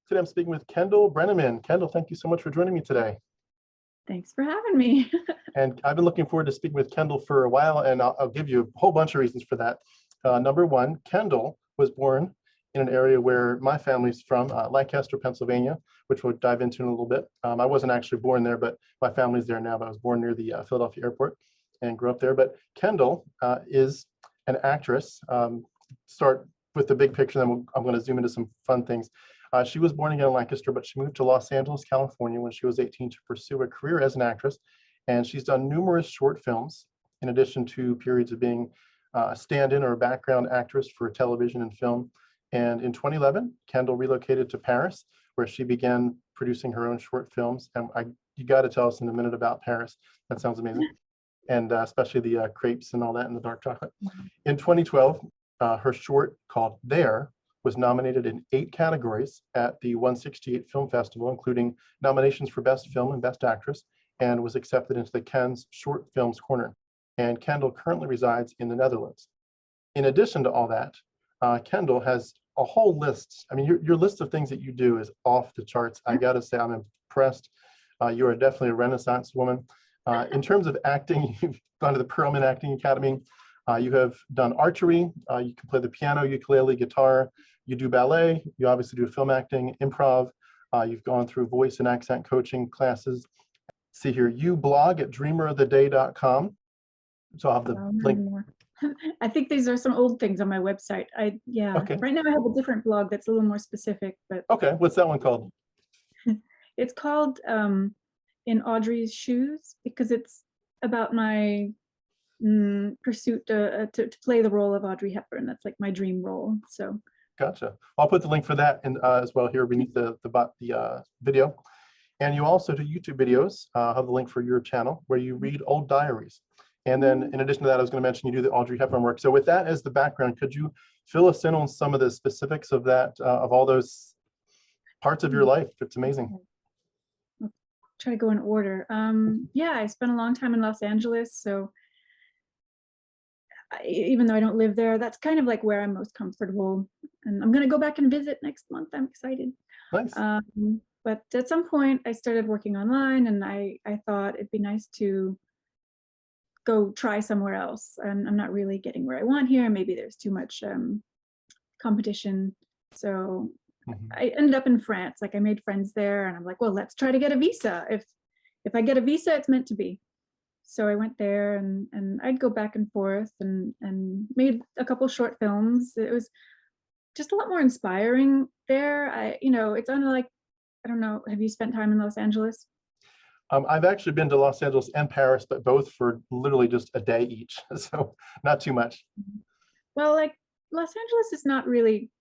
Today I'm speaking with Kendal Brenneman. Kendal, thank you so much for joining me today. Thanks for having me. And I've been looking forward to speaking with Kendal for a while, and I'll give you a whole bunch of reasons for that. Number one, Kendal was born in an area where my family's from, Lancaster, Pennsylvania, which we'll dive into in a little bit. I wasn't actually born there, but my family's there now, but I was born near the Philadelphia airport and grew up there. But Kendal is an actress. Start with the big picture, then I'm going to zoom into some fun things. She was born again in Lancaster, but she moved to Los Angeles, California when she was 18 to pursue a career as an actress. And she's done numerous short films, in addition to periods of being a stand-in or a background actress for television and film. And in 2011, Kendal relocated to Paris, where she began producing her own short films. And you got to tell us in a minute about Paris. That sounds amazing. And especially the crepes and all that and the dark chocolate. In 2012, her short called There was nominated in 8 categories at the 168 Film Festival, including nominations for Best Film and Best Actress, and was accepted into the Cannes Short Films Corner. And Kendal currently resides in the Netherlands. In addition to all that, Kendal has a whole list. I mean, your list of things that you do is off the charts. I gotta say, I'm impressed. You are definitely a Renaissance woman. In terms of acting, you've gone to the Perelman Acting Academy. You have done archery. You can play the piano, ukulele, guitar. You do ballet. You obviously do film acting, improv. You've gone through voice and accent coaching classes. See here, you blog at dreameroftheday.com. So I'll have the link. I think these are some old things on my website. Okay. Right now I have a different blog that's a little more specific, but Okay, what's that one called? it's called In Audrey's Shoes, because it's about my pursuit to play the role of Audrey Hepburn. That's like my dream role. So Gotcha. I'll put the link for that in, as well here beneath the video. And you also do YouTube videos. Have the link for your channel where you read old diaries. And then in addition to that, I was going to mention you do the Audrey Hepburn work. So with that as the background, could you fill us in on some of the specifics of that, of all those parts of your life? It's amazing. I'll try to go in order. Yeah, I spent a long time in Los Angeles. So even though I don't live there, that's kind of like where I'm most comfortable. And I'm going to go back and visit next month. I'm excited. Nice. But at some point I started working online, and I thought it'd be nice to go try somewhere else. And I'm not really getting where I want here. Maybe there's too much competition. So I ended up in France. Like, I made friends there, and I'm like, well, let's try to get a visa. If I get a visa, it's meant to be. So I went there, and I'd go back and forth and made a couple short films. It was just a lot more inspiring there. It's unlike, I don't know, have you spent time in Los Angeles? I've actually been to Los Angeles and Paris, but both for literally just a day each. So not too much. Well, like, Los Angeles is not really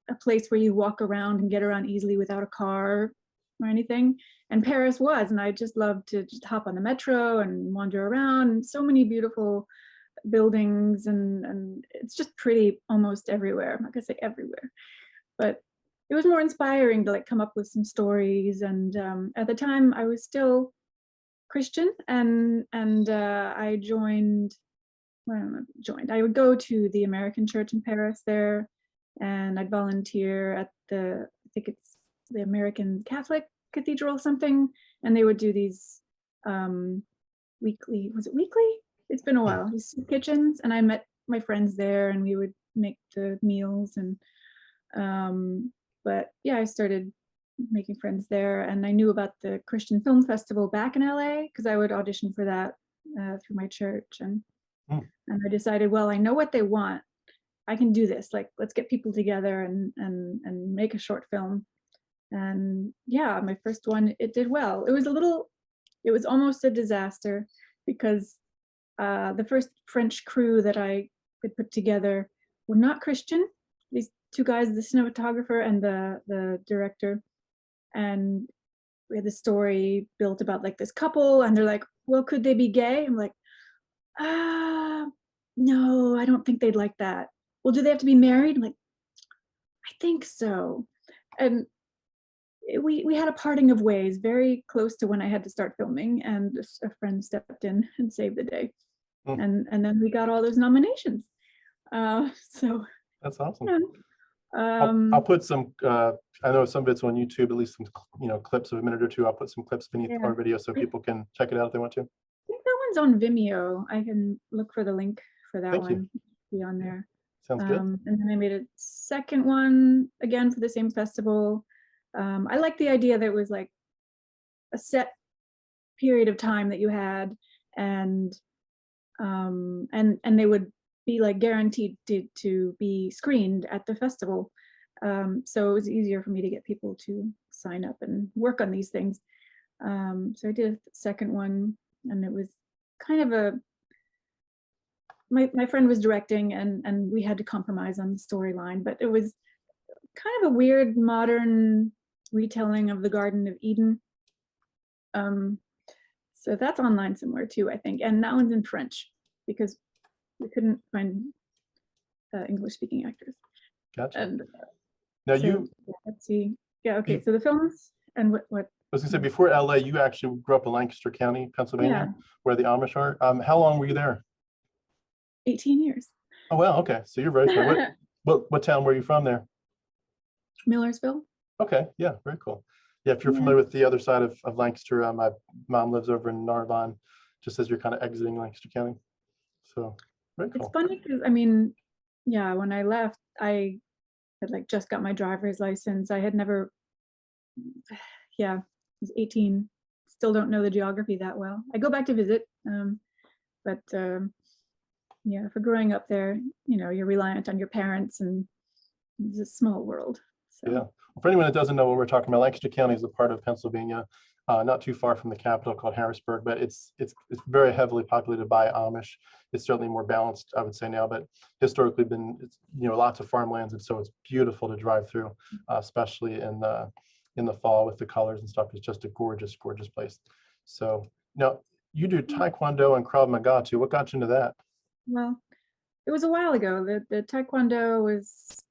a place where you walk around and get around easily without a car or anything. And Paris was, and I just loved to just hop on the metro and wander around, and so many beautiful buildings, and it's just pretty almost everywhere. I'm not gonna say everywhere, but it was more inspiring to like come up with some stories. And at the time I was still Christian, and I joined, I would go to the American church in Paris there, and I'd volunteer at I think it's the American Catholic Cathedral or something, and they would do these weekly, was it weekly? It's been a while, these kitchens, and I met my friends there, and we would make the meals. And but yeah, I started making friends there, and I knew about the Christian Film Festival back in LA because I would audition for that through my church. And I decided, well, I know what they want. I can do this. Like, let's get people together and make a short film. And yeah, my first one, it did well. It was almost a disaster because the first French crew that I could put together were not Christian. These 2 guys, the cinematographer and the director, and we had the story built about like this couple, and they're like, well, could they be gay? I'm like, no, I don't think they'd like that. Well, do they have to be married? I'm like, I think so. And we had a parting of ways very close to when I had to start filming, and a friend stepped in and saved the day. And then we got all those nominations. So that's awesome. I'll put some, I know some bits on YouTube, at least some, clips of a minute or two. I'll put some clips beneath Yeah. our video so people can check it out if they want to. I think that one's on Vimeo. I can look for the link for that Thank you. one. Be on there. Sounds good. And then I made a second one again for the same festival. I like the idea that it was like a set period of time that you had, and they would be like guaranteed to be screened at the festival. So it was easier for me to get people to sign up and work on these things. So I did a second one, and it was kind of my friend was directing, and we had to compromise on the storyline, but it was kind of a weird modern retelling of the Garden of Eden. So that's online somewhere too, I think, and that one's in French because we couldn't find English speaking actors. Gotcha. And Now yeah, let's see. Yeah, okay. So the films and what? I was gonna say, before LA, you actually grew up in Lancaster County, Pennsylvania, where the Amish are. How long were you there? 18 years. Oh well, okay. So you're very familiar. What town were you from there? Millersville. Okay, yeah, very cool. Yeah, if you're familiar with the other side of Lancaster, my mom lives over in Narbonne, just as you're kind of exiting Lancaster County. So very cool. It's funny because I mean, yeah, when I left, I had like just got my driver's license. I had never, yeah, I was 18. Still don't know the geography that well. I go back to visit, but yeah, for growing up there, you're reliant on your parents, and it's a small world. So. Yeah. For anyone that doesn't know what we're talking about, Lancaster County is a part of Pennsylvania, not too far from the capital called Harrisburg, but it's very heavily populated by Amish. It's certainly more balanced, I would say now, but historically been lots of farmlands, and so it's beautiful to drive through, especially in the fall with the colors and stuff. It's just a gorgeous, gorgeous place. So now you do Taekwondo and Krav Maga too. What got you into that? Well, it was a while ago. The Taekwondo was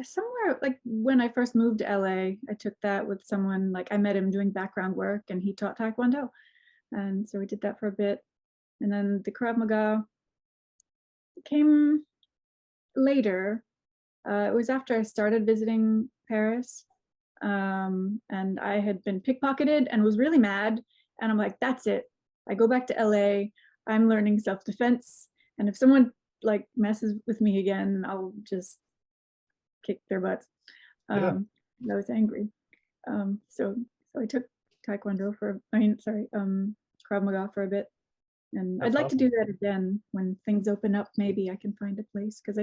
somewhere like when I first moved to LA. I took that with someone, like I met him doing background work, and he taught Taekwondo, and so we did that for a bit. And then the Krav Maga came later. It was after I started visiting Paris, and I had been pickpocketed and was really mad, and I'm like, that's it, I go back to LA, I'm learning self-defense, and if someone like messes with me again, I'll just kick their butts. I was angry. So I took Taekwondo Krav Maga for a bit. And I'd like to do that again when things open up. Maybe I can find a place, because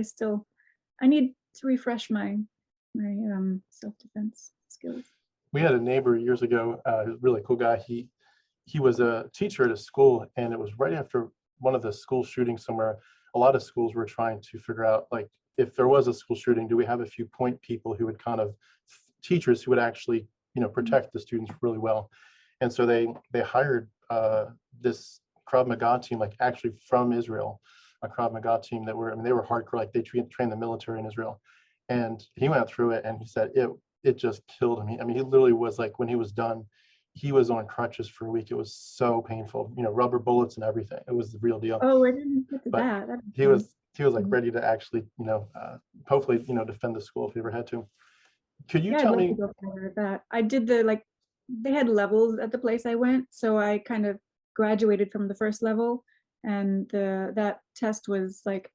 I need to refresh my self-defense skills. We had a neighbor years ago, who's a really cool guy. He was a teacher at a school, and it was right after one of the school shootings somewhere. A lot of schools were trying to figure out, like, if there was a school shooting, do we have a few point people who would teachers who would actually, protect the students really well. And so they hired this Krav Maga team, like actually from Israel, a Krav Maga team they were hardcore, like they trained the military in Israel. And he went through it, and he said it just killed him. I mean, he literally was like, when he was done, he was on crutches for a week. It was so painful, rubber bullets and everything. It was the real deal. Oh, I didn't get to that. He was like ready to actually, hopefully, defend the school if he ever had to. Could you tell me? That I did they had levels at the place I went, so I kind of graduated from the first level, and that test was like,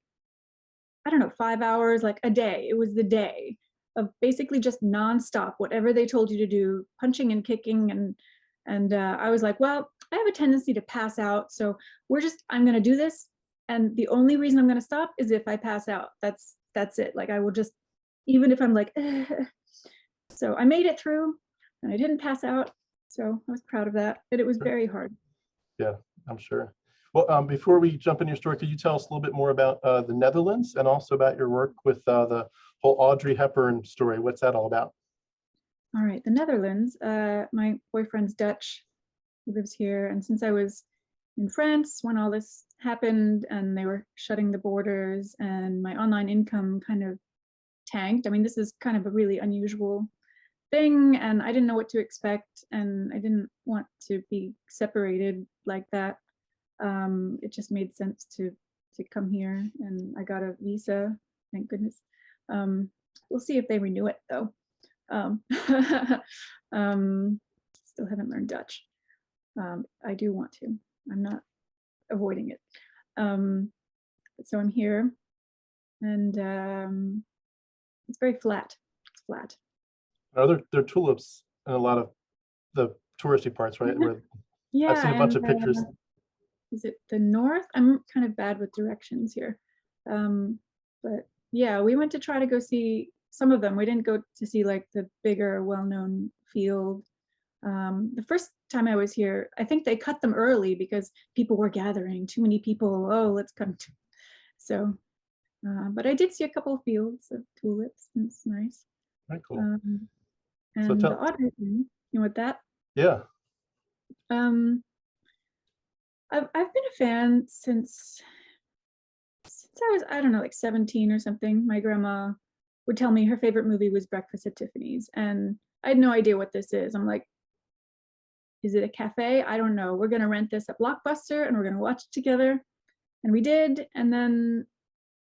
I don't know, 5 hours, like a day. It was the day of basically just nonstop, whatever they told you to do, punching and kicking, and I was like, well, I have a tendency to pass out, so I'm gonna do this, and the only reason I'm gonna stop is if I pass out. That's it. Like I will just, even if I'm like, so I made it through, and I didn't pass out, so I was proud of that, but it was very hard. Yeah, I'm sure. Well, before we jump in your story, could you tell us a little bit more about the Netherlands, and also about your work with the whole Audrey Hepburn story? What's that all about? All right, the Netherlands. My boyfriend's Dutch. He lives here, and since I was in France when all this happened and they were shutting the borders, and my online income kind of tanked. I mean, this is kind of a really unusual thing, and I didn't know what to expect, and I didn't want to be separated like that. It just made sense to come here, and I got a visa, thank goodness. We'll see if they renew it though. Still haven't learned Dutch. I do want to. I'm not avoiding it. So I'm here, and it's very flat. It's flat. There are tulips in a lot of the touristy parts, right? Where Yeah, I've seen a bunch of pictures. Is it the north? I'm kind of bad with directions here. But yeah, we went to try to go see some of them. We didn't go to see like the bigger, well-known field. The first time I was here, I think they cut them early because people were gathering, too many people. Oh, let's come. So, but I did see a couple of fields of tulips. And it's nice. Very cool. And the Audrey thing, you know what that? Yeah. I've been a fan since I was, I don't know, like 17 or something. My grandma would tell me her favorite movie was Breakfast at Tiffany's, and I had no idea what this is. I'm like, is it a cafe? I don't know. We're gonna rent this at Blockbuster and we're gonna watch it together. And we did, and then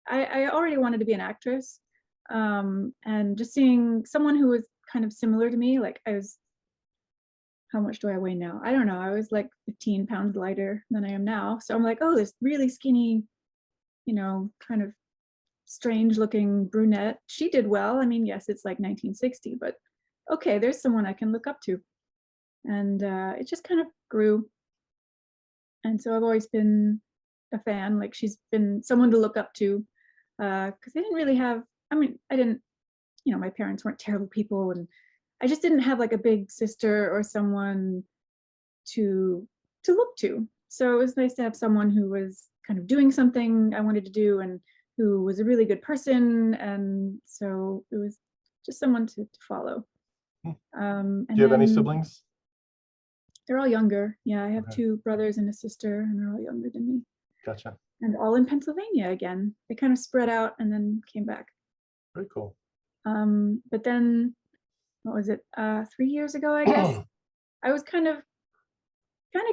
I already wanted to be an actress. And just seeing someone who was kind of similar to me, like I was, how much do I weigh now? I don't know. I was like 15 pounds lighter than I am now. So I'm like, oh, this really skinny, you know, kind of strange looking brunette. She did well. I mean, yes, it's like 1960, but okay, there's someone I can look up to. And it just kind of grew. And so I've always been a fan. Like she's been someone to look up to, because they didn't really have, I mean, I didn't, you know, my parents weren't terrible people, and I just didn't have like a big sister or someone to look to. So it was nice to have someone who was kind of doing something I wanted to do and who was a really good person. And so it was just someone to follow. And do you have any siblings? They're all younger. Yeah, I have Okay. 2 brothers and a sister, and they're all younger than me. Gotcha. And all in Pennsylvania again. They kind of spread out and then came back. Very cool. But then, what was it? 3 years ago, I guess. I was kind of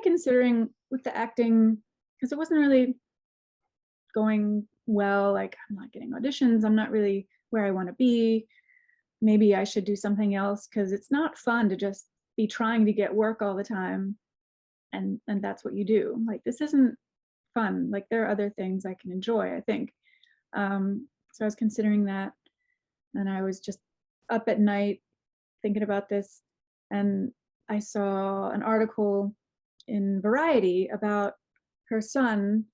considering with the acting, because it wasn't really going well. Like I'm not getting auditions. I'm not really where I want to be. Maybe I should do something else, because it's not fun to just be trying to get work all the time, and that's what you do. Like this isn't fun. Like there are other things I can enjoy, I think. So I was considering that, and I was just up at night thinking about this, and I saw an article in Variety about her son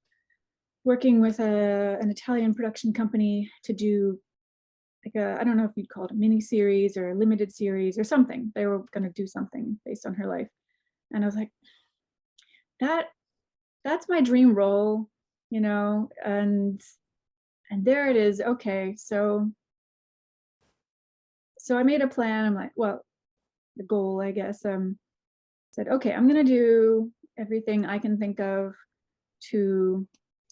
working with an Italian production company to do like I don't know if you'd call it a mini series or a limited series or something. They were going to do something based on her life. And I was like, that's my dream role, you know, and there it is. Okay. So I made a plan. I'm like, well, the goal, I guess, said, okay, I'm going to do everything I can think of to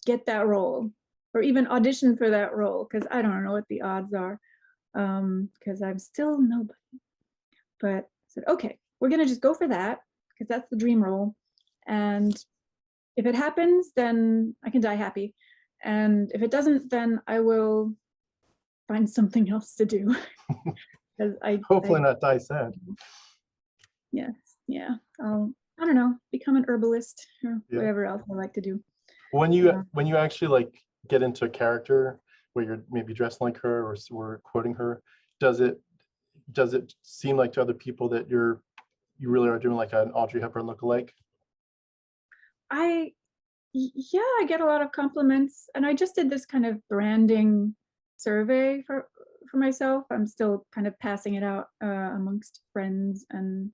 get that role, or even audition for that role, because I don't know what the odds are, because I'm still nobody. But I said, okay, we're gonna just go for that, because that's the dream role, and if it happens, then I can die happy, and if it doesn't, then I will find something else to do. Because Hopefully not die sad. Yes, yeah. I don't know, become an herbalist or whatever else I like to do. When you actually like get into a character where you're maybe dressed like her or quoting her, does it seem like to other people that you really are doing like an Audrey Hepburn lookalike? I get a lot of compliments, and I just did this kind of branding survey for myself. I'm still kind of passing it out amongst friends and,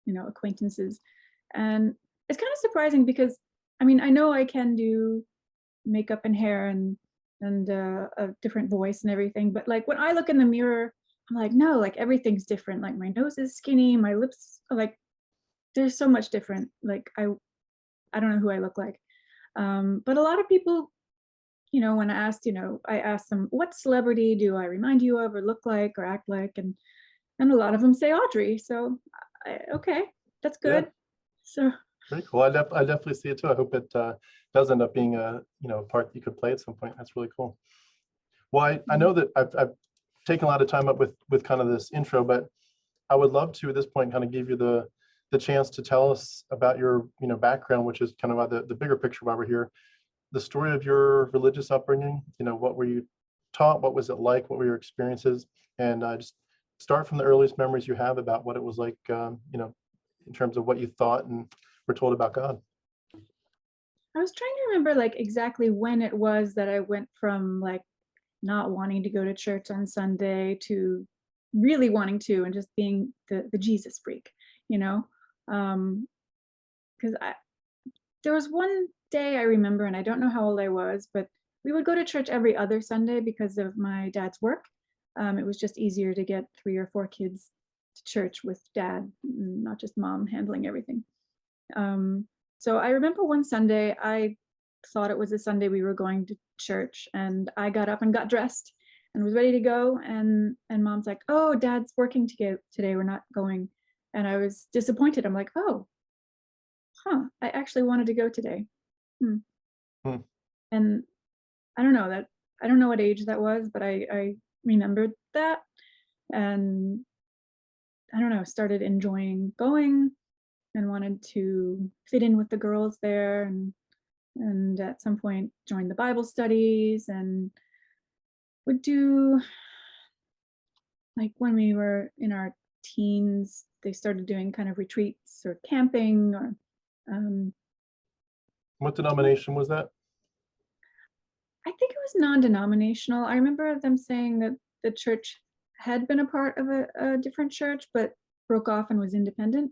you know, acquaintances, and it's kind of surprising because I mean, I know I can do makeup and hair and a different voice and everything, but like when I look in the mirror, I'm like, no, like everything's different. Like my nose is skinny, my lips are like, there's so much different. Like I don't know who I look like. But a lot of people, you know, when I asked them, what celebrity do I remind you of or look like or act like? And a lot of them say Audrey. So okay, that's good. Yeah. So very cool. I definitely see it too. I hope it does end up being a part that you could play at some point. That's really cool. Well, I know that I've taken a lot of time up with kind of this intro, but I would love to at this point kind of give you the chance to tell us about your background, which is kind of the bigger picture while we're here, the story of your religious upbringing. What were you taught? What was it like? What were your experiences? And just start from the earliest memories you have about what it was like, in terms of what you thought and were told about God. I was trying to remember like exactly when it was that I went from like not wanting to go to church on Sunday to really wanting to and just being the Jesus freak, you know? Because there was one day I remember, and I don't know how old I was, but we would go to church every other Sunday because of my dad's work. It was just easier to get 3 or 4 kids to church with dad, not just mom handling everything. So I remember one Sunday, I thought it was a Sunday we were going to church, and I got up and got dressed and was ready to go. And mom's like, "Oh, dad's working today. We're not going." And I was disappointed. I'm like, "Oh, I actually wanted to go today." Hmm. Hmm. And I don't know that I don't know what age that was, but I remembered that, and I don't know, started enjoying going and wanted to fit in with the girls there, and at some point joined the Bible studies and would do, like when we were in our teens, they started doing kind of retreats or camping or um, What denomination was that? I think it was non-denominational. I remember them saying that the church had been a part of a different church, but broke off and was independent.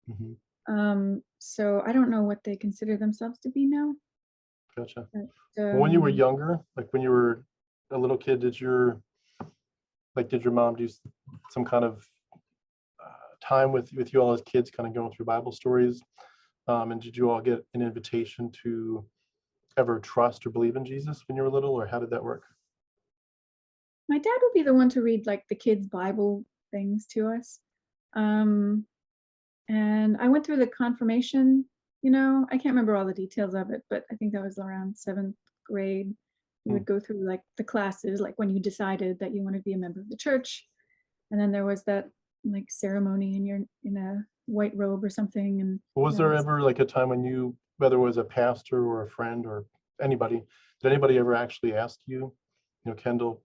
Hmm. So I don't know what they consider themselves to be now. Gotcha. But, When you were younger, like when you were a little kid, did your mom do some kind of time with you all as kids, kind of going through Bible stories? And did you all get an invitation to ever trust or believe in Jesus when you were little, or how did that work? my dad would be the one to read like the kids' Bible things to us. Um, and I went through the confirmation, I can't remember all the details of it, but I think that was around 7th grade. We Hmm. would go through like the classes, like when you decided that you wanted to be a member of the church. And then there was that like ceremony and you're in a white robe or something. And Was you know, there it's ever like a time when you, whether it was a pastor or a friend or anybody, did anybody ever actually ask you, Kendall,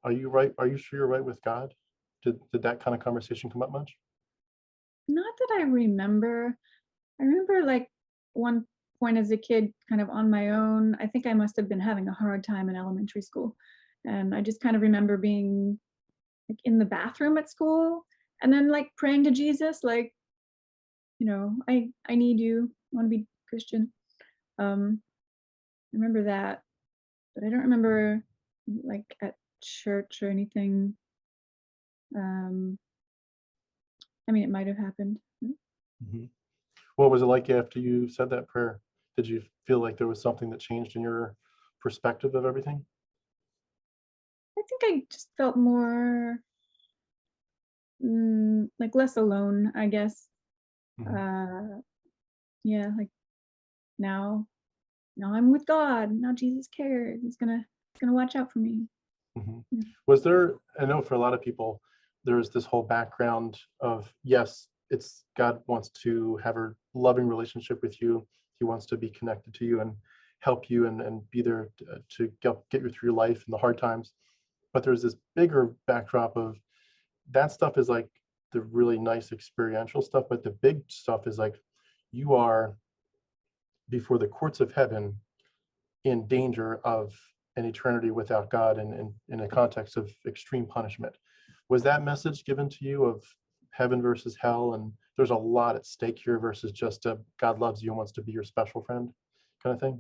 are you right? Are you sure you're right with God? Did that kind of conversation come up much? not that I remember. I remember like one point as a kid, kind of on my own. I think I must have been having a hard time in elementary school. And I just kind of remember being like in the bathroom at school and then like praying to Jesus, like, I need you. I want to be Christian. I remember that, but I don't remember like at church or anything. Um, I mean, it might have happened. Mhm. What was it like after you said that prayer? Did you feel like there was something that changed in your perspective of everything? I think I just felt more like less alone, I guess. Hmm. Uh, yeah, like now, now I'm with God. Now Jesus cares. He's gonna watch out for me. Hmm. Yeah. Was there, I know for a lot of people, there's this whole background of, yes, it's God wants to have a loving relationship with you. He wants to be connected to you and help you and be there to get you through life and the hard times. But there's this bigger backdrop of that stuff is like the really nice experiential stuff, but the big stuff is like you are before the courts of heaven in danger of an eternity without God and in a context of extreme punishment. Was that message given to you of heaven versus hell? And there's a lot at stake here versus just a God loves you and wants to be your special friend kind of thing?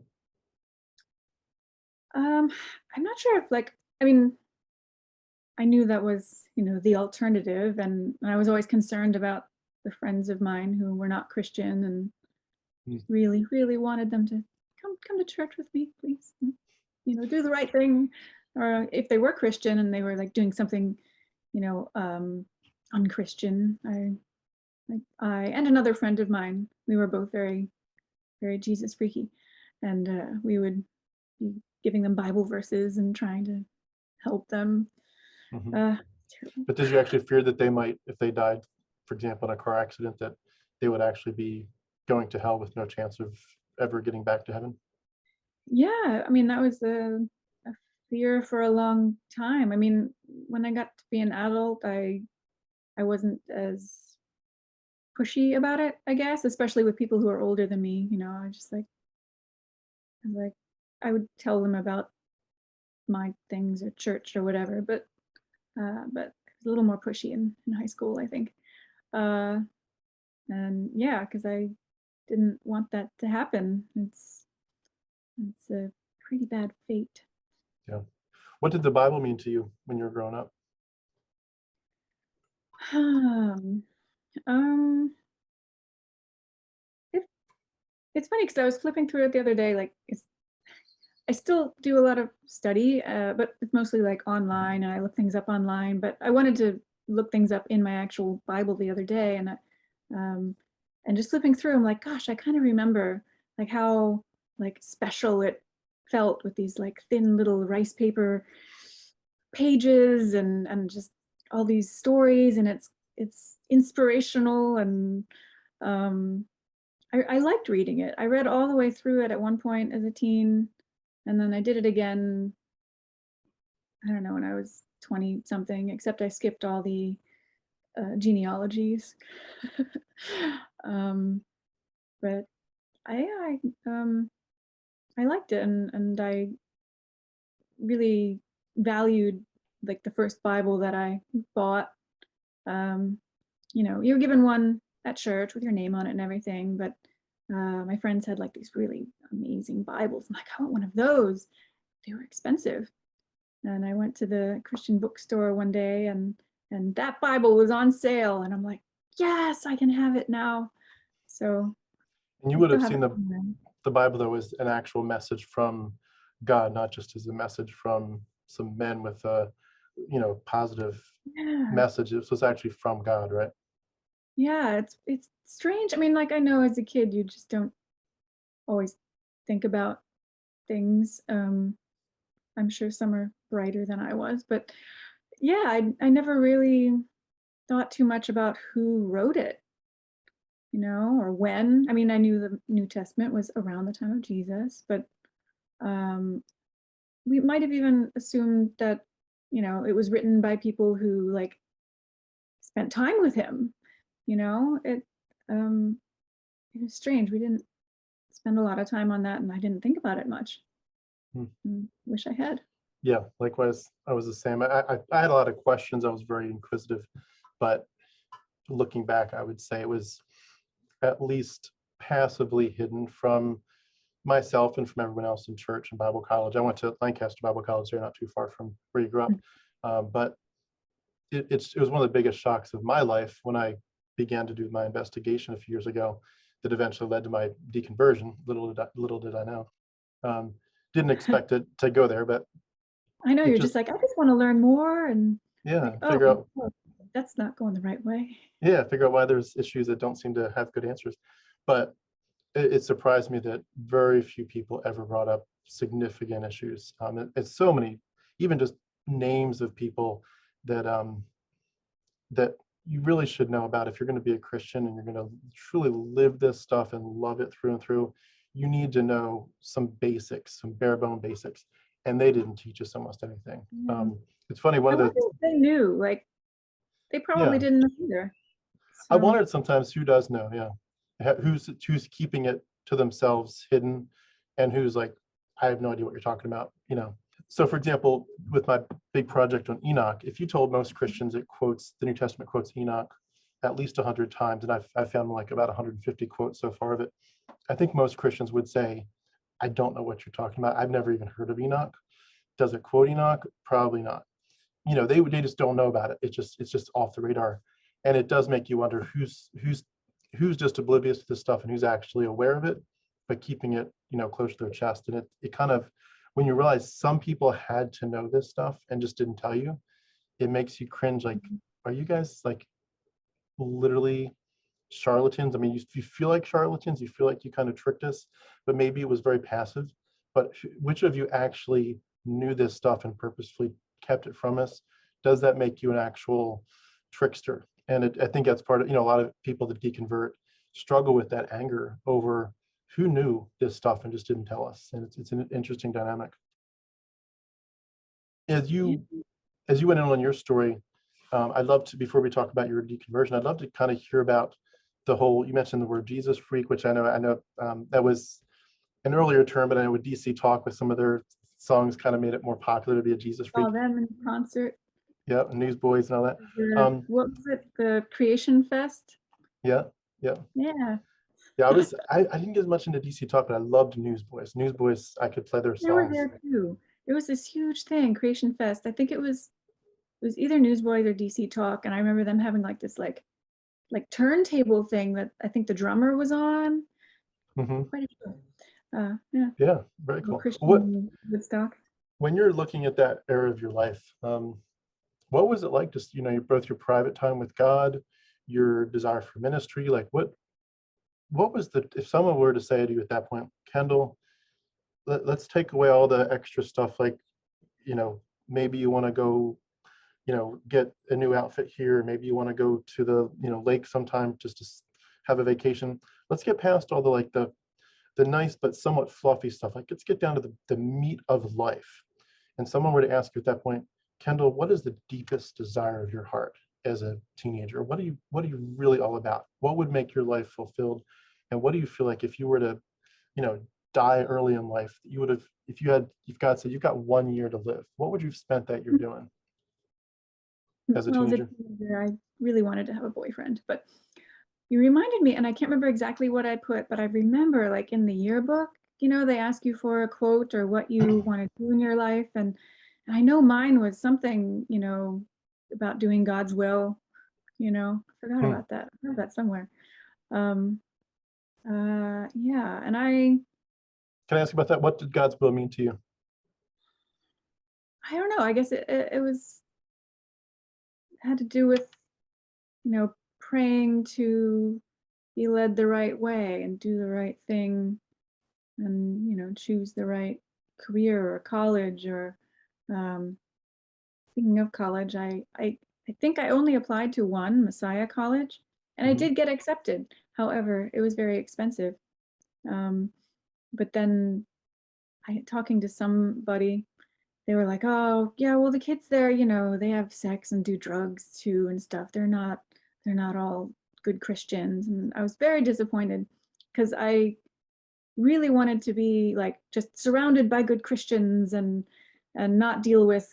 Um, I'm not sure if like I mean, I knew that was, the alternative, and I was always concerned about the friends of mine who were not Christian, and Mm. just really, really wanted them to come to church with me, please. Do the right thing. Or if they were Christian and they were like doing something, you know, um, unchristian, I and another friend of mine, we were both very, very Jesus freaky, and we would be giving them Bible verses and trying to help them. Mhm. Terrible. But did you actually fear that they might, if they died, for example, in a car accident, that they would actually be going to hell with no chance of ever getting back to heaven? Yeah, I mean, that was a fear for a long time. I mean, when I got to be an adult, I wasn't as pushy about it, I guess, especially with people who are older than me. I just like I would tell them about my things or church or whatever, but I was a little more pushy in high school, I think. Uh, and yeah, because I didn't want that to happen. It's a pretty bad fate. Yeah. What did the Bible mean to you when you were growing up? Um, um, it, it's funny because I was flipping through it the other day. Like, I still do a lot of study, but it's mostly like online, and I look things up online. But I wanted to look things up in my actual Bible the other day, um, and just flipping through, I'm like, gosh, I kind of remember like how like special it felt with these like thin little rice paper pages, and just all these stories, and it's inspirational, and um, I liked reading it. I read all the way through it at one point as a teen, and then I did it again, I don't know, when I was 20 something, except I skipped all the genealogies. um, but I liked it, and I really valued like the first Bible that I bought. Um, you're given one at church with your name on it and everything, but my friends had like these really amazing Bibles. I'm like, I want one of those. They were expensive. And I went to the Christian bookstore one day, and that Bible was on sale, and I'm like, yes, I can have it now. So And you I would still have have it seen somewhere. the Bible though as an actual message from God, not just as a message from some men with a, positive Yeah, message. This was actually from God, right? yeah, it's strange. I mean, like I know as a kid you just don't always think about things. I'm sure some are brighter than I was, but yeah, I never really thought too much about who wrote it, or when. I mean, I knew the New Testament was around the time of Jesus, but um, we might have even assumed that, it was written by people who like spent time with him. Um, it was strange. We didn't spend a lot of time on that, and I didn't think about it much. Hmm. Wish I had. Yeah, likewise, I was the same. I had a lot of questions. I was very inquisitive, but looking back, I would say it was at least passively hidden from myself and from everyone else in church and Bible college. I went to Lancaster Bible College here, not too far from where you grew up. But it was one of the biggest shocks of my life when I began to do my investigation a few years ago that eventually led to my deconversion. Little did I know. Um, didn't expect it to go there, but I know it you're just, just like, I just want to learn more, and yeah, like, oh, figure out oh, that's not going the right way. why there's issues that don't seem to have good answers. But it surprised me that very few people ever brought up significant issues. It's so many, even just names of people that that you really should know about if you're going to be a Christian and you're going to truly live this stuff and love it through and through. You need to know some basics, some bare bone basics, and they didn't teach us almost anything. Yeah. It's funny. One I of wonder the if they knew. Like, they probably Yeah, didn't know either. I So, wondered sometimes who does know. Yeah, who's keeping it to themselves, hidden, and who's like, I have no idea what you're talking about. So for example, with my big project on Enoch, if you told most Christians the New Testament quotes Enoch at least 100 times, and I've found like about 150 quotes so far of it, I think most Christians would say, I don't know what you're talking about. I've never even heard of Enoch. Does it quote Enoch? Probably not. They just don't know about it. It's just off the radar, and it does make you wonder who's just oblivious to this stuff and who's actually aware of it, but keeping it close to their chest. And it kind of, when you realize some people had to know this stuff and just didn't tell you, it makes you cringe. Like, are you guys like literally charlatans? I mean, you feel like charlatans. You feel like you kind of tricked us, but maybe it was very passive. But which of you actually knew this stuff and purposefully kept it from us does that make you an actual trickster? And I think that's part of, a lot of people that deconvert struggle with that anger over who knew this stuff and just didn't tell us. And it's an interesting dynamic. As you went in on your story, I'd love to, before we talk about your deconversion, I'd love to kind of hear about the whole, you mentioned the word Jesus freak, which I know that was an earlier term, but I know with DC Talk, with some of their songs, kind of made it more popular to be a Jesus freak. Saw them in concert. Yeah, Newsboys and all that. What was it? The Creation Fest? Yeah. Yeah. Yeah, I didn't get as much into DC Talk, but I loved Newsboys. Newsboys, I could play their They were songs. there too. It was this huge thing, Creation Fest. I think it was either Newsboys or DC Talk, and I remember them having like this like turntable thing that I think the drummer was on. Mm-hmm. Quite a show. Yeah, very cool. Christian Woodstock. When you're looking at that era of your life, what was it like? Just both your private time with God, your desire for ministry, like what was if someone were to say to you at that point, Kendal, let's take away all the extra stuff, like maybe you want to go get a new outfit here, maybe you want to go to the lake sometime just to have a vacation, let's get past all the nice but somewhat fluffy stuff, like let's get down to the meat of life, and someone were to ask you at that point, Kendal, what is the deepest desire of your heart as a teenager? What are you really all about? What would make your life fulfilled? And what do you feel like if you were to, die early in life, you would have, if God said you've got 1 year to live, what would you have spent that year doing as a teenager? I really wanted to have a boyfriend, but you reminded me, and I can't remember exactly what I put, but I remember like in the yearbook, they ask you for a quote or what you want to do in your life. And I know mine was something, about doing God's will, I forgot about that. I heard that somewhere. Yeah. And Can I ask about that? What did God's will mean to you? I don't know. I guess it had to do with, praying to be led the right way and do the right thing and, choose the right career or college or, speaking of college, I think I only applied to one, Messiah College, and I did get accepted. However, it was very expensive. But then talking to somebody, they were like, oh yeah, well the kids there, they have sex and do drugs too and stuff. They're not all good Christians. And I was very disappointed because I really wanted to be like just surrounded by good Christians and not deal with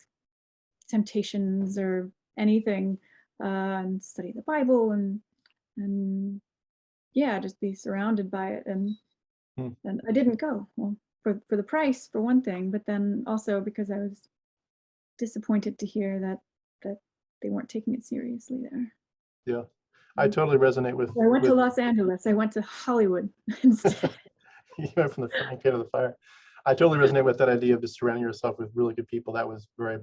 temptations or anything, and study the Bible and yeah, just be surrounded by it. And I didn't go. Well, for the price, for one thing, but then also because I was disappointed to hear that they weren't taking it seriously there. Yeah, I totally resonate with. I went to Los Angeles. I went to Hollywood instead. You went from the frying pan to the fire. I totally resonate with that idea of just surrounding yourself with really good people. That was very,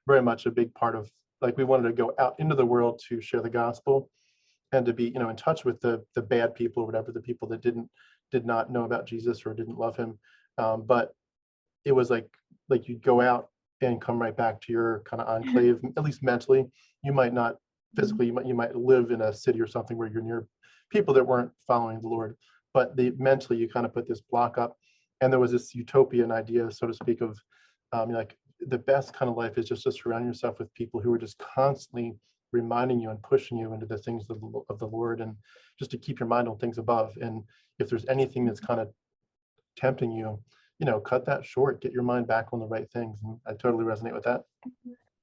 very much a big part of, like, we wanted to go out into the world to share the gospel and to be, in touch with the bad people or whatever, the people that did not know about Jesus or didn't love him. But it was like you'd go out and come right back to your kind of enclave, at least mentally. You might not physically, you might live in a city or something where you're near people that weren't following the Lord, but mentally you kind of put this block up. And there was this utopian idea, so to speak, of like the best kind of life is just to surround yourself with people who are just constantly reminding you and pushing you into the things of the Lord, and just to keep your mind on things above. And if there's anything that's kind of tempting you, cut that short, get your mind back on the right things. And I totally resonate with that.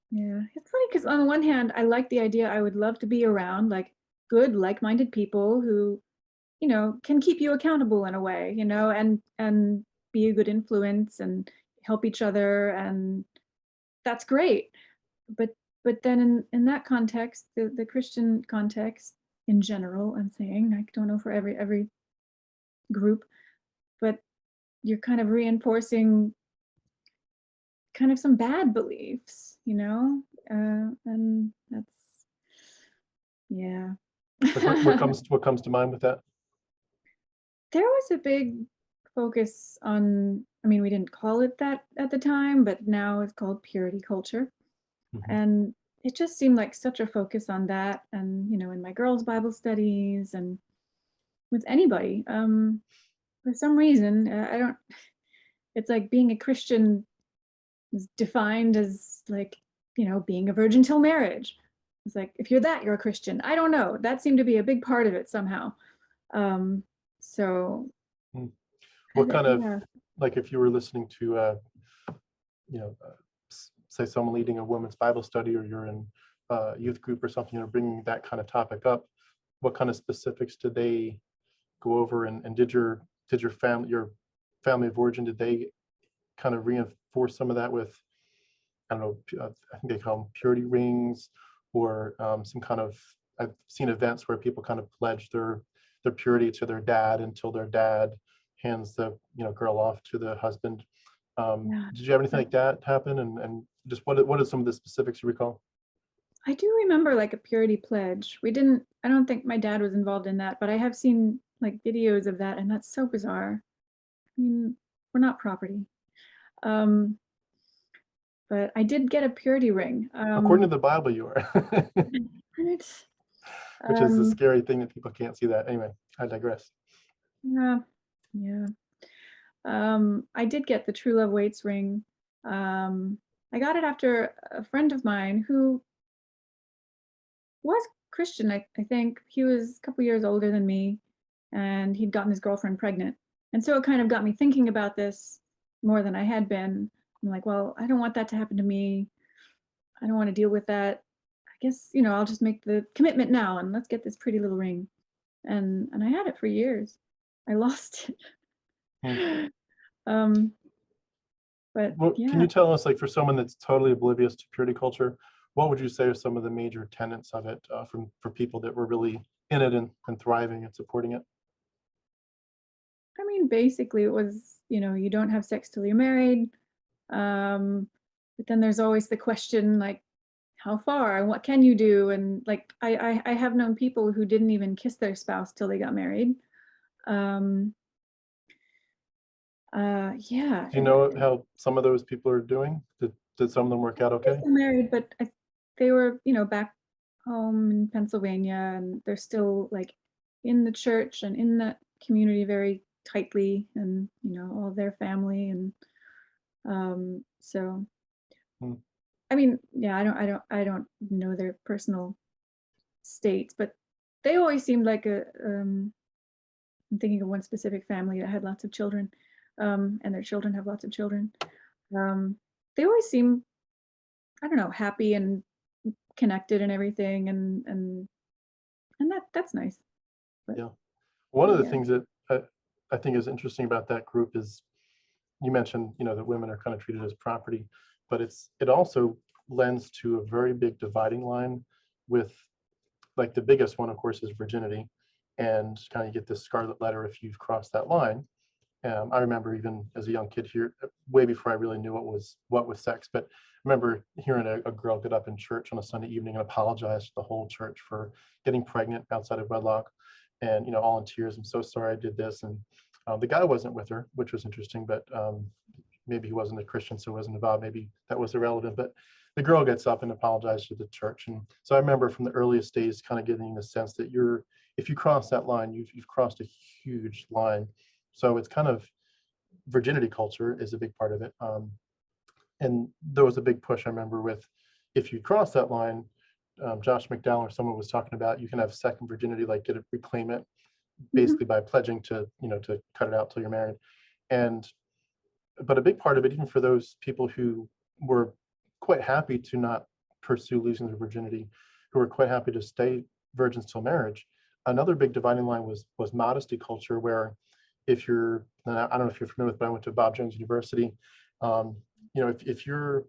Yeah, it's funny because on the one hand, I like the idea. I would love to be around like good, like-minded people who, can keep you accountable in a way, and be a good influence and help each other, and that's great. But then in that context, the Christian context in general, I'm saying, I don't know for every group, but you're kind of reinforcing kind of some bad beliefs, and that's, yeah. What comes to mind with that? There was a big focus on, we didn't call it that at the time, but now it's called purity culture. And it just seemed like such a focus on that. And, you know, in my girls' Bible studies and with anybody, for some reason, I don't, it's like being a Christian is defined as like, you know, being a virgin till marriage. It's like, if you're that, you're a Christian. I don't know. That seemed to be a big part of it somehow. Um, so, Hmm. What kind of, yeah. like if you were listening to, you know, say someone leading a women's Bible study, or you're in a youth group or something, you know, bringing that kind of topic up, what kind of specifics did they go over, and did your family of origin, did they kind of reinforce some of that with, I don't know, I think they call them purity rings, or some kind of, I've seen events where people kind of pledge their purity to their dad until their dad hands the, you know, girl off to the husband. Yeah. Did you have anything like that happen? And just what are some of the specifics you recall? I do remember like a purity pledge. I don't think my dad was involved in that, but I have seen like videos of that, and that's so bizarre. I mean, we're not property. Um, but I did get a purity ring. According to the Bible, you are, And it's, which is the um, scary thing that people can't see that. Anyway, I digress. yeah, yeah. I did get the True Love Waits ring. Um, I got it after a friend of mine who was Christian, I think. He was a couple years older than me, and he'd gotten his girlfriend pregnant. And so it kind of got me thinking about this more than I had been. I'm like, well, I don't want that to happen to me. I don't want to deal with that. I guess, you know, I'll just make the commitment now and let's get this pretty little ring. And I had it for years. I lost Hmm. it. Um, but Well, can yeah, you tell us, like, for someone that's totally oblivious to purity culture, what would you say are some of the major tenets of it, for people that were really in it and thriving and supporting it? I mean, basically it was, you know, you don't have sex till you're married. But then there's always the question like, how far and what can you do? And like, I have known people who didn't even kiss their spouse till they got married. Um, yeah, Do you know how some of those people are doing? Did some of them work out they're okay? still married, but they were, you know, back home in Pennsylvania, and they're still like in the church and in the community very tightly, and you know, all their family, and so Hmm. I mean, yeah, I don't know their personal states, but they always seemed like a I'm thinking of one specific family that had lots of children, and their children have lots of children. Um, they always seem, I don't know, happy and connected and everything, and that's nice. But Yeah. One of the yeah. things that I think is interesting about that group is, you mentioned, you know, that women are kind of treated as property, but it also lends to a very big dividing line with, like, the biggest one, of course, is virginity, and kind of get this scarlet letter if you've crossed that line. I remember even as a young kid here, way before I really knew what was sex, but I remember hearing a girl get up in church on a Sunday evening and apologize to the whole church for getting pregnant outside of wedlock, and, you know, all in tears. I'm so sorry I did this. And the guy wasn't with her, which was interesting, but maybe he wasn't a Christian, so it wasn't involved. Maybe that was irrelevant. But the girl gets up and apologizes to the church, and so I remember from the earliest days kind of getting the sense that if you cross that line, you've crossed a huge line. So it's kind of, virginity culture is a big part of it. And there was a big push, I remember, with, if you cross that line, Josh McDowell or someone was talking about, you can have second virginity, like get it, reclaim it, Mhm. basically by pledging to, you know, to cut it out till you're married. And but a big part of it, even for those people who were quite happy to not pursue losing their virginity, who were quite happy to stay virgins till marriage, another big dividing line was modesty culture, where if you're, and I don't know if you're familiar with, but I went to Bob Jones University. Um, you know, if you're,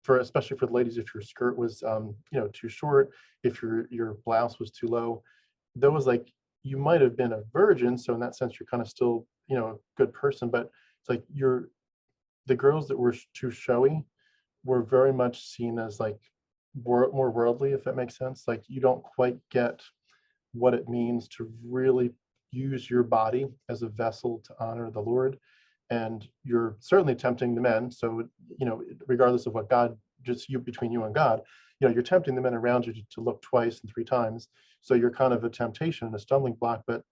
for especially for the ladies, if your skirt was, you know, too short, if your blouse was too low, there was like, you might have been a virgin, so in that sense you're kind of still, you know, a good person, but it's like the girls that were too showy were very much seen as like more worldly, if that makes sense. Like, you don't quite get what it means to really use your body as a vessel to honor the Lord. And you're certainly tempting the men. So, you know, regardless of what God, just you, between you and God, you're tempting the men around you to look twice and three times. So you're kind of a temptation and a stumbling block, but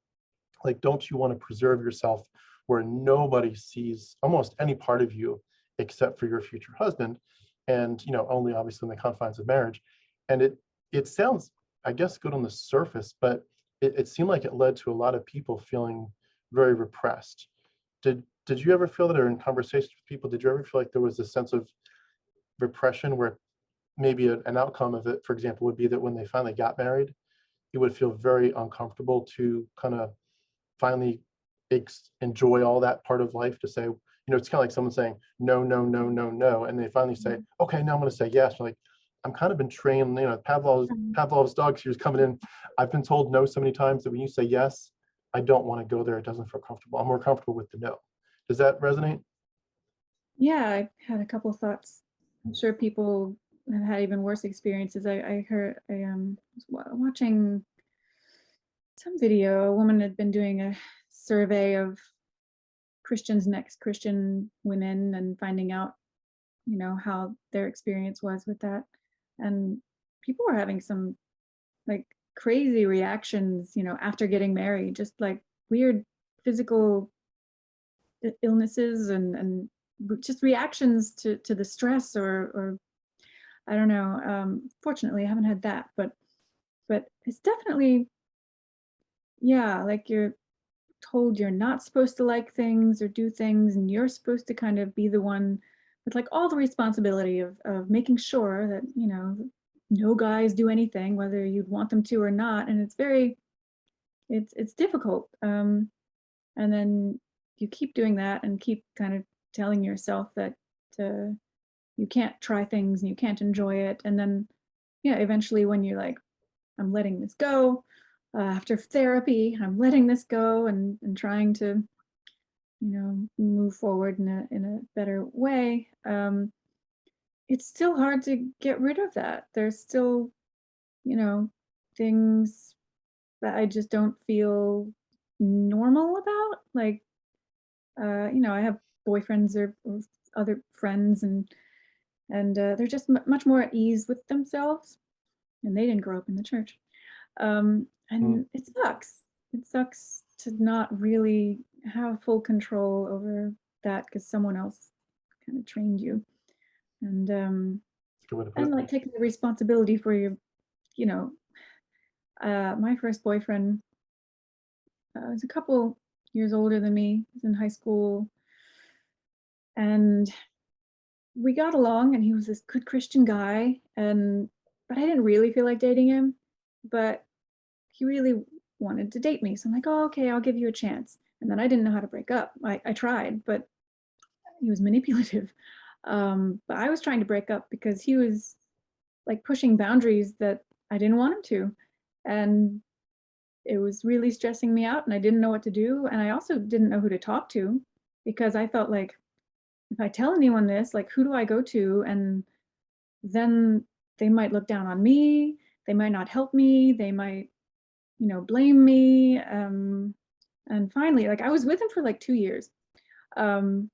like, don't you want to preserve yourself where nobody sees almost any part of you except for your future husband, and only obviously in the confines of marriage. And it sounds, I guess, good on the surface, but it seemed like it led to a lot of people feeling very repressed. Did you ever feel that, or in conversations with people, did you ever feel like there was a sense of repression where maybe an outcome of it, for example, would be that when they finally got married, it would feel very uncomfortable to kind of finally enjoy all that part of life, to say, it's kind of like someone saying no, no, no, no, no, and they finally say, okay, now I'm going to say yes. You're like, I'm kind of been trained, Pavlov's dog, she was coming in. I've been told no so many times that when you say yes, I don't want to go there. It doesn't feel comfortable. I'm more comfortable with the no. Does that resonate? Yeah, I had a couple thoughts. I'm sure people have had even worse experiences. I was watching some video. A woman had been doing a survey of Christians next Christian women and finding out, how their experience was with that. And people were having some like crazy reactions, after getting married, just like weird physical illnesses and just reactions to the stress or I don't know. Fortunately, I haven't had that, but it's definitely, yeah, like you're told you're not supposed to like things or do things, and you're supposed to kind of be the one with like all the responsibility of making sure that, no guys do anything, whether you'd want them to or not. And it's difficult. And then you keep doing that and keep kind of telling yourself that you can't try things and you can't enjoy it. And then, yeah, eventually when you're like, I'm letting this go, after therapy, I'm letting this go and trying to, move forward in a better way. It's still hard to get rid of that. There's still, things that I just don't feel normal about. Like, I have boyfriends or other friends, and they're just much more at ease with themselves, and they didn't grow up in the church. And it sucks. It sucks to not really have full control over that because someone else kind of trained you, and like taking the responsibility for your, my first boyfriend was a couple years older than me. He was in high school, and we got along, and he was this good Christian guy, but I didn't really feel like dating him, but he really wanted to date me. So I'm like, oh, okay, I'll give you a chance. And then I didn't know how to break up. I tried, but he was manipulative. But I was trying to break up because he was like pushing boundaries that I didn't want him to. And it was really stressing me out, and I didn't know what to do. And I also didn't know who to talk to, because I felt like, if I tell anyone this, like, who do I go to? And then they might look down on me. They might not help me. They might, blame me. And finally, like, I was with him for like 2 years, and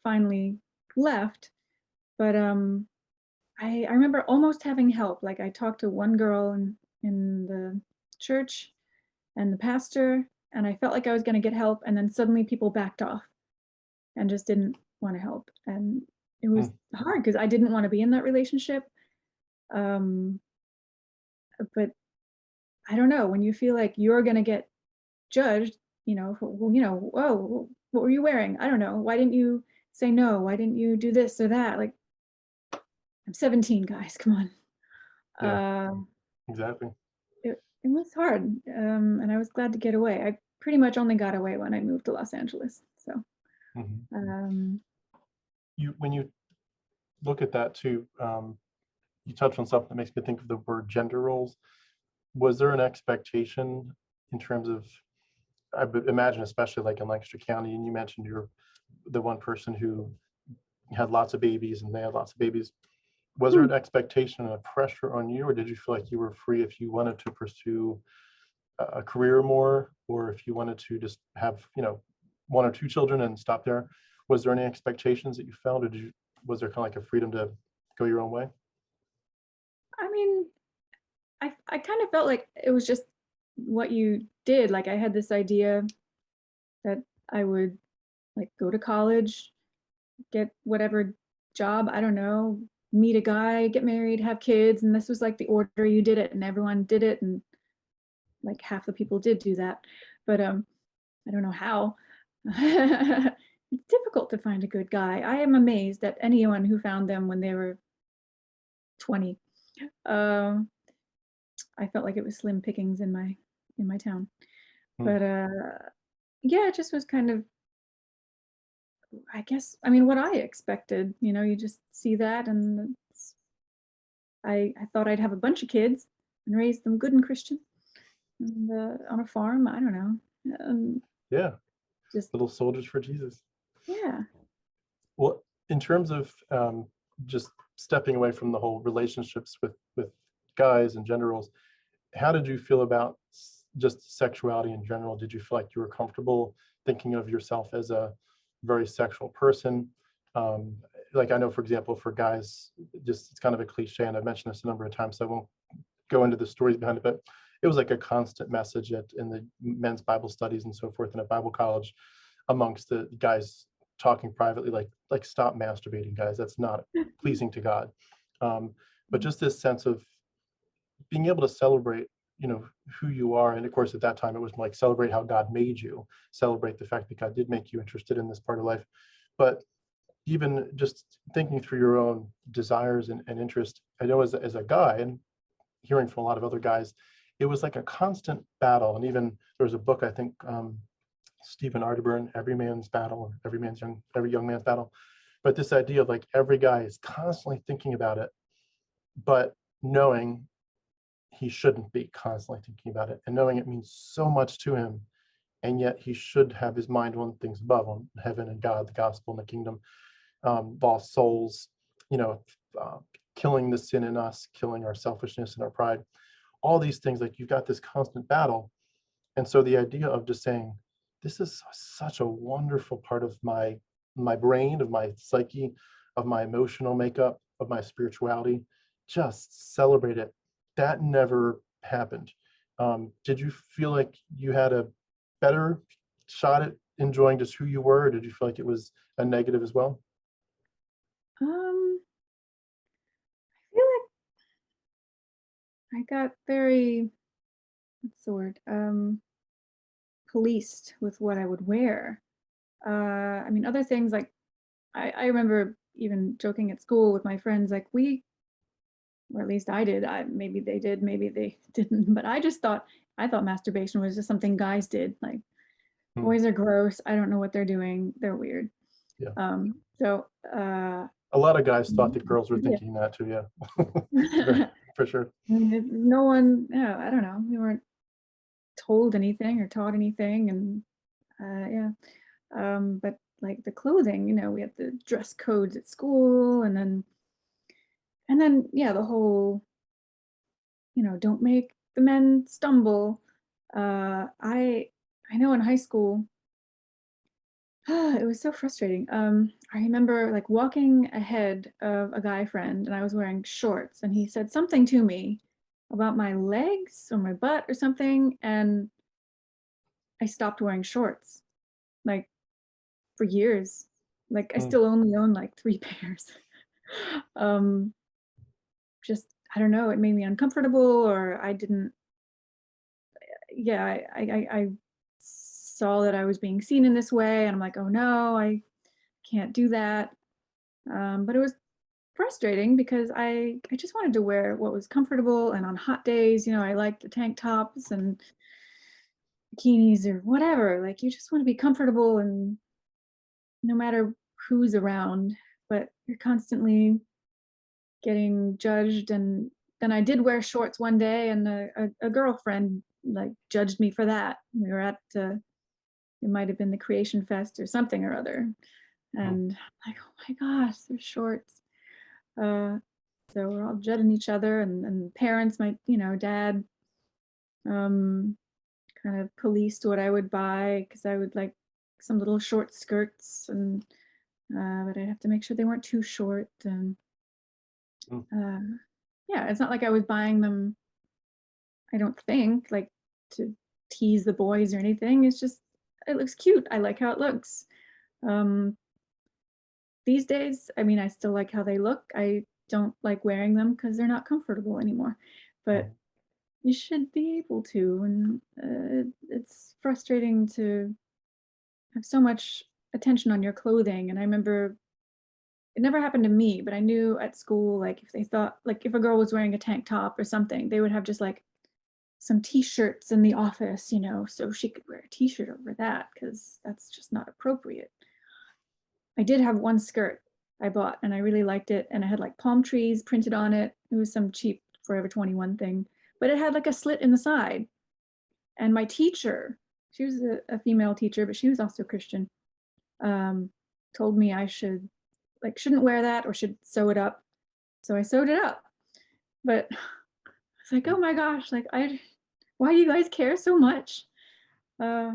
finally left. But I remember almost having help. Like, I talked to one girl in the church and the pastor, and I felt like I was going to get help. And then suddenly people backed off and just didn't want to help. And it was hard because I didn't want to be in that relationship. But I don't know, when you feel like you're going to get judged, whoa, what were you wearing? I don't know. Why didn't you say no? Why didn't you do this or that? Like, I'm 17, guys, come on. Yeah, exactly. It was hard. And I was glad to get away. I pretty much only got away when I moved to Los Angeles. So, when you look at that too, you touched on something that makes me think of the word gender roles. Was there an expectation in terms of, I imagine, especially like in Lancaster County, and you mentioned you're the one person who had lots of babies and they had lots of babies. Was there an expectation and a pressure on you, or did you feel like you were free if you wanted to pursue a career more, or if you wanted to just have, one or two children and stop there? Was there any expectations that you felt, or was there kind of like a freedom to go your own way? I mean, I kind of felt like it was just what you did. Like I had this idea that I would like go to college, get whatever job, I don't know, meet a guy, get married, have kids, and this was like the order you did it, and everyone did it, and like half the people did do that, but I don't know how. It's difficult to find a good guy. I am amazed at anyone who found them when they were 20. Um, I felt like it was slim pickings in my town. Hmm. But yeah, it just was kind of, I guess, I mean, what I expected, you just see that, and I thought I'd have a bunch of kids and raise them good and Christian, and on a farm. I don't know. Yeah, Just little soldiers for Jesus. yeah. Well, in terms of just stepping away from the whole relationships with guys and gender roles, how did you feel about just sexuality in general? Did you feel like you were comfortable thinking of yourself as a very sexual person? Um, like I know, for example, for guys, just it's kind of a cliche, and I've mentioned this a number of times, so I won't go into the stories behind it, but it was like a constant message in the men's Bible studies and so forth in a Bible college amongst the guys talking privately, like stop masturbating, guys. That's not pleasing to God. Um, but just this sense of being able to celebrate, who you are. And of course, at that time, it was like celebrate how God made you, celebrate the fact that God did make you interested in this part of life. But even just thinking through your own desires and interest, I know as a guy, and hearing from a lot of other guys, it was like a constant battle. And even there was a book, I think, Stephen Arterburn, Every Man's Battle, or Every Young Man's Battle. But this idea of like every guy is constantly thinking about it, but knowing he shouldn't be constantly thinking about it, and knowing it means so much to him, and yet he should have his mind on things above, on heaven and God, the gospel and the kingdom, lost souls, you know, uh, killing the sin in us, killing our selfishness and our pride, all these things. Like you've got this constant battle. And so the idea of just saying, this is such a wonderful part of my brain, of my psyche, of my emotional makeup, of my spirituality, just celebrate it. That never happened. Did you feel like you had a better shot at enjoying just who you were, or did you feel like it was a negative as well? I feel like I got very, what's the word? Policed with what I would wear. I mean, other things like I remember even joking at school with my friends, like or at least I did. Maybe they did, maybe they didn't, but I thought masturbation was just something guys did. Like Hmm. boys are gross. I don't know what they're doing. They're weird. Yeah. So A lot of guys thought that girls were yeah. thinking that too. Yeah. For sure. I mean, no one, yeah, I don't know. We weren't told anything or taught anything, and yeah. But like the clothing, we had the dress codes at school, and then yeah, the whole, don't make the men stumble. I know in high school, it was so frustrating. I remember like walking ahead of a guy friend, and I was wearing shorts, and he said something to me about my legs or my butt or something, and I stopped wearing shorts like for years. Like I Hmm. still only own like 3 pairs. um, just I don't know, it made me uncomfortable, or I didn't. Yeah, I saw that I was being seen in this way, and I'm like, oh no, I can't do that. But it was frustrating because I just wanted to wear what was comfortable, and on hot days, I like the tank tops and bikinis or whatever. Like you just want to be comfortable, and no matter who's around, but you're constantly getting judged. And then I did wear shorts one day, and a girlfriend like judged me for that. We were at it might have been the Creation Fest or something or other, Hmm. and I'm like, oh my gosh, they're shorts. Uh, so we're all judging each other, and parents, my dad, um, kind of policed what I would buy because I would like some little short skirts, and but I'd have to make sure they weren't too short, and Hmm. uh, yeah, it's not like I was buying them, I don't think, like to tease the boys or anything. It's just, it looks cute. I like how it looks. Um, these days, I mean, I still like how they look. I don't like wearing them because they're not comfortable anymore. But you should be able to, and it's frustrating to have so much attention on your clothing. And I remember it never happened to me, but I knew at school, like if they thought, like if a girl was wearing a tank top or something, they would have just like some t-shirts in the office, you know, so she could wear a t-shirt over that because that's just not appropriate. I did have one skirt I bought and I really liked it, and it had like palm trees printed on it. It was some cheap Forever 21 thing, but it had like a slit in the side. And my teacher, she was a female teacher, but she was also Christian, um, told me I should, like, shouldn't wear that or should sew it up. So I sewed it up. But it's like, oh my gosh, like why do you guys care so much? Uh,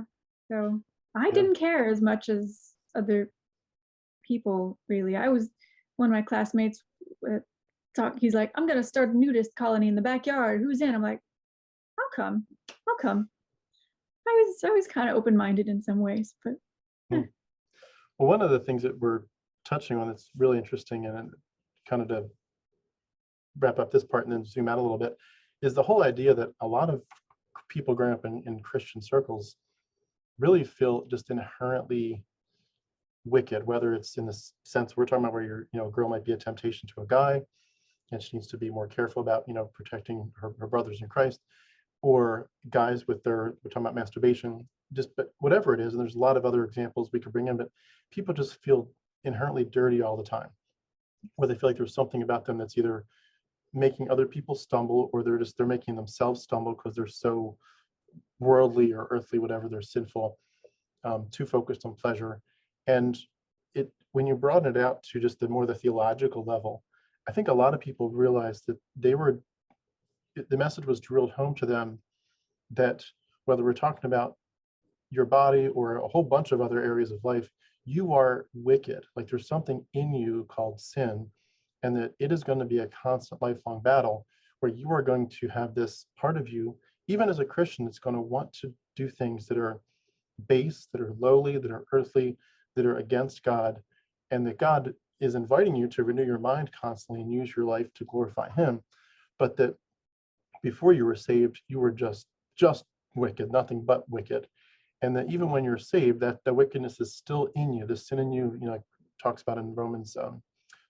so I Yeah. didn't care as much as other people, really. I was, one of my classmates he's like, I'm gonna start a nudist colony in the backyard. Who's in? I'm like, I'll come. I'll come. I was kind of open-minded in some ways, but Hmm. Well, one of the things that we're touching on that's really interesting, and kind of to wrap up this part and then zoom out a little bit, is the whole idea that a lot of people growing up in Christian circles really feel just inherently wicked, whether it's in the sense we're talking about where a girl might be a temptation to a guy and she needs to be more careful about, protecting her brothers in Christ, or guys with we're talking about masturbation, just, but whatever it is, and there's a lot of other examples we could bring in, but people just feel inherently dirty all the time, where they feel like there's something about them that's either making other people stumble, or they're making themselves stumble because they're so worldly or earthly, whatever, they're sinful, too focused on pleasure. And when you broaden it out to just the theological level, I think a lot of people realized that the message was drilled home to them that whether we're talking about your body or a whole bunch of other areas of life, you are wicked. Like there's something in you called sin, and that it is going to be a constant lifelong battle where you are going to have this part of you, even as a Christian, that's going to want to do things that are base, that are lowly, that are earthly, that are against God, and that God is inviting you to renew your mind constantly and use your life to glorify Him. But that before you were saved, you were just wicked, nothing but wicked. And that even when you're saved, that the wickedness is still in you. The sin in you, like talks about in Romans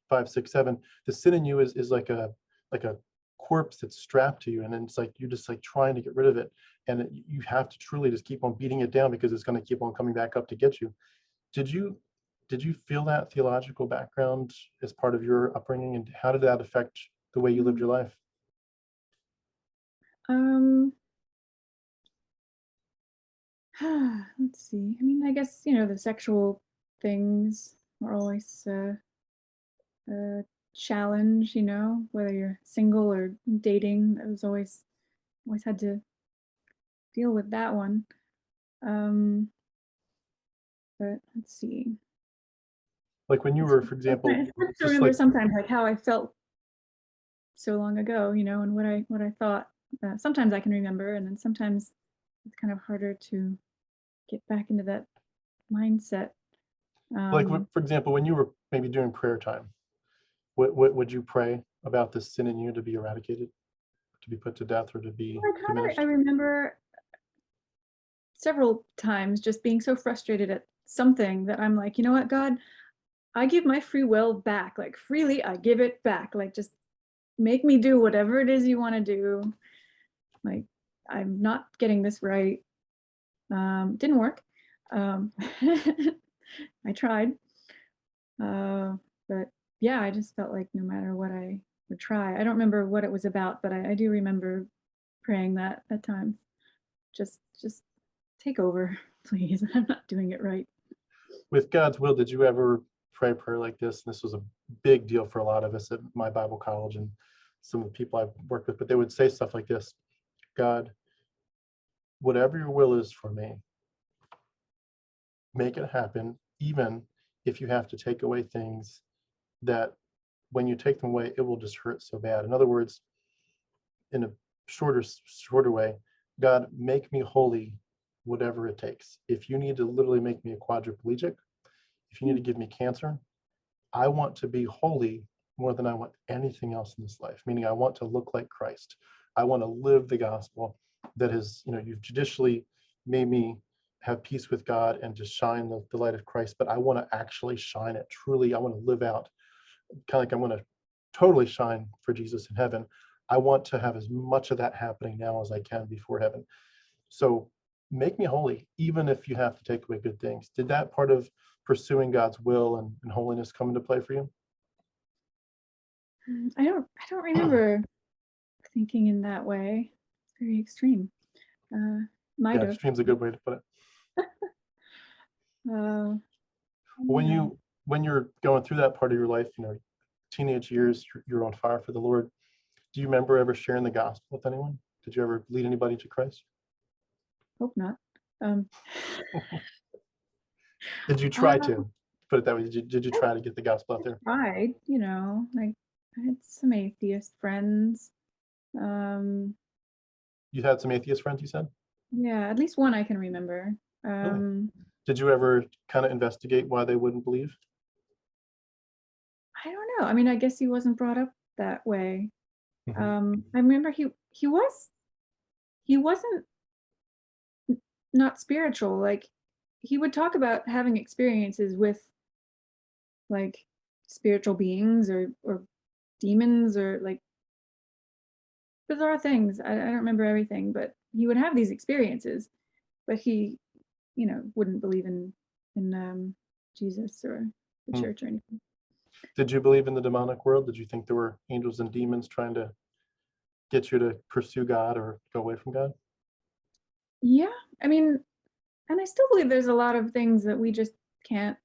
5, 6, 7. The sin in you is like a corpse that's strapped to you, and then it's like you're just like trying to get rid of it, and you have to truly just keep on beating it down because it's going to keep on coming back up to get you. Did you feel that theological background as part of your upbringing, and how did that affect the way you lived your life? um let's see. I mean, I guess, the sexual things are always a challenge, whether you're single or dating. That was always had to deal with that one. Um, but let's see. Like when you were, for example, It's hard to just remember like, sometimes like how I felt so long ago, and what I thought. Sometimes I can remember, and then sometimes it's kind of harder to get back into that mindset. Um, for example, when you were maybe doing prayer time, what would you pray about this sin in you to be eradicated, to be put to death, or to be I diminished? remember several times just being so frustrated at something that I'm like, you know what, God, I give my free will back. Like freely, I give it back. Like just make me do whatever it is you want to do. Like I'm not getting this right. Didn't work. Um, I tried. But yeah, I just felt like no matter what I would try, I don't remember what it was about, but I do remember praying that at times. Just take over, please. I'm not doing it right. With God's will, did you ever pray a prayer like this? And this was a big deal for a lot of us at my Bible college and some of the people I've worked with, but they would say stuff like this: God, whatever your will is for me, make it happen, even if you have to take away things that when you take them away, it will just hurt so bad. In other words, in a shorter way, God, make me holy, whatever it takes. If you need to literally make me a quadriplegic, if you need to give me cancer, I want to be holy more than I want anything else in this life, meaning I want to look like Christ. I want to live the gospel that is, you've judicially made me have peace with God and just shine the light of Christ, but I want to actually shine it truly. I want to live out kind of like I'm going to totally shine for Jesus in heaven. I want to have as much of that happening now as I can before heaven. So make me holy, even if you have to take away good things. Did that part of pursuing God's will and holiness come into play for you? I don't remember thinking in that way. It's very extreme. Might Yeah, have. extreme's a good way to put it. Yeah. When you're going through that part of your life, teenage years, you're on fire for the Lord. Do you remember ever sharing the gospel with anyone? Did you ever lead anybody to Christ? Hope not. Did you try to put it that way? Did you I try to get the gospel out there? tried, like I had some atheist friends. You had some atheist friends, you said? Yeah, at least one I can remember. Really? Did you ever kind of investigate why they wouldn't believe? I don't know. I mean, I guess he wasn't brought up that way. Mhm. I remember he wasn't not spiritual. Like he would talk about having experiences with like spiritual beings or demons or like bizarre things. I don't remember everything, but he would have these experiences, but he, wouldn't believe in Jesus or the Hmm. church or anything. Did you believe in the demonic world? Did you think there were angels and demons trying to get you to pursue God or go away from God? Yeah, I mean, and I still believe there's a lot of things that we just can't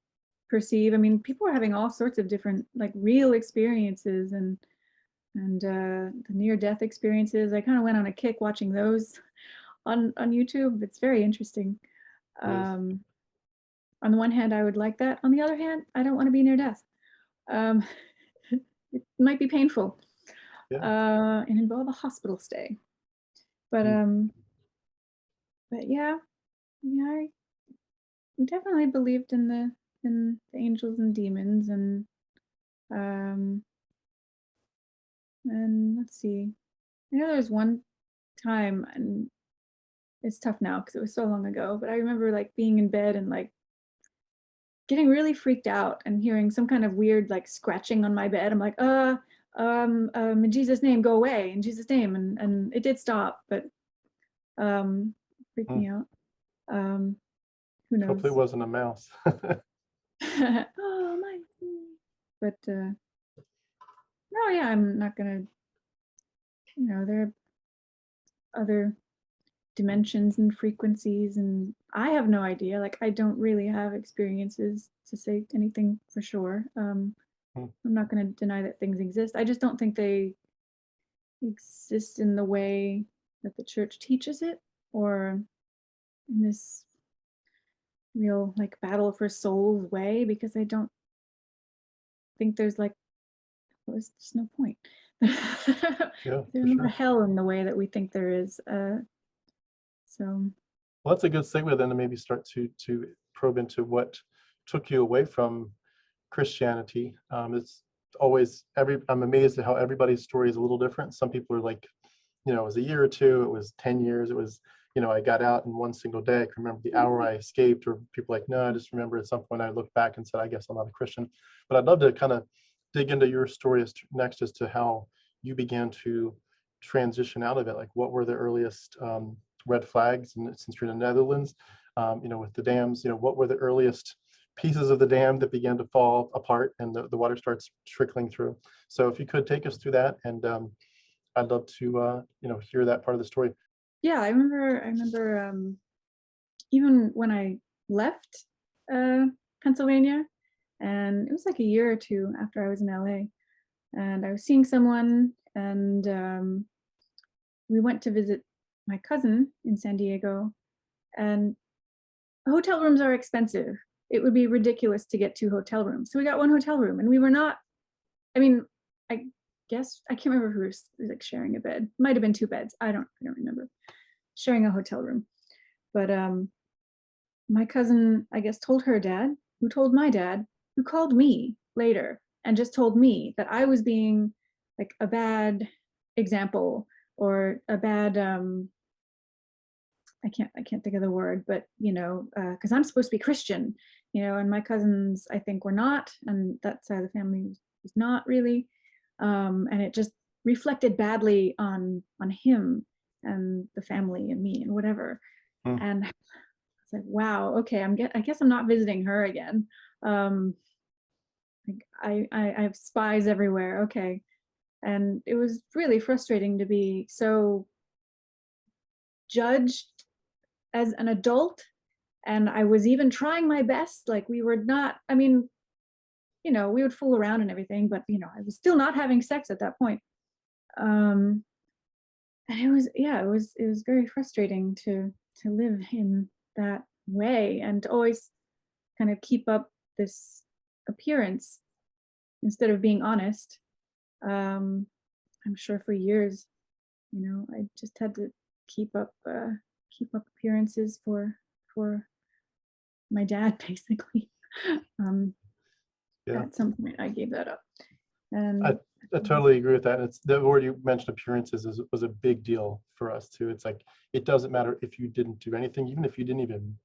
perceive. I mean, people are having all sorts of different like real experiences and the near death experiences. I kind of went on a kick watching those on YouTube. It's very interesting. It is. Um, on the one hand, I would like that. On the other hand, I don't want to be near death. Um, it might be painful Yeah. and involve a hospital stay. But Mm. um, but yeah, we definitely believed in the angels and demons um and let's see. I know there's one time, and it's tough now because it was so long ago, but I remember like being in bed and like getting really freaked out and hearing some kind of weird like scratching on my bed. I'm like, in Jesus' name, go away, in Jesus' name, and it did stop, but freaked Mm. me out. Um, who Hopefully it knows? wasn't a mouse. Oh my! But no, yeah, I'm not gonna. There are other dimensions and frequencies, and I have no idea. Like, I don't really have experiences to say anything for sure. Mm. I'm not going to deny that things exist. I just don't think they exist in the way that the church teaches it, or in this real like battle for souls way, because I don't think there's like, well, there's just no point. Yeah, for There's not a sure. hell in the way that we think there is. So Well, that's a good segue then to maybe start to probe into what took you away from Christianity. It's always I'm amazed at how everybody's story is a little different. Some people are like, it was a year or two, it was 10 years, it was, I got out in one single day. I can remember the hour I escaped, or people like, no, I just remember at some point I looked back and said, I guess I'm not a Christian. But I'd love to kind of dig into your story next as to how you began to transition out of it. Like, what were the earliest red flags? And since you're in the Netherlands, with the dams, what were the earliest pieces of the dam that began to fall apart and the water starts trickling through? So if you could take us through that, and I'd love to hear that part of the story. yeah, I remember even when I left Pennsylvania, and it was like a year or two after I was in LA, and I was seeing someone, and we went to visit my cousin in San Diego, and hotel rooms are expensive. It would be ridiculous to get two hotel rooms. So we got one hotel room, and we were not, I mean, I guess, I can't remember who was like sharing a bed. Might have been 2 beds. I don't remember. Sharing a hotel room. But my cousin, I guess, told her dad, who told my dad, who called me later and just told me that I was being like a bad example or a bad I can't think of the word, but you know, because I'm supposed to be Christian, you know, and my cousins I think were not, and that side of the family was not really, and it just reflected badly on him and the family and me and whatever. Hmm. And it's like, wow, okay, I guess I'm not visiting her again. Like I have spies everywhere. Okay, and it was really frustrating to be so judged as an adult, and I was even trying my best. Like we were not, I mean, you know, we would fool around and everything, but you know, I was still not having sex at that point. And it was, yeah, it was very frustrating to live in that way and to always kind of keep up this appearance instead of being honest. I'm sure for years, you know, I just had to keep up appearances for my dad, basically. um, Yeah, at some point, I gave that up. And I totally agree with that. And it's the word you mentioned, appearances, was a big deal for us too. It's like, it doesn't matter if you didn't do anything, even if you didn't even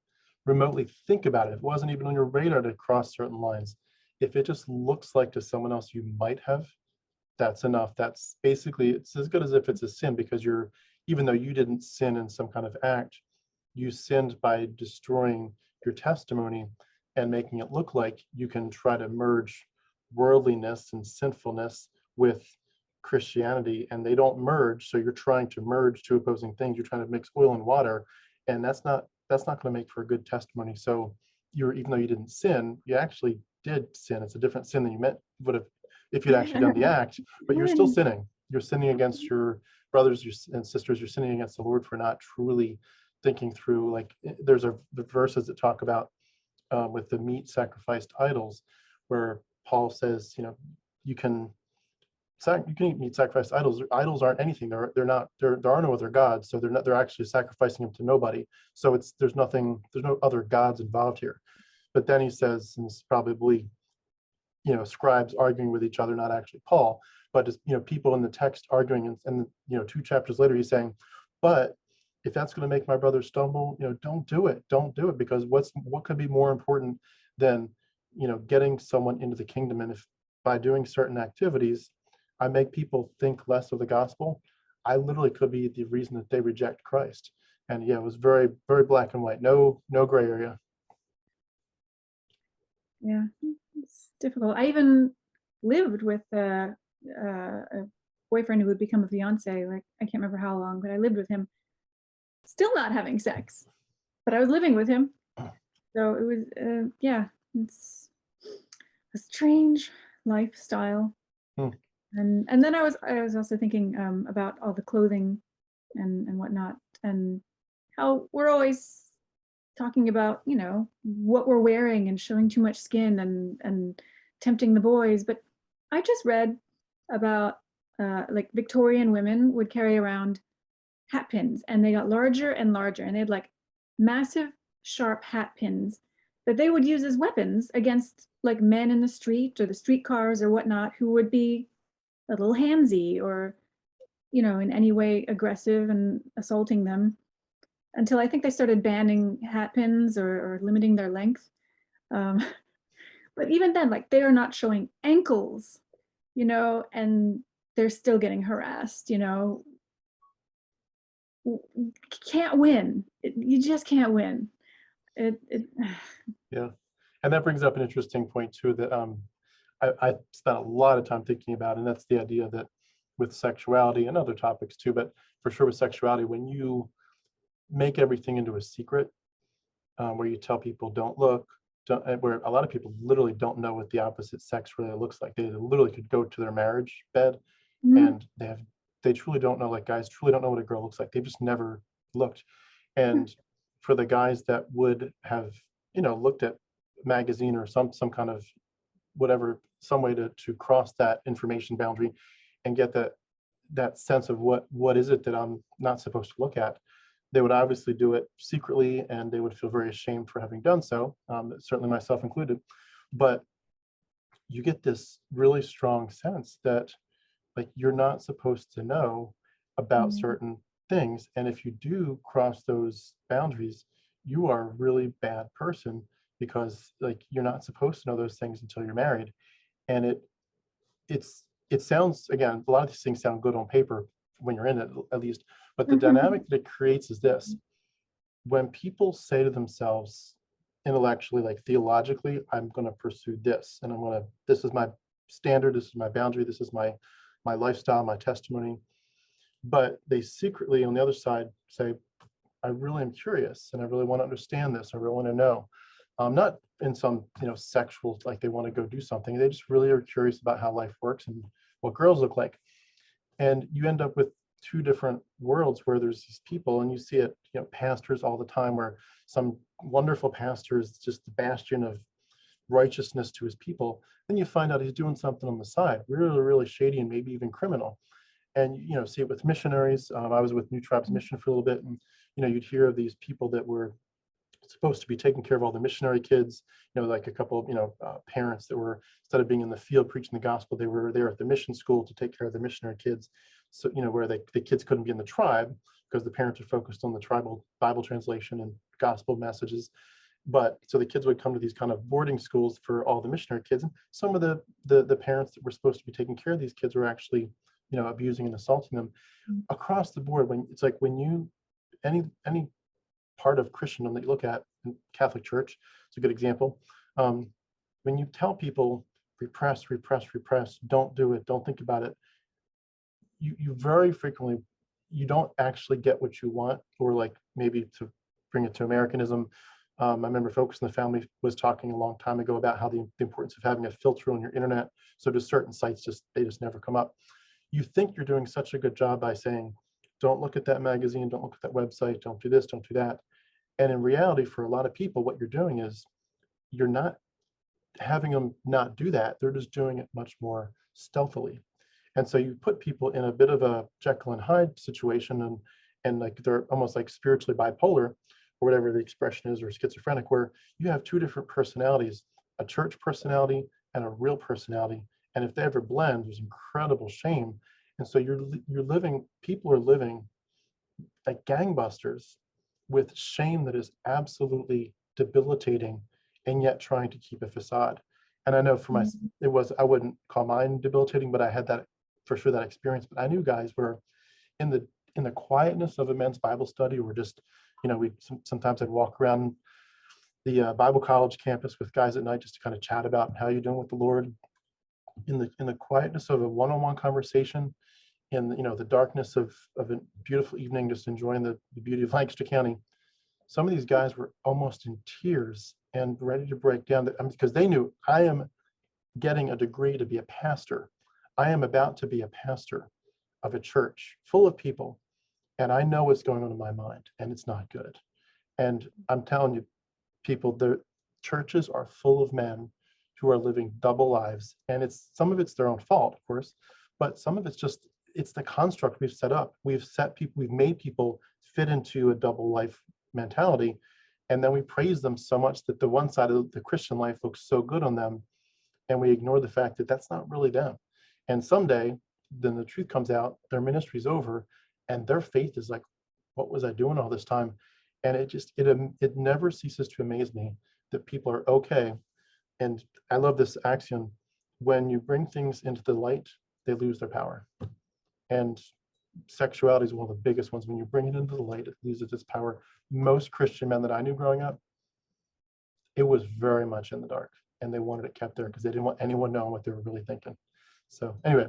remotely think about it, if it wasn't even on your radar to cross certain lines. If it just looks like to someone else you might have, that's enough. That's basically, it's as good as if it's a sin, because you're, even though you didn't sin in some kind of act, you sinned by destroying your testimony and making it look like you can try to merge worldliness and sinfulness with Christianity, and they don't merge. So you're trying to merge two opposing things. You're trying to mix oil and water, and that's not going to make for a good testimony. So you're, even though you didn't sin, you actually did sin. It's a different sin than you meant would have if you'd actually done the act, but you're still sinning. You're sinning against your brothers and sisters. You're sinning against the Lord for not truly thinking through. Like there's the verses that talk about with the meat sacrificed idols, where Paul says, you know, you can eat meat sacrificed idols. Idols aren't anything. There are no other gods, so they're actually sacrificing them to nobody. So there's no other gods involved here. But then he says, and it's probably, you know, scribes arguing with each other, not actually Paul, but just, you know, people in the text arguing, and you know, 2 chapters later he's saying, but if that's going to make my brother stumble, you know, don't do it, because what could be more important than, you know, getting someone into the kingdom? And if by doing certain activities I make people think less of the gospel, I literally could be the reason that they reject Christ. And yeah, it was very, very black and white, no gray area. yeah, it's difficult. I even lived with a boyfriend who would become a fiance. Like I can't remember how long, but I lived with him, still not having sex, but I was living with him. So it was, yeah, it's a strange lifestyle. Hmm. And then I was also thinking about all the clothing and whatnot, and how we're always talking about, you know, what we're wearing and showing too much skin and tempting the boys. But I just read about like Victorian women would carry around hat pins, and they got larger and larger, and they had like massive sharp hat pins that they would use as weapons against like men in the street or the streetcars or whatnot, who would be a little handsy or, you know, in any way aggressive and assaulting them, until I think they started banning hat pins or limiting their length. Um, but even then, like they are not showing ankles, you know, and they're still getting harassed, you know. Can't win. You just can't win. It Yeah, and that brings up an interesting point too, that I spent a lot of time thinking about, and that's the idea that with sexuality and other topics too, but for sure with sexuality, when you make everything into a secret, where you tell people don't look, where a lot of people literally don't know what the opposite sex really looks like. They literally could go to their marriage bed and they truly don't know, like guys truly don't know what a girl looks like. They've just never looked. And for the guys that would have, you know, looked at magazine or some kind of whatever, some way to cross that information boundary, and get that sense of what is it that I'm not supposed to look at, they would obviously do it secretly, and they would feel very ashamed for having done so, certainly myself included. But you get this really strong sense that like you're not supposed to know about certain things, and if you do cross those boundaries, you are a really bad person, because like you're not supposed to know those things until you're married. And it sounds, again, a lot of these things sound good on paper when you're in it, at least, but the dynamic that it creates is this: when people say to themselves intellectually, like theologically, I'm going to pursue this, and this is my standard, this is my boundary, this is my lifestyle, my testimony, but they secretly on the other side say, I really am curious, and I really want to understand this, I really want to know. Not in some sexual, like they want to go do something, they just really are curious about how life works and what girls look like. And you end up with two different worlds where there's these people, and you see it, pastors all the time, where some wonderful pastor is just the bastion of righteousness to his people. Then you find out he's doing something on the side, really, really shady and maybe even criminal. And see it with missionaries. I was with New Tribes Mission for a little bit, and you'd hear of these people that were supposed to be taking care of all the missionary kids, like a couple of parents that were, instead of being in the field preaching the gospel, they were there at the mission school to take care of the missionary kids. So where the kids couldn't be in the tribe because the parents are focused on the tribal Bible translation and gospel messages. But so the kids would come to these kind of boarding schools for all the missionary kids, and some of the parents that were supposed to be taking care of these kids were actually abusing and assaulting them across the board. When it's like, when you any part of Christendom that you look at, in Catholic Church, it's a good example. When you tell people repress, repress, repress, don't do it, don't think about it, you very frequently, you don't actually get what you want. Or like, maybe to bring it to Americanism, I remember Focus on the Family was talking a long time ago about how the importance of having a filter on your internet, so just certain sites they just never come up. You think you're doing such a good job by saying, don't look at that magazine, don't look at that website, don't do this, don't do that. And in reality, for a lot of people, what you're doing is you're not having them not do that. They're just doing it much more stealthily. And so you put people in a bit of a Jekyll and Hyde situation, and like they're almost like spiritually bipolar, or whatever the expression is, or schizophrenic, where you have two different personalities, a church personality and a real personality. And if they ever blend, there's incredible shame. And so people are living like gangbusters with shame that is absolutely debilitating, and yet trying to keep a facade. And I know for my, I wouldn't call mine debilitating, but I had that, for sure, that experience. But I knew guys were in the quietness of a men's Bible study, or just, sometimes I'd walk around the Bible college campus with guys at night just to kind of chat about how you're doing with the Lord. In the quietness of a one-on-one conversation, in the darkness of a beautiful evening, just enjoying the beauty of Lancaster County, some of these guys were almost in tears and ready to break down, because they knew, I am getting a degree to be a pastor. I am about to be a pastor of a church full of people, and I know what's going on in my mind, and it's not good. And I'm telling you, people, the churches are full of men who are living double lives, and some of it's their own fault, of course, but some of it's the construct we've set up. We've made people fit into a double life mentality, and then we praise them so much that the one side of the Christian life looks so good on them, and we ignore the fact that that's not really them. And someday, then the truth comes out, their ministry's over, and their faith is like, what was I doing all this time? And it never ceases to amaze me that people are okay. And I love this axiom: when you bring things into the light, they lose their power. And sexuality is one of the biggest ones. When you bring it into the light, it loses its power. Most Christian men that I knew growing up, it was very much in the dark, and they wanted it kept there because they didn't want anyone knowing what they were really thinking. So anyway,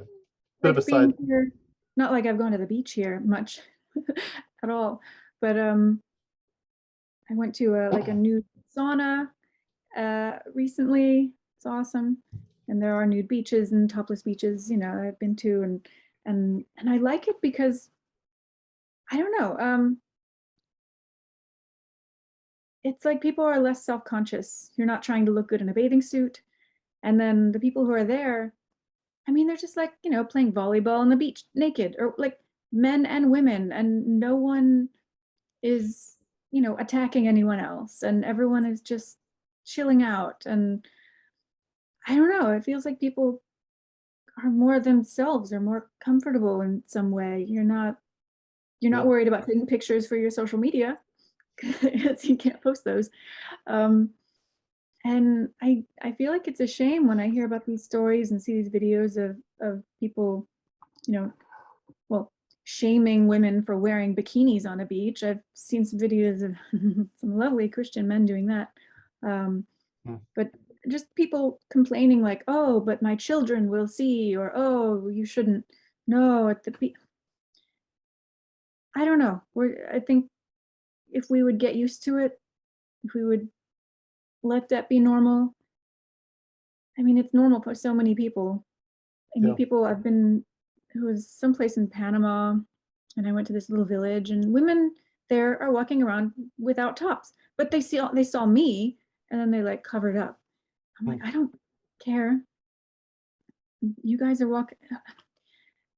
bit of a side. Here, not like I've gone to the beach here much at all, but I went to a nude sauna recently. It's awesome, and there are nude beaches and topless beaches, I've been to, and I like it because, I don't know, it's like people are less self-conscious. You're not trying to look good in a bathing suit, and then the people who are there, I mean, they're just like, playing volleyball on the beach naked, or like men and women, and no one is, attacking anyone else, and everyone is just chilling out. And I don't know, it feels like people are more themselves, or more comfortable in some way. You're not Yeah, worried about taking pictures for your social media because you can't post those. Um, and I feel like it's a shame when I hear about these stories and see these videos of people, you know, well, shaming women for wearing bikinis on a beach. I've seen some videos of some lovely Christian men doing that. Um, mm, but just people complaining like, oh, but my children will see, or oh, you shouldn't. No, at the I don't know. I think if we would get used to it, if we would let that be normal. I mean, it's normal for so many people. I meet yeah, people, who was someplace in Panama, and I went to this little village, and women there are walking around without tops, but they saw me, and then they like covered up. I'm like, mm, I don't care. You guys are walking,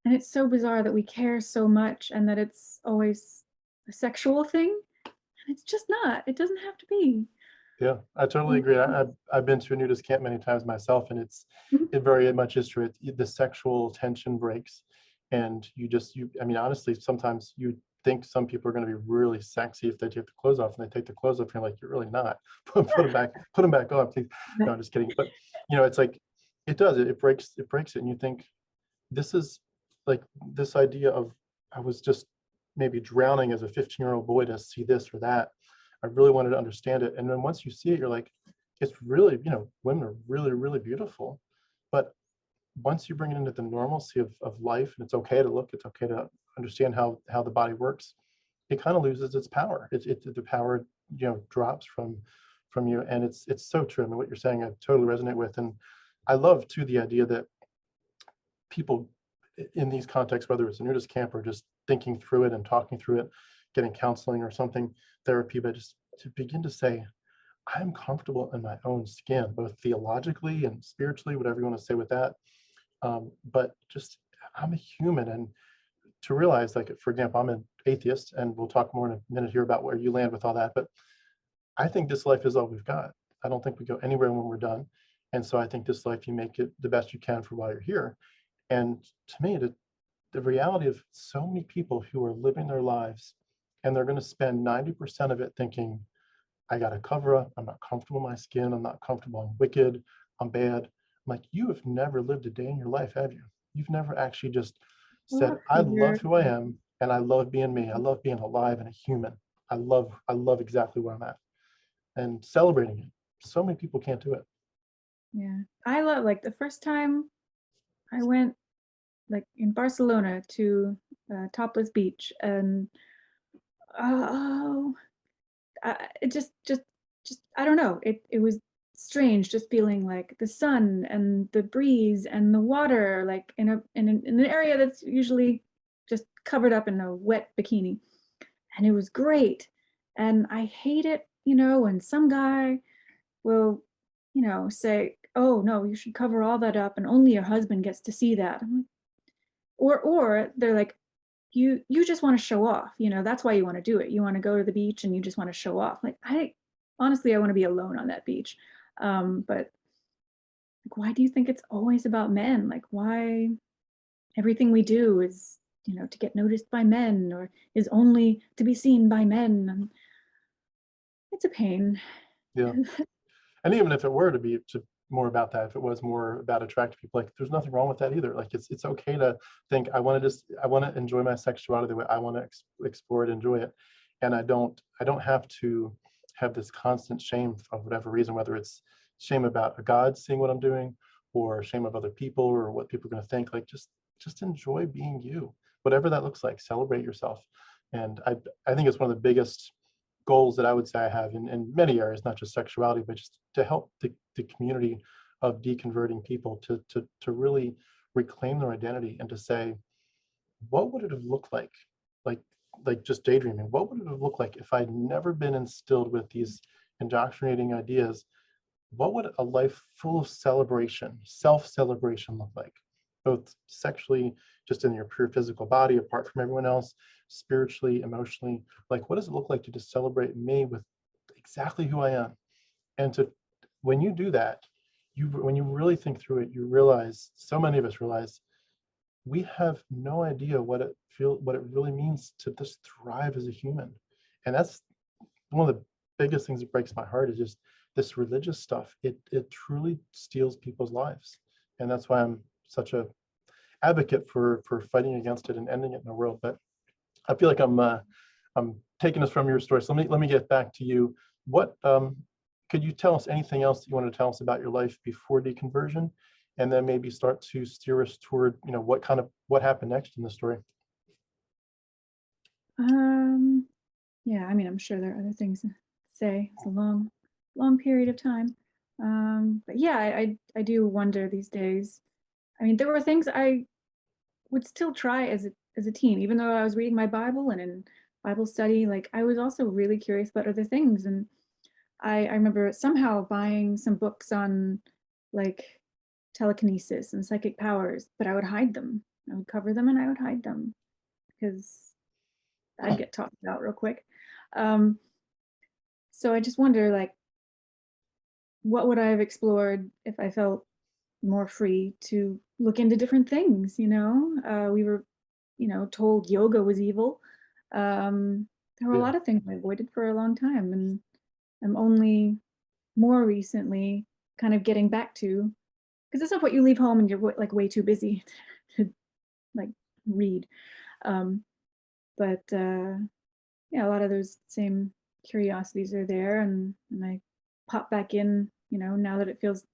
and it's so bizarre that we care so much, and that it's always a sexual thing. And it's just not. It doesn't have to be. yeah. I totally agree. I've been to a nudist camp many times myself, and Mhm. it very much is true. The sexual tension breaks, and I mean, honestly, sometimes you think some people are going to be really sexy if they take the clothes off, and they take the clothes off, and you're like, you're really not. Put them back on, please. No, I'm just kidding. But it's like it breaks it, and you think this is like this idea of I was just maybe drowning as a 15-year-old boy to see this or that. I really wanted to understand it. And then once you see it, you're like, it's really, women are really, really beautiful. But once you bring it into the normalcy of life, and it's okay to understand how the body works, it kind of loses its power. The power, drops from you. And it's so true. I mean, what you're saying, I totally resonate with. And I love too the idea that people in these contexts, whether it's a nudist camp or just thinking through it and talking through it, getting counseling or something, therapy, but just to begin to say, I'm comfortable in my own skin, both theologically and spiritually, whatever you want to say with that. But just I'm a human, and to realize, like, for example, I'm an atheist, and we'll talk more in a minute here about where you land with all that. But I think this life is all we've got. I don't think we go anywhere when we're done. And so I think this life, you make it the best you can for while you're here. And to me, the reality of so many people who are living their lives, and they're going to spend 90% of it thinking, I got to cover up. I'm not comfortable in my skin. I'm not comfortable. I'm wicked. I'm bad. I'm like, you have never lived a day in your life, have you? You've never actually just A lot said, of I love fear. who I am, and I love being me. I love being alive and a human. I love exactly where I'm at, and celebrating it. So many people can't do it. Yeah. I love, like, the first time I went, like, in Barcelona to Topless Beach, and oh, it just I don't know. It was strange, just feeling like the sun and the breeze and the water, like in an area that's usually just covered up in a wet bikini, and it was great. And I hate it, when some guy will, say, "Oh no, you should cover all that up, and only your husband gets to see that." I'm like, or they're like, you just want to show off, that's why you want to do it. You want to go to the beach and you just want to show off. Like, I honestly, I want to be alone on that beach. But like, why do you think it's always about men? Like, why everything we do is, to get noticed by men, or is only to be seen by men? And it's a pain. Yeah. And even if it were to be more about that, if it was more about attracting people, like, there's nothing wrong with that either. Like, it's okay to think, I want to enjoy my sexuality the way I want to explore it, enjoy it. And I don't have to have this constant shame of whatever reason, whether it's shame about a God seeing what I'm doing, or shame of other people, or what people are going to think. Like, just enjoy being you, whatever that looks like. Celebrate yourself. And I think it's one of the biggest goals that I would say I have in many areas, not just sexuality, but just to help the community of deconverting people to really reclaim their identity, and to say, what would it have looked like like just daydreaming, what would it have looked like if I'd never been instilled with these indoctrinating ideas? What would a life full of celebration, self-celebration look like? both sexually, just in your pure physical body, apart from everyone else, spiritually, emotionally. Like, what does it look like to just celebrate me with exactly who I am? And to, when you do that, when you really think through it, you realize, so many of us realize, we have no idea what it really means to just thrive as a human. And that's one of the biggest things that breaks my heart, is just this religious stuff. It truly steals people's lives. And that's why I'm such a advocate for fighting against it and ending it in the world. But I feel like I'm taking us from your story. So let me get back to you. What could you tell us anything else that you want to tell us about your life before deconversion, and then maybe start to steer us toward, what happened next in the story? Yeah, I mean, I'm sure there are other things to say. It's a long period of time. But yeah, I do wonder these days. I mean, there were things I would still try as a teen, even though I was reading my Bible and in Bible study. Like, I was also really curious about other things, and I remember somehow buying some books on like telekinesis and psychic powers, but I would hide them. I would cover them and I would hide them because I'd get tossed out real quick. Um, so I just wonder, like, what would I have explored if I felt more free to look into different things? We were, told yoga was evil. There were a Yeah. lot of things I avoided for a long time, and I'm only more recently kind of getting back to, because it's not what you leave home and you're like way too busy to like read. Um, but yeah, a lot of those same curiosities are there, and I pop back in, now that it feels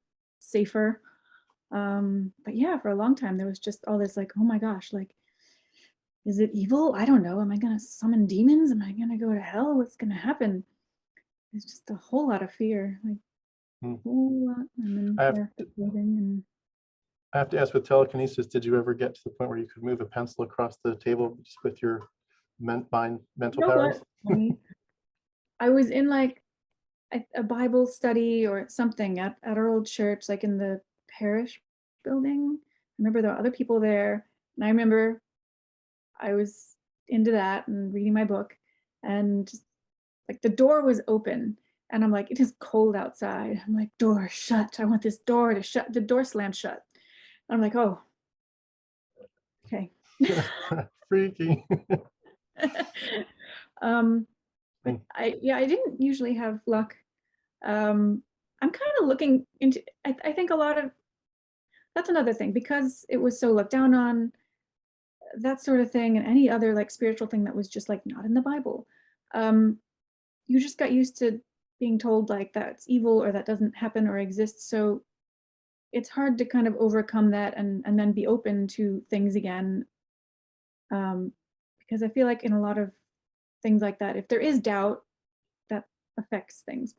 safer. But yeah, for a long time there was just all this like, oh my gosh, like, is it evil? I don't know. Am I gonna summon demons? Am I gonna go to hell? What's gonna happen? There's just a whole lot of fear, like Hmm. a whole lot. And then I have yeah, the clothing and I have to ask, with telekinesis, did you ever get to the point where you could move a pencil across the table just with your mental you know powers? what? Funny. I was in like a Bible study or something at our old church, like in the parish building. I remember there were other people there, and I remember I was into that and reading my book, and just, like, the door was open, and I'm like, it is cold outside. I'm like, door shut. I want this door to shut. The door slammed shut. I'm like, oh, okay. Freaky. But I didn't usually have luck. I'm kind of looking into, I think a lot of, that's another thing, because it was so looked down on, that sort of thing, and any other like spiritual thing that was just like not in the Bible. Um, you just got used to being told like that's evil or that doesn't happen or exist. So it's hard to kind of overcome that and then be open to things again. Because I feel like in a lot of things like that, if there is doubt, that affects things.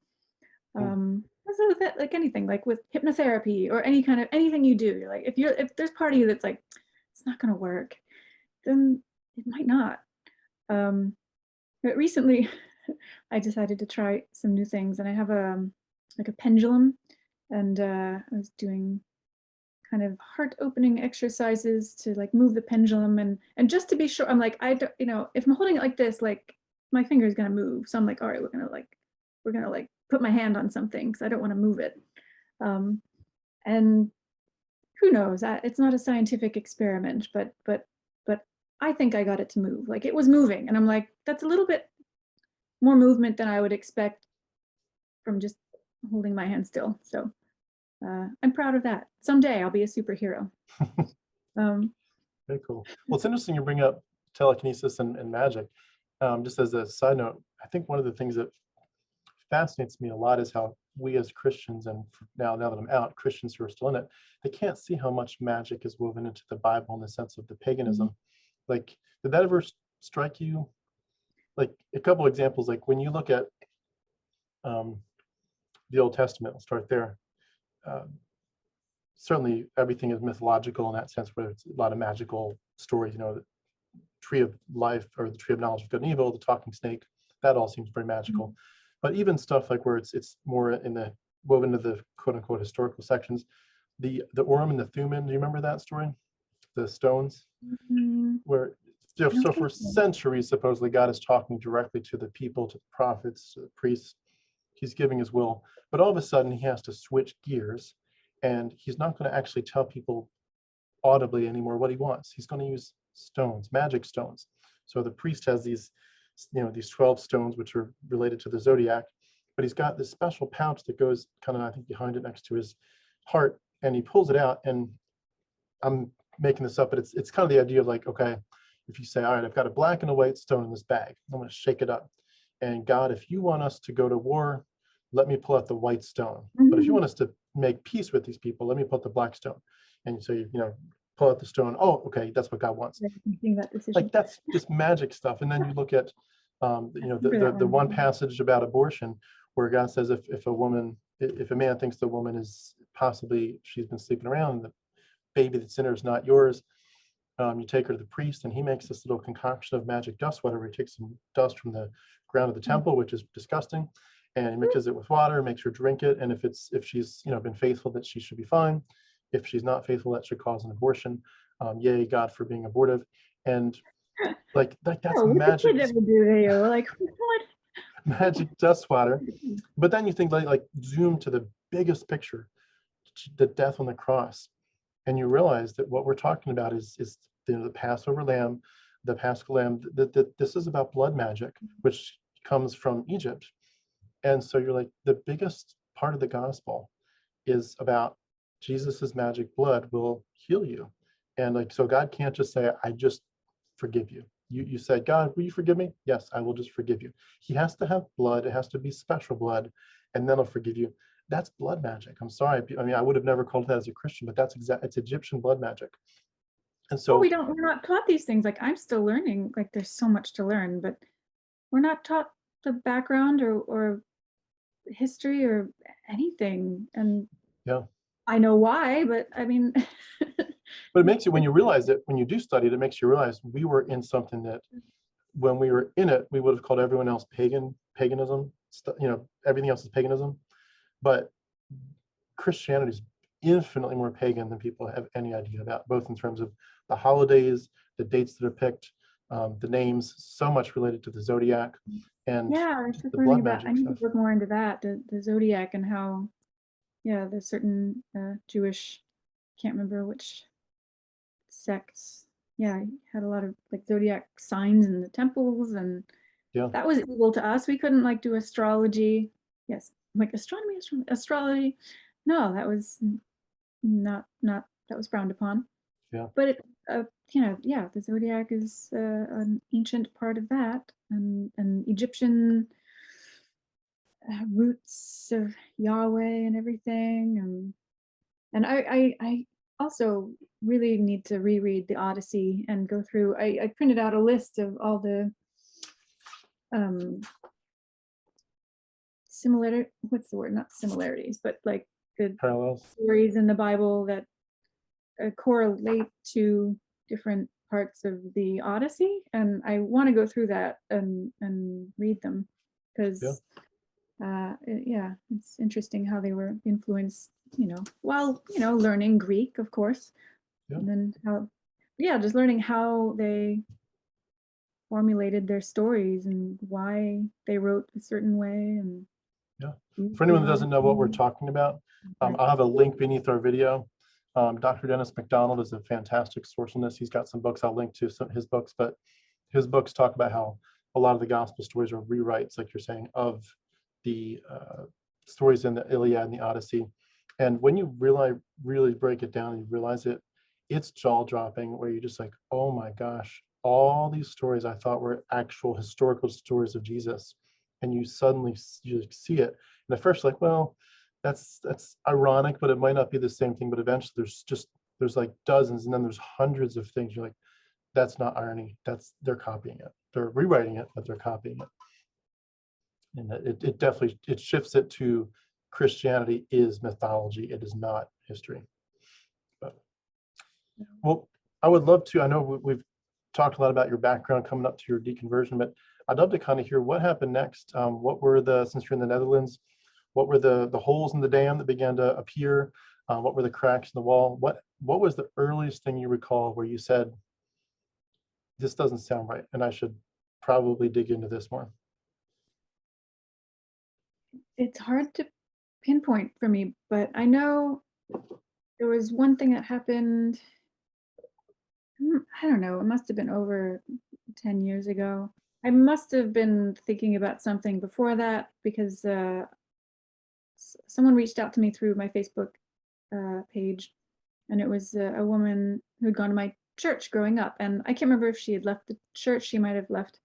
So with that, like anything, like with hypnotherapy or any kind of anything you do, you're like, if there's part of you that's like, it's not gonna work, then it might not. But recently, I decided to try some new things, and I have like a pendulum, and I was doing kind of heart opening exercises to like move the pendulum, and just to be sure, I'm like, I don't, if I'm holding it like this, like my finger is gonna move. So I'm like, all right, we're gonna like put my hand on something because I don't want to move it. And who knows? It's not a scientific experiment, but I think I got it to move. Like, it was moving, and I'm like, that's a little bit more movement than I would expect from just holding my hand still. So I'm proud of that. Someday I'll be a superhero. Um, Very cool. Well, it's interesting you bring up telekinesis and magic. Just as a side note, I think one of the things that fascinates me a lot is how we as Christians, and now that I'm out, Christians who are still in it, they can't see how much magic is woven into the Bible in the sense of the paganism. Like, did that ever strike you? Like, a couple examples, like when you look at the Old Testament, I'll start there. Certainly everything is mythological in that sense, where it's a lot of magical stories, the tree of life or the tree of knowledge of good and evil, the talking snake, that all seems very magical. But even stuff like where it's more in the woven into the quote unquote historical sections, the Urim and the Thummim, do you remember that story? the stones, Mm, where I don't so think for so. centuries, supposedly God is talking directly to the people, to the prophets, to the priests. He's giving his will, but all of a sudden he has to switch gears, and he's not going to actually tell people audibly anymore what he wants. He's going to use stones, magic stones. So the priest has these, these 12 stones, which are related to the zodiac, but he's got this special pouch that goes kind of, I think, behind it next to his heart, and he pulls it out. And I'm making this up, but it's kind of the idea of like, okay, if you say, all right, I've got a black and a white stone in this bag, I'm going to shake it up. And God, if you want us to go to war, let me pull out the white stone. But if you want us to make peace with these people, let me pull out the black stone. And so you pull out the stone. Oh, okay, that's what God wants. Thinking that decision. Like that's just magic stuff. And then you look at Remember the one passage about abortion where God says if a man thinks the woman is possibly, she's been sleeping around, the baby that's in her is not yours, you take her to the priest, and he makes this little concoction of magic dust, whatever. He takes some dust from the ground of the temple, which is disgusting, and he mixes it with water, makes her drink it. And if she's been faithful, that she should be fine. If she's not faithful, that should cause an abortion. Yay, God, for being abortive. And like that's Oh, what magic. did kids ever do to you? Like what? Magic dust water. But then you think like zoom to the biggest picture, the death on the cross, and you realize that what we're talking about is the Passover lamb, the Paschal lamb. That this is about blood magic, which comes from Egypt. And so you're like, the biggest part of the gospel is about Jesus's magic blood will heal you. And like, so God can't just say, I just forgive you. You said, God, will you forgive me? Yes, I will just forgive you. He has to have blood. It has to be special blood, and then I'll forgive you. That's blood magic. I'm sorry. I mean, I would have never called that as a Christian, but it's Egyptian blood magic. And Well, so we're not taught these things. Like I'm still learning. Like there's so much to learn, but we're not taught the background or history or anything. And yeah, I know why, but I mean, but it makes you, when you realize it, when you do study it, it makes you realize we were in something that when we were in it, we would have called everyone else paganism, everything else is paganism. But Christianity is infinitely more pagan than people have any idea about, both in terms of the holidays, the dates that are picked, the names, so much related to the zodiac, and yeah, I was just the learning blood about. I magic need stuff. to look more into that, the zodiac and how, yeah, there's certain Jewish, can't remember which sects. Yeah, had a lot of like zodiac signs in the temples, and Yeah, that was illegal to us. We couldn't like do astrology. Yes, like astronomy, astrology. No, that was not that was frowned upon. yeah, But it, yeah, the zodiac is an ancient part of that, and Egyptian roots of Yahweh and everything, and I also really need to reread the Odyssey and go through. I printed out a list of all the similar, what's the word, not similarities, but like the parallels. stories in the Bible that correlate to different parts of the Odyssey, and I want to go through that and read them because yeah, it's interesting how they were influenced, while learning Greek, of course, Yeah. and then how, yeah, just learning how they formulated their stories and why they wrote a certain way. And Yeah. For anyone that doesn't know what we're talking about, I'll have a link beneath our video. Dr. Dennis McDonald is a fantastic source on this. He's got some books. I'll link to some of his books, but his books talk about how a lot of the gospel stories are rewrites, like you're saying, of the stories in the Iliad and the Odyssey. And when you really break it down and you realize it's jaw-dropping, where you're just like, oh my gosh, all these stories I thought were actual historical stories of Jesus, and you suddenly see it. And at first, like, well, that's ironic, but it might not be the same thing. But eventually, there's like dozens, and then there's hundreds of things. You're like, that's not irony. They're copying it. They're rewriting it, but they're copying it. And it definitely shifts it to Christianity is mythology. It is not history. But, well, I would love to. I know we've talked a lot about your background coming up to your deconversion, but I'd love to kind of hear what happened next. What were since you're in the Netherlands, what were the holes in the dam that began to appear? What were the cracks in the wall? what was the earliest thing you recall where you said, this doesn't sound right, and I should probably dig into this more? It's hard to pinpoint for me, but I know there was one thing that happened. I don't know, it must have been over 10 years ago. I must have been thinking about something before that because someone reached out to me through my Facebook page, and it was a woman who'd gone to my church growing up, and I can't remember if she had left the church. She might have left,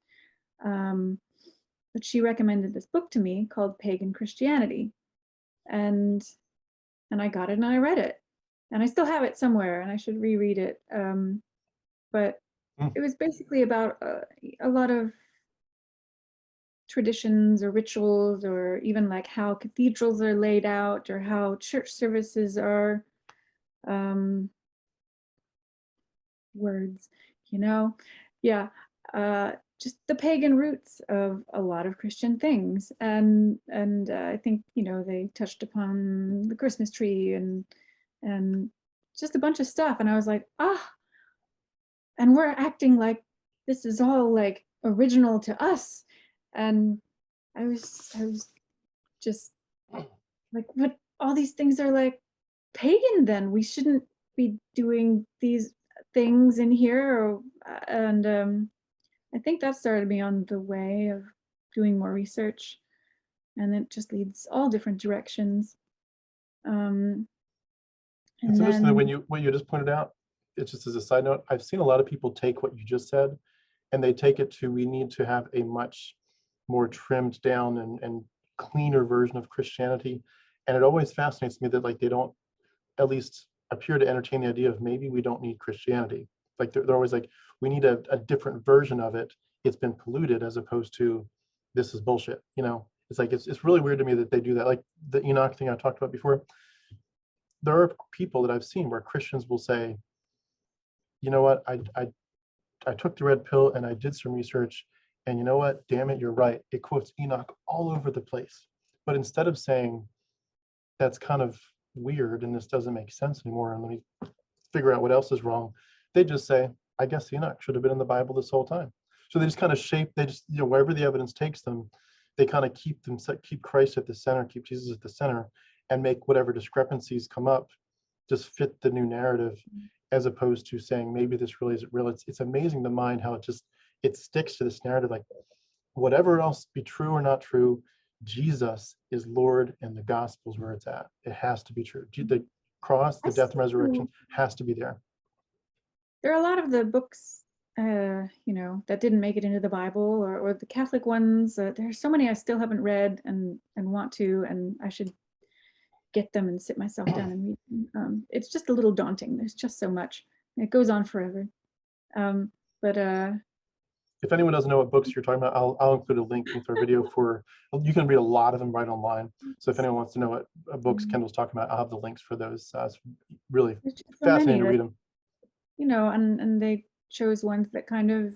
but she recommended this book to me called Pagan Christianity, and I got it and I read it, and I still have it somewhere, and I should reread it. But Mm. it was basically about a lot of traditions or rituals, or even like how cathedrals are laid out, or how church services are, words, yeah, just the pagan roots of a lot of Christian things, and I think they touched upon the Christmas tree and just a bunch of stuff, and I was like, and we're acting like this is all like original to us, and I was just like, what, all these things are like pagan, then we shouldn't be doing these things in here, and I think that started me on the way of doing more research, and it just leads all different directions. And It's interesting that then what you just pointed out, it's just as a side note, I've seen a lot of people take what you just said and they take it to, we need to have a much more trimmed down and cleaner version of Christianity. And it always fascinates me that like they don't at least appear to entertain the idea of maybe we don't need Christianity. Like they're always like, we need a different version of it. It's been polluted, as opposed to this is bullshit. It's like, it's really weird to me that they do that. Like the Enoch thing I talked about before. There are people that I've seen where Christians will say, you know what, I took the red pill and I did some research, and you know what, damn it, you're right. It quotes Enoch all over the place. But instead of saying that's kind of weird and this doesn't make sense anymore, and let me figure out what else is wrong, they just say, I guess Enoch should have been in the Bible this whole time. So they just kind of shape, they just, wherever the evidence takes them, they kind of keep Christ at the center, keep Jesus at the center, and make whatever discrepancies come up just fit the new narrative, as opposed to saying maybe this really isn't real. It's amazing the mind how it sticks to this narrative, like whatever else be true or not true, Jesus is Lord, and the gospel is where it's at. It has to be true. The cross, the death and resurrection has to be there. There are a lot of the books that didn't make it into the Bible, or the Catholic ones. There are so many I still haven't read and want to, and I should get them and sit myself down and read them. It's just a little daunting. There's just so much. It goes on forever. But if anyone doesn't know what books you're talking about, I'll include a link with our video for, you can read a lot of them right online. So if anyone wants to know what books Kendal's talking about, I'll have the links for those. It's really fascinating to read them. And they chose ones that kind of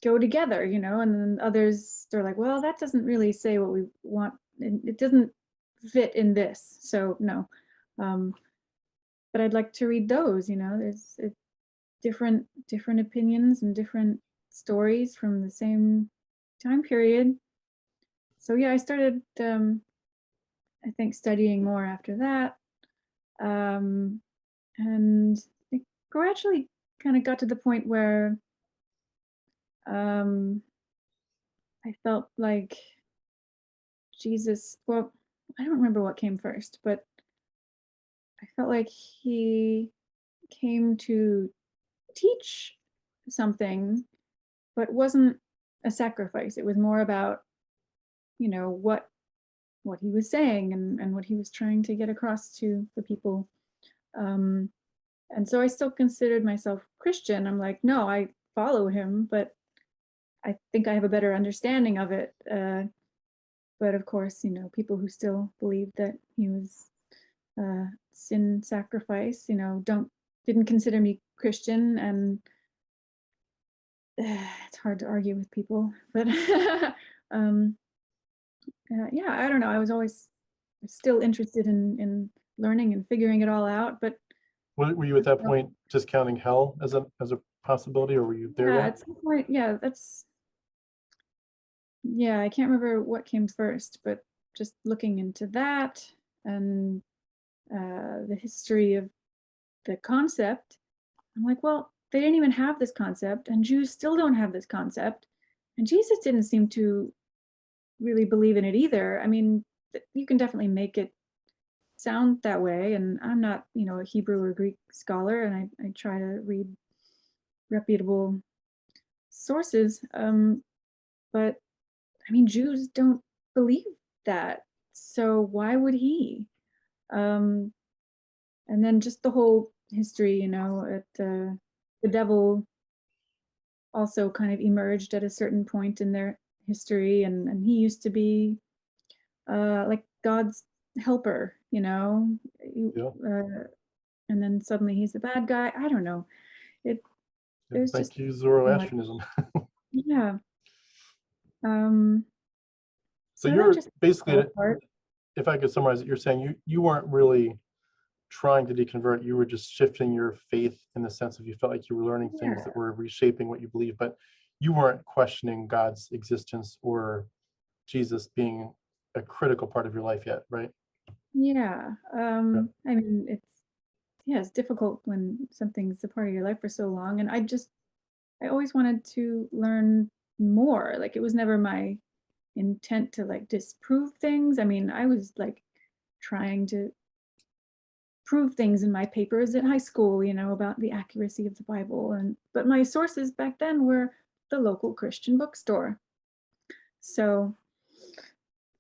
go together, and then others, they're like, well, that doesn't really say what we want. It doesn't fit in this, so no. But I'd like to read those. There's different opinions and different stories from the same time period. So yeah, I started I think studying more after that, and it gradually kind of got to the point where I felt like Jesus, well, I don't remember what came first, but I felt like he came to teach something, but wasn't a sacrifice. It was more about, what he was saying and what he was trying to get across to the people. And so I still considered myself Christian. I'm like, no, I follow him, but I think I have a better understanding of it. But of course, people who still believe that he was sin sacrifice, didn't consider me Christian, and it's hard to argue with people. But yeah, I don't know. I was always still interested in learning and figuring it all out, but Were you at that point discounting hell as a possibility, or were you there Yeah, yet? at some point, yeah, yeah, I can't remember what came first, but just looking into that and the history of the concept, I'm like, well, they didn't even have this concept, and Jews still don't have this concept. And Jesus didn't seem to really believe in it either. I mean, you can definitely make it sound that way. And I'm not, a Hebrew or Greek scholar, and I try to read reputable sources. But I mean, Jews don't believe that. So why would he? Um, and then just the whole history, the devil also kind of emerged at a certain point in their history, and he used to be like God's helper, Yeah. and then suddenly he's the bad guy. I don't know. It Yeah. there's just Thank you, so much. Zoroastrianism. Yeah. Um, So so that you're just fell basically, apart. if I could summarize it, you're saying you weren't really trying to deconvert, you were just shifting your faith in the sense of you felt like you were learning things Yeah. that were reshaping what you believe, but you weren't questioning God's existence or Jesus being a critical part of your life yet, right? Yeah. Yeah. I mean, it's difficult when something's a part of your life for so long. And I always wanted to learn more. Like it was never my intent to like disprove things. I mean, I was like trying to prove things in my papers at high school, about the accuracy of the Bible. But my sources back then were the local Christian bookstore. So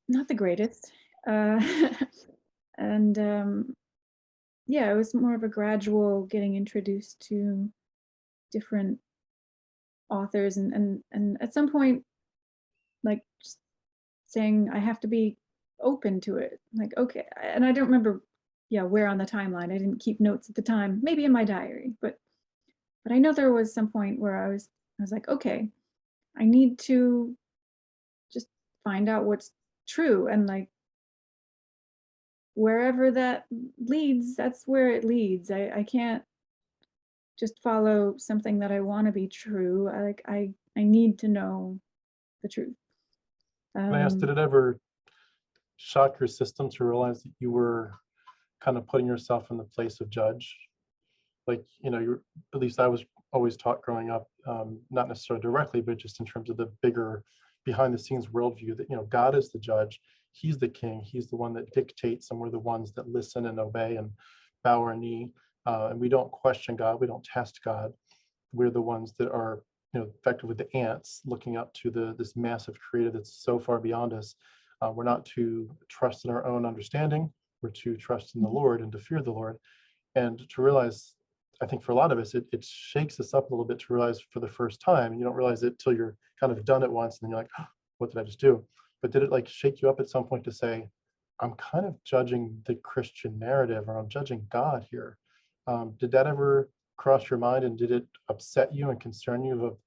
not the greatest. Uh, and yeah, it was more of a gradual getting introduced to different authors and at some point like just saying I have to be open to it. Like, okay, and I don't remember, yeah, where on the timeline. I didn't keep notes at the time, maybe in my diary, but I know there was some point where I was like, okay, I need to just find out what's true, and like wherever that leads, that's where it leads. I can't just follow something that I want to be true. I need to know the truth. And I asked, did Um, it ever shock your system to realize that you were kind of putting yourself in the place of judge? Like, you're, at least I was always taught growing up, not necessarily directly, but just in terms of the bigger behind the scenes worldview that, God is the judge, he's the king, he's the one that dictates, and we're the ones that listen and obey and bow our knee. And we don't question God, we don't test God. We're the ones that are, effectively the ants looking up to this massive creator that's so far beyond us. We're not to trust in our own understanding, we're to trust in the Lord and to fear the Lord. And to realize, I think for a lot of us, it shakes us up a little bit to realize for the first time, and you don't realize it till you're kind of done it once, and then you're like, oh, what did I just do? But did it like shake you up at some point to say, I'm kind of judging the Christian narrative, or I'm judging God here? Did that ever cross your mind, and did it upset you and concern you of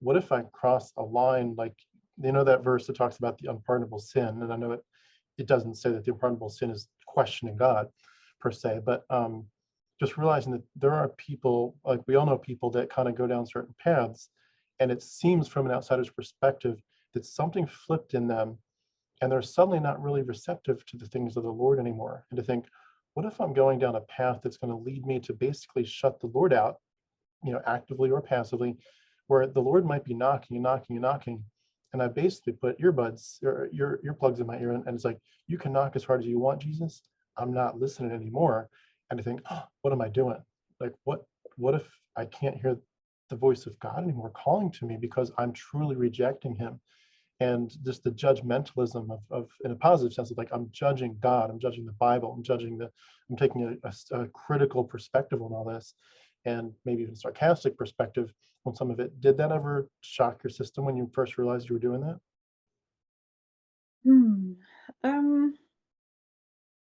what if I cross a line, like, that verse that talks about the unpardonable sin, and I know it doesn't say that the unpardonable sin is questioning God per se, but just realizing that there are people, like we all know people that kind of go down certain paths, and it seems from an outsider's perspective that something flipped in them, and they're suddenly not really receptive to the things of the Lord anymore. And to think, what if I'm going down a path that's going to lead me to basically shut the Lord out, actively or passively, where the Lord might be knocking and knocking and knocking, and I basically put earbuds or earplugs in my ear, and it's like, you can knock as hard as you want, Jesus, I'm not listening anymore. And I think, oh, what am I doing? Like, what if I can't hear the voice of God anymore calling to me because I'm truly rejecting him? And just the judgmentalism of in a positive sense of like, I'm judging God, I'm judging the Bible, I'm taking a critical perspective on all this, and maybe even sarcastic perspective on some of it. Did that ever shock your system when you first realized you were doing that? hmm. Um,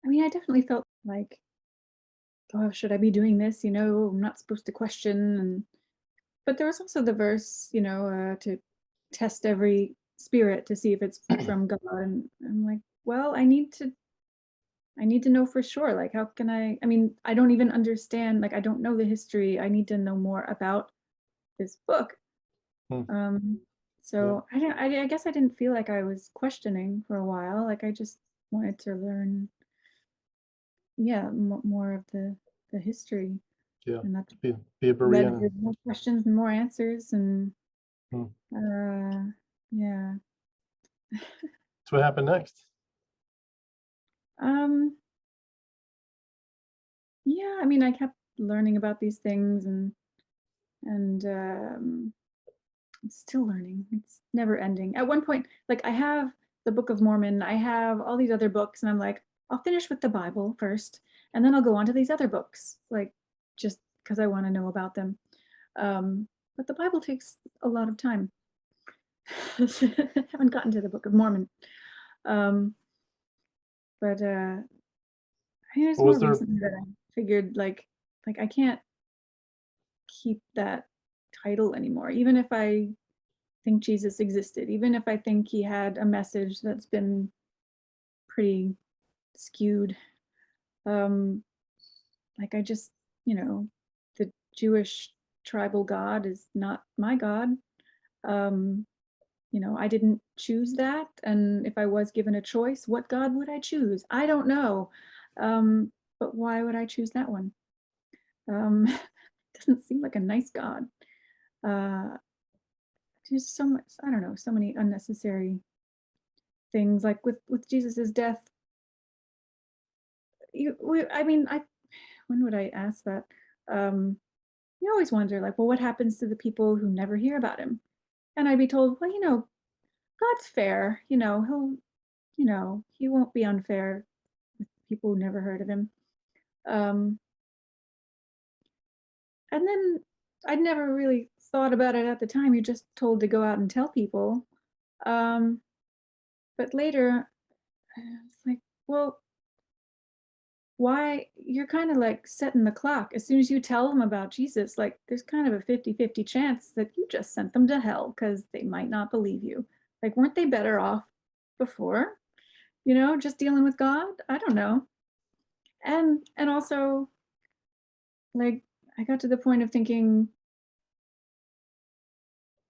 I mean, I definitely felt like, oh, should I be doing this? I'm not supposed to question. But there was also the verse, to test every spirit to see if it's from God. And I'm like, well, I need to I need to know for sure. Like, how can I mean, I don't even understand, like, I don't know the history. I need to know more about this book. Hmm. Um, Yeah. so I guess I didn't feel like I was questioning for a while. Like, I just wanted to learn, yeah, more of the history, Yeah. and that Be a led Berean. to more questions and more answers, and Hmm. yeah. So what happened next? Um, yeah, I mean, I kept learning about these things, and I'm still learning. It's never ending. At one point, like, I have the Book of Mormon, I have all these other books, and I'm like, I'll finish with the Bible first, and then I'll go on to these other books, like, just because I want to know about them. But the Bible takes a lot of time. Haven't gotten to the Book of Mormon. Um, but I mean, it's What more was there? recently that I figured, like I can't keep that title anymore, even if I think Jesus existed, even if I think he had a message that's been pretty skewed. Um, like, I just, the Jewish tribal God is not my God. Um, I didn't choose that. And if I was given a choice, what God would I choose? I don't know. But why would I choose that one? Um, doesn't seem like a nice God. Uh, there's so much, I don't know, so many unnecessary things, like with Jesus's death. I mean, when would I ask that? Um, you always wonder, like, well, what happens to the people who never hear about him? And I'd be told, well, God's fair. He won't be unfair with people who never heard of him. Um, and then I'd never really thought about it at the time. You're just told to go out and tell people. Um, but later, it's like, well, why, you're kind of like setting the clock. As soon as you tell them about Jesus, like, there's kind of a 50-50 chance that you just sent them to hell because they might not believe you. Like, weren't they better off before? Just dealing with God? I don't know. And also, like, I got to the point of thinking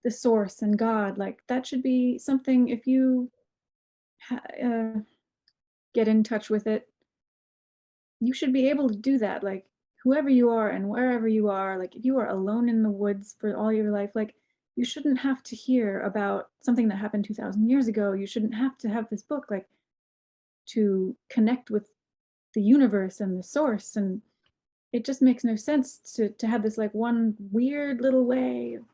the source and God, like, that should be something, if you get in touch with it, you should be able to do that. Like, whoever you are and wherever you are, like, if you are alone in the woods for all your life, like, you shouldn't have to hear about something that happened 2,000 years ago. You shouldn't have to have this book, like, to connect with the universe and the source. And it just makes no sense to have this, like, one weird little way of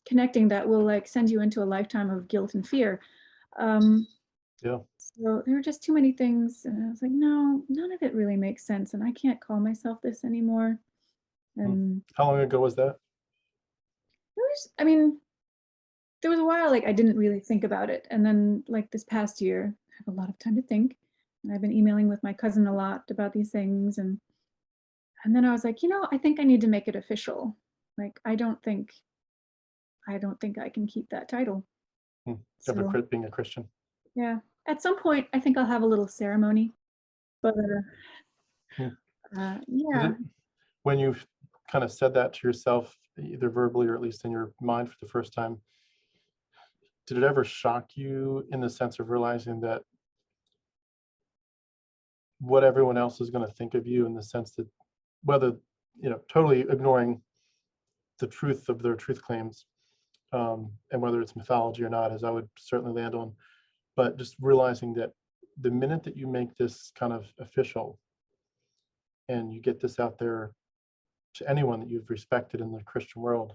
connecting that will, like, send you into a lifetime of guilt and fear. um Yeah. so there were just too many things, and I was like, no, none of it really makes sense, and I can't call myself this anymore. Hmm. And How long ago was that? I mean, there was a while, like, I didn't really think about it, and then, like, this past year, I have a lot of time to think, and I've been emailing with my cousin a lot about these things, and then I was like, I think I need to make it official. Like, I don't think I can keep that title. Hmm. So Being a Christian. yeah, at some point, I think I'll have a little ceremony, but Hmm. Did yeah. it, when you kind of said that to yourself, either verbally or at least in your mind for the first time, did it ever shock you in the sense of realizing that what everyone else is going to think of you, in the sense that whether, totally ignoring the truth of their truth claims, and whether it's mythology or not, as I would certainly land on, but just realizing that the minute that you make this kind of official and you get this out there to anyone that you've respected in the Christian world,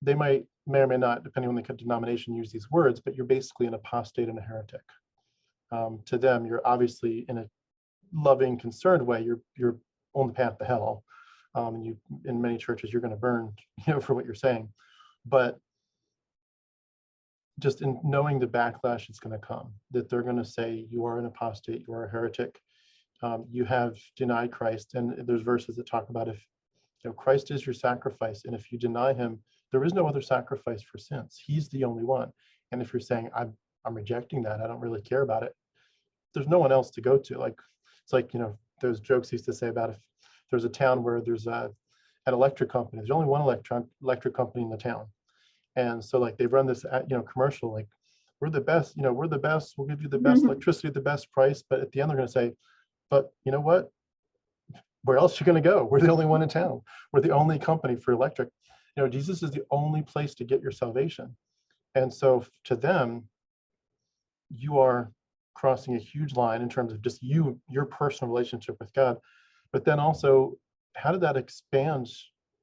they may or may not, depending on the denomination, use these words, but you're basically an apostate and a heretic. To them, you're obviously, in a loving, concerned way, you're on the path to hell. And you, in many churches, you're going to burn, for what you're saying. But just in knowing the backlash it's going to come, that they're going to say you are an apostate, you are a heretic, you have denied Christ. And there's verses that talk about, if Christ is your sacrifice, and if you deny him, there is no other sacrifice for sins. He's the only one. And if you're saying I'm rejecting that, I don't really care about it, there's no one else to go to. Like, It's like, those jokes used to say about if there's a town where there's an electric company, there's only one electric company in the town. And so like they run this, commercial, like, we're the best, we're the best, we'll give you the best electricity at the best price. But at the end, they're going to say, but you know what? Where else are you going to go? We're the only one in town. We're the only company for electric. Jesus is the only place to get your salvation. And so to them, you are crossing a huge line in terms of just your personal relationship with God. But then also, how did that expand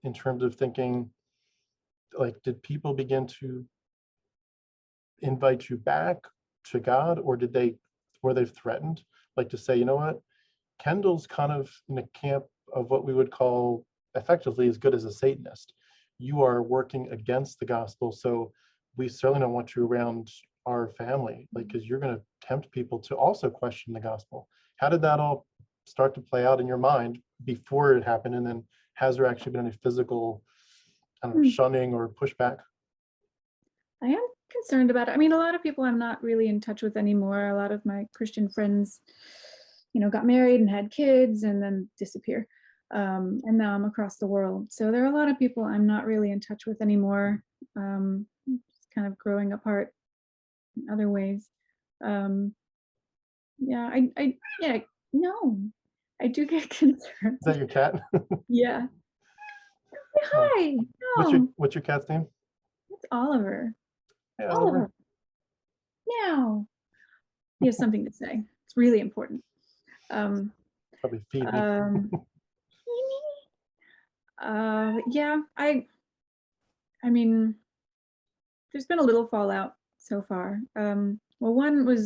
in terms of thinking, like, did people begin to invite you back to God, or were they threatened? Like to say, you know what, Kendal's kind of in a camp of what we would call effectively as good as a Satanist. You are working against the gospel, so we certainly don't want you around our family, like, because you're going to tempt people to also question the gospel. How did that all start to play out in your mind before it happened? And then has there actually been any physical, I don't know, shunning or pushback? I am concerned about it. I mean, a lot of people I'm not really in touch with anymore. A lot of my Christian friends, got married and had kids and then disappear. And now I'm across the world. So there are a lot of people I'm not really in touch with anymore. Kind of growing apart in other ways. Yeah, no, I do get concerned. Is that your cat? Yeah. Say hi. No, What's your cat's name? it's Oliver. Hey, Oliver. Meow. He has something to say. It's really important. Probably feed me. Yeah, I mean, there's been a little fallout so far. Well, one was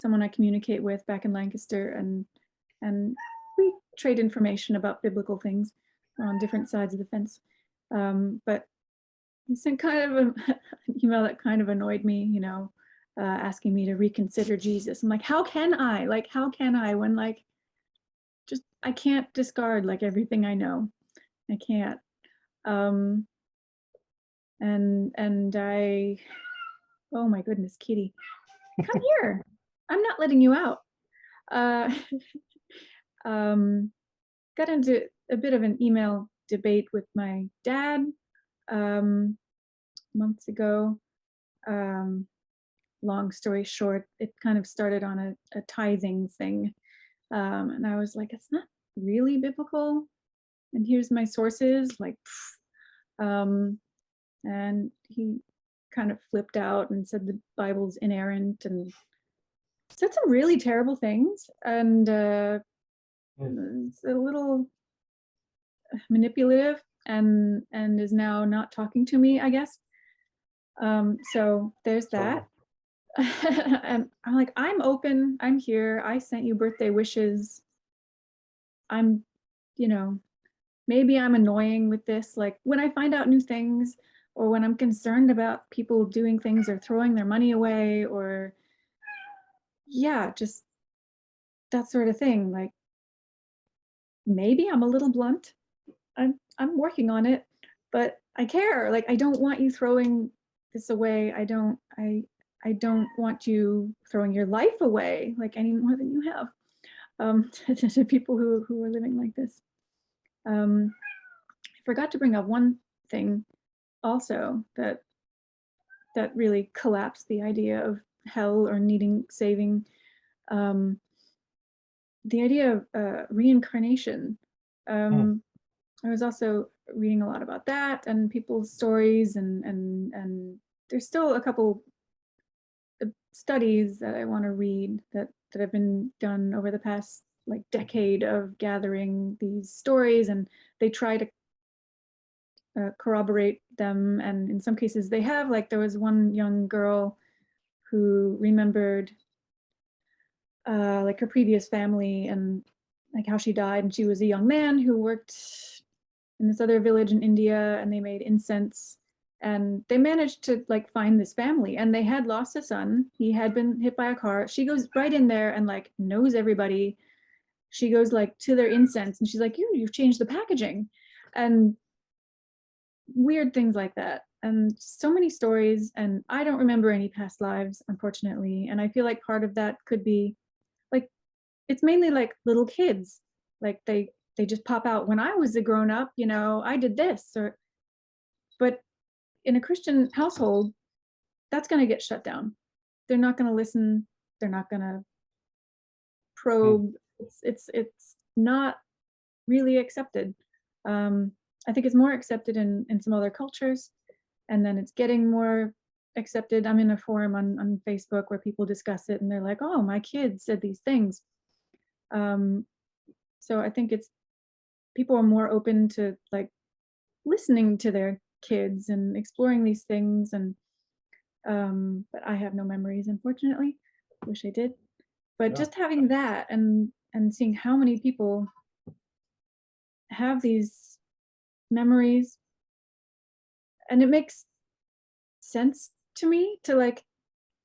someone I communicate with back in Lancaster, and we trade information about biblical things. We're on different sides of the fence. But he sent kind of an email that kind of annoyed me, asking me to reconsider Jesus. I'm like, how can I? Like, how can I when I can't discard like everything I know. I can't. And I, oh my goodness, Kitty, come here. I'm not letting you out. Got into a bit of an email debate with my dad months ago. Long story short, it kind of started on a tithing thing. And I was like, it's not really biblical. And here's my sources, like, and he kind of flipped out and said the Bible's inerrant and said some really terrible things. And it's a little manipulative and is now not talking to me, I guess. So there's that. And I'm like, I'm open, I'm here, I sent you birthday wishes. I'm, maybe I'm annoying with this. Like when I find out new things, or when I'm concerned about people doing things or throwing their money away, or just that sort of thing. Like maybe I'm a little blunt. I'm working on it, but I care. Like I don't want you throwing this away. I don't want you throwing your life away like any more than you have. To people who are living like this. I forgot to bring up one thing also that really collapsed the idea of hell or needing saving. The idea of reincarnation. I was also reading a lot about that and people's stories, and there's still a couple studies that I want to read that have been done over the past like decade of gathering these stories, and they try to corroborate them, and in some cases they have. Like there was one young girl who remembered like her previous family and like how she died, and she was a young man who worked in this other village in India, and they made incense, and they managed to like find this family, and they had lost a son. He had been hit by a car. She goes right in there and like knows everybody. She goes like to their incense and she's like, you've changed the packaging, and weird things like that. And so many stories, and I don't remember any past lives, unfortunately. And I feel like part of that could be like it's mainly like little kids, like they just pop out, when I was a grown up, I did this, but in a Christian household, that's going to get shut down. They're not going to listen. They're not going to Mm. probe. It's not really accepted. Um, I think it's more accepted in some other cultures, and then it's getting more accepted. I'm in a forum on Facebook where people discuss it, and they're like, "Oh, my kid said these things." Um, so I think it's people are more open to like listening to their kids and exploring these things, and but I have no memories, unfortunately. Wish I did. But Yeah. just having that and seeing how many people have these memories, and it makes sense to me to like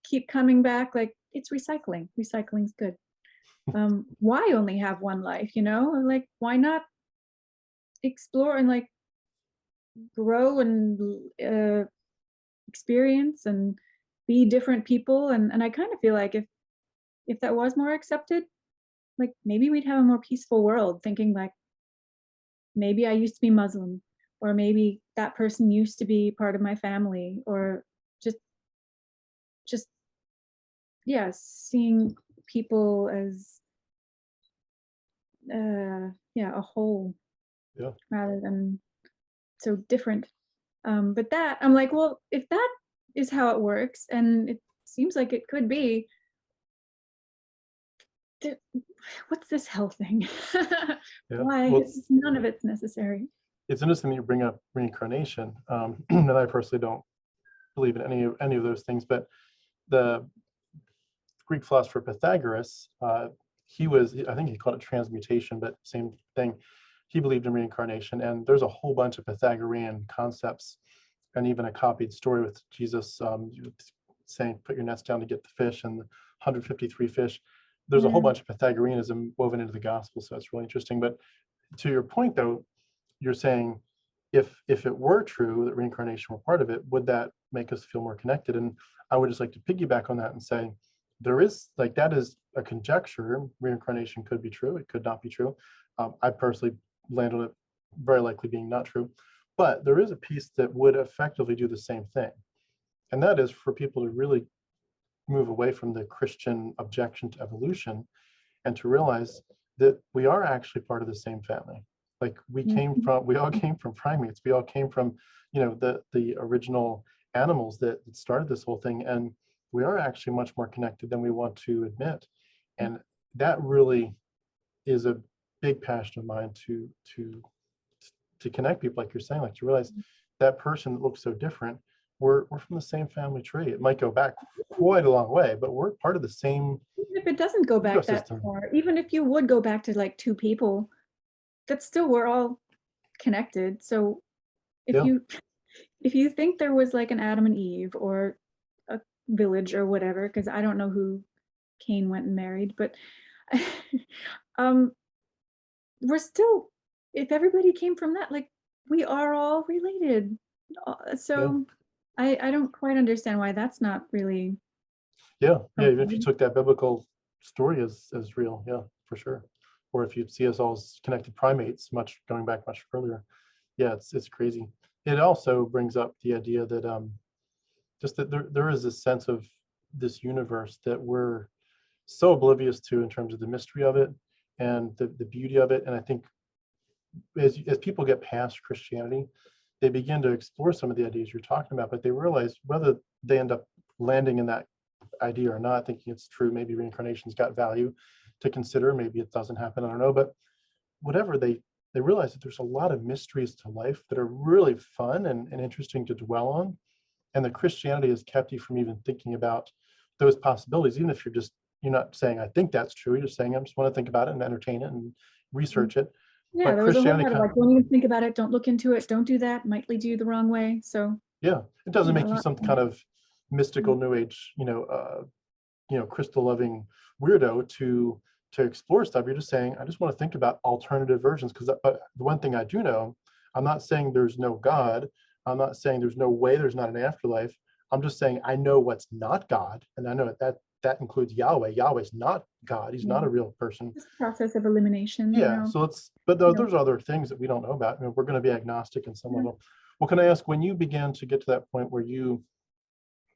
keep coming back, like it's recycling. Recycling's good. Why only have one life, like why not explore and like grow and experience and be different people, and I kind of feel like if that was more accepted, like maybe we'd have a more peaceful world, thinking like maybe I used to be Muslim, or maybe that person used to be part of my family, or just just yeah, seeing people as yeah, a whole Yeah. rather than so different. But that I'm like, well, if that is how it works, and it seems like it could be, th- what's this hell thing? Yeah. Why? Well, None of it's necessary. it's interesting that you bring up reincarnation. And I personally don't believe in any of those things, but the Greek philosopher Pythagoras, I think he called it transmutation, but same thing. He believed in reincarnation, and there's a whole bunch of Pythagorean concepts, and even a copied story with Jesus saying, "Put your nets down to get the fish," and the 153 fish. There's a whole Mm. bunch of Pythagoreanism woven into the gospel, so it's really interesting. But to your point, though, you're saying if it were true that reincarnation were part of it, would that make us feel more connected? And I would just like to piggyback on that and say there is like that is a conjecture. Reincarnation could be true, it could not be true. I personally land on it very likely being not true, but there is a piece that would effectively do the same thing, and that is for people to really move away from the Christian objection to evolution and to realize that we are actually part of the same family. Like Mhm. we all came from primates. We all came from, the original animals that started this whole thing, and we are actually much more connected than we want to admit. And that really is a big passion of mine to connect people, like you're saying, like to realize that person that looks so different, we're from the same family tree. It might go back quite a long way, but we're part of the same Even if it doesn't go back that ecosystem. far, even if you would go back to like two people, that's still, we're all connected. So if Yeah, you if you think there was like an Adam and Eve or a village or whatever, because I don't know who Cain went and married, but um we're still, if everybody came from that, like we are all related. yeah. So I don't quite understand why that's not really Yeah. Even if you promoted. took that biblical story as real, yeah, for sure. Or if you see us all as connected primates, much going back much earlier, yeah, it's crazy. It also brings up the idea that just that there is a sense of this universe that we're so oblivious to in terms of the mystery of it and the beauty of it. And I think as people get past Christianity, they begin to explore some of the ideas you're talking about, but they realize whether they end up landing in that idea or not, thinking it's true, maybe reincarnation's got value to consider, maybe it doesn't happen, I don't know, but whatever, they realize that there's a lot of mysteries to life that are really fun and interesting to dwell on, and that Christianity has kept you from even thinking about those possibilities, even if you're not saying I think that's true, you're just saying I just want to think about it and entertain it and research it. Yeah, But there was a whole Christianity lot of kind of, like, don't even think about it, don't look into it, don't do that, might lead you the wrong way. So yeah, it doesn't yeah, a make you lot. some kind of mystical new age, crystal loving weirdo to explore stuff. You're just saying I just want to think about alternative versions, because but the one thing I do know, I'm not saying there's no God, I'm not saying there's no way there's not an afterlife, I'm just saying I know what's not God, and I know that that includes Yahweh. Yahweh's not God. He's not a real person. This process of elimination, you Yeah. know. So but you know, there's other things that we don't know about. We're going to be agnostic in some Yeah. level. Well, can I ask, when you began to get to that point where you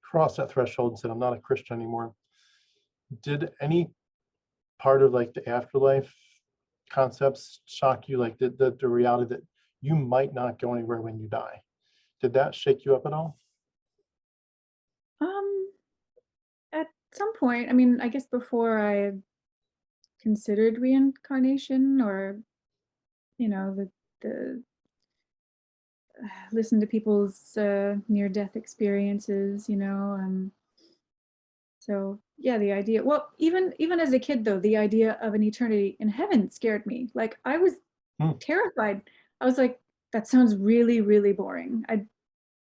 crossed that threshold and said, I'm not a Christian anymore, did any part of like the afterlife concepts shock you? Like the reality that you might not go anywhere when you die? Did that shake you up at all? At some point, I mean, I guess before I had considered reincarnation, or, you know, the listen to people's near-death experiences, you know. So yeah, the idea, well, even as a kid though, the idea of an eternity in heaven scared me. Like, I was terrified. I was like, that sounds really, really boring. I'm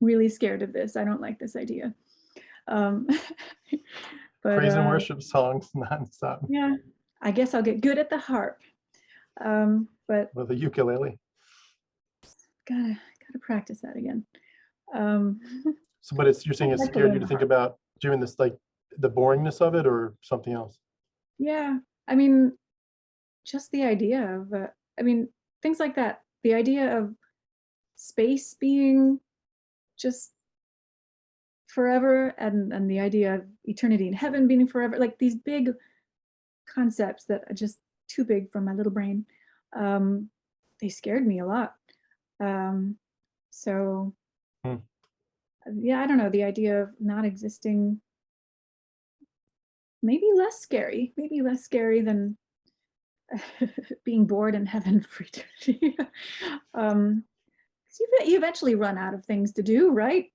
really scared of this. I don't like this idea. Um, but Praise and worship songs nonstop yeah, I guess I'll get good at the harp. But with a ukulele. gotta practice that again. Um, So, but you're saying it I'd like to scared learn you the to think harp. about doing this, like the boringness of it, or something else? Yeah, I mean, just the idea of, I mean, things like that. The idea of space being just forever, and the idea of eternity in heaven being forever, like these big concepts that are just too big for my little brain. They scared me a lot. So Hmm. yeah, I don't know, the idea of not existing, maybe less scary than being bored in heaven for eternity. 'Cause you eventually run out of things to do, right?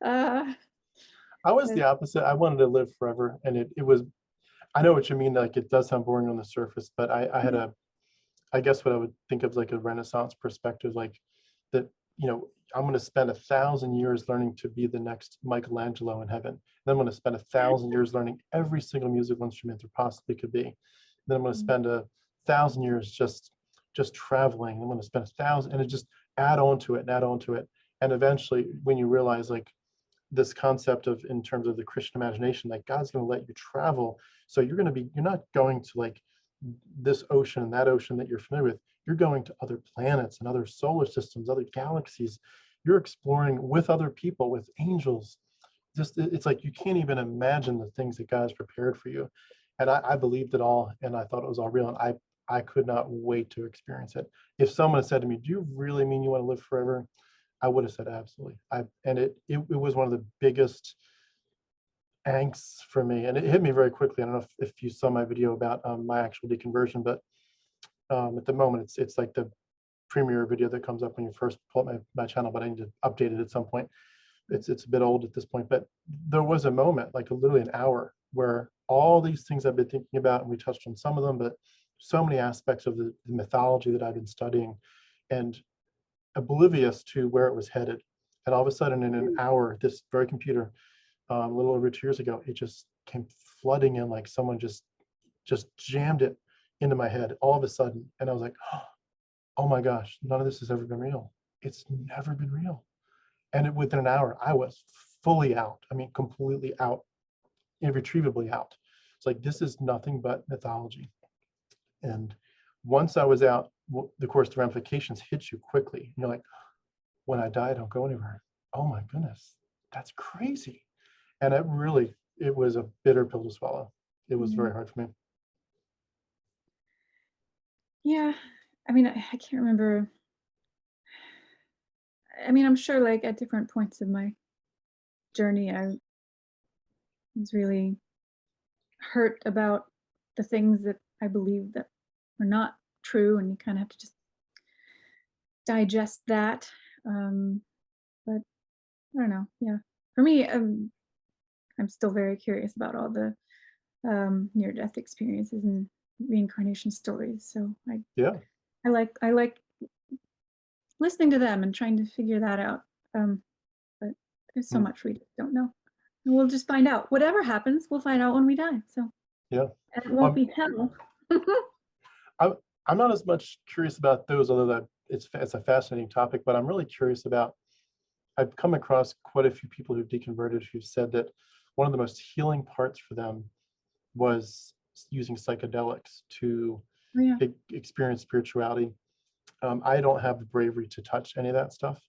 Uh, I was but the opposite. I wanted to live forever, and it was. I know what you mean. Like, it does sound boring on the surface, but I had I guess what I would think of like a Renaissance perspective, like that, I'm going to spend 1,000 years learning to be the next Michelangelo in heaven. Then I'm going to spend 1,000 years learning every single musical instrument there possibly could be. Then I'm going to spend 1,000 years just traveling. I'm going to spend 1,000, and it just add on to it and add on to it. And eventually, when you realize like this concept of, in terms of the Christian imagination, like God's going to let you travel. So you're not going to like this ocean and that ocean that you're familiar with. You're going to other planets and other solar systems, other galaxies. You're exploring with other people, with angels. Just, it's like you can't even imagine the things that God has prepared for you. And I believed it all, and I thought it was all real, and I could not wait to experience it. If someone had said to me, do you really mean you want to live forever? I would have said absolutely. It was one of the biggest angst for me, and it hit me very quickly. I don't know if you saw my video about my actual deconversion, but at the moment it's like the premiere video that comes up when you first pull up my channel, but I need to update it at some point. It's a bit old at this point, but there was a moment, like literally an hour, where all these things I've been thinking about, and we touched on some of them, but so many aspects of the mythology that I've been studying, and oblivious to where it was headed. And all of a sudden, in an hour, this very computer, a little over 2 years ago, it just came flooding in, like someone just jammed it into my head all of a sudden. And I was like, oh my gosh, none of this has ever been real. It's never been real. And within an hour, I was fully out. I mean, completely out, irretrievably out. It's like, this is nothing but mythology. And once I was out, of course, the ramifications hit you quickly. You're like, when I die, I don't go anywhere. Oh my goodness, that's crazy. And it was a bitter pill to swallow. It was very hard for me. yeah, I mean, I can't remember. I mean, I'm sure like at different points of my journey, I was really hurt about the things that I believe that are not true, and you kind of have to just digest that. But I don't know. Yeah, for me, I'm still very curious about all the near-death experiences and reincarnation stories. So Yeah. I like listening to them and trying to figure that out. But there's so Mm. much we just don't know. And we'll just find out. Whatever happens, we'll find out when we die. So, Yeah. and it won't Um, be hell. I'm not as much curious about those, although that it's a fascinating topic, but I'm really curious about, I've come across quite a few people who've deconverted who've said that one of the most healing parts for them was using psychedelics to Oh, yeah. experience spirituality. I don't have the bravery to touch any of that stuff.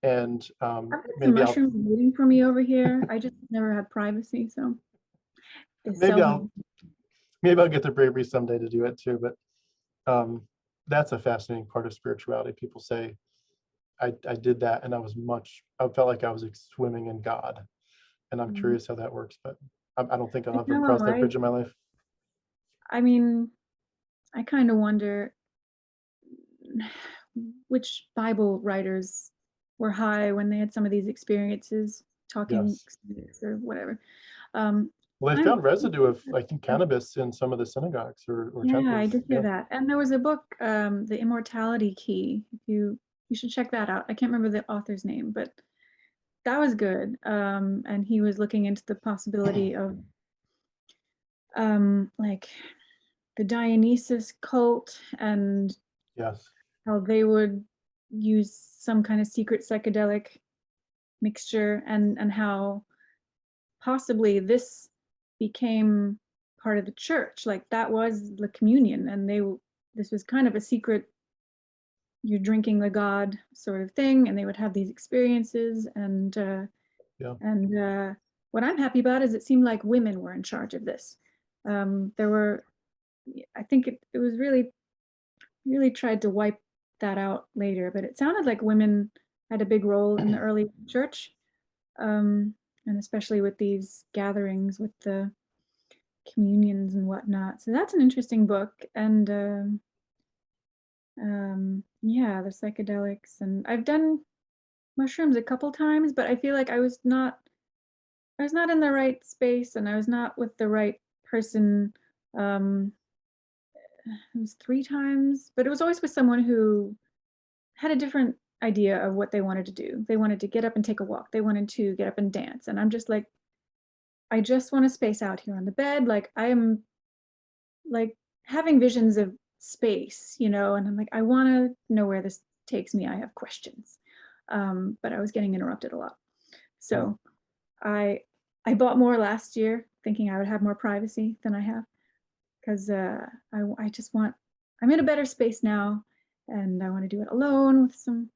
And I've got some maybe I'll mushrooms waiting for me over here. I just never had privacy, so they maybe sell I'll them. maybe I'll get the bravery someday to do it too. But that's a fascinating part of spirituality. People say I did that and I felt like I was swimming in God. And I'm Mm. curious how that works, but I don't think I'll I ever know, cross that right? bridge in my life. I mean, I kind of wonder which Bible writers were high when they had some of these experiences, talking Yes. experience or whatever. Um, Well, they I'm found residue of, I think, cannabis in some of the synagogues or Yeah, I temples. did hear Yeah. that. And there was a book, The Immortality Key. If you should check that out. I can't remember the author's name, but that was good. And he was looking into the possibility of like the Dionysus cult and Yes. how they would use some kind of secret psychedelic mixture and how possibly this became part of the church. Like that was the communion, and this was kind of a secret, you're drinking the God sort of thing, and they would have these experiences. Yeah. What I'm happy about is it seemed like women were in charge of this. There were, I think it was really tried to wipe that out later, but it sounded like women had a big role in the early church, um, and especially with these gatherings with the communions and whatnot. So that's an interesting book. And yeah, the psychedelics. And I've done mushrooms a couple times, but I feel like I was not in the right space, and I was not with the right person. Um, it was 3 times, but it was always with someone who had a different idea of what they wanted to do. They wanted to get up and take a walk. They wanted to get up and dance. And I'm just like, I just want to space out here on the bed. Like I am like having visions of space, and I'm like, I want to know where this takes me. I have questions. But I was getting interrupted a lot. Mm. So I I bought more last year thinking I would have more privacy than I have, because I just I'm in a better space now, and I want to do it alone with some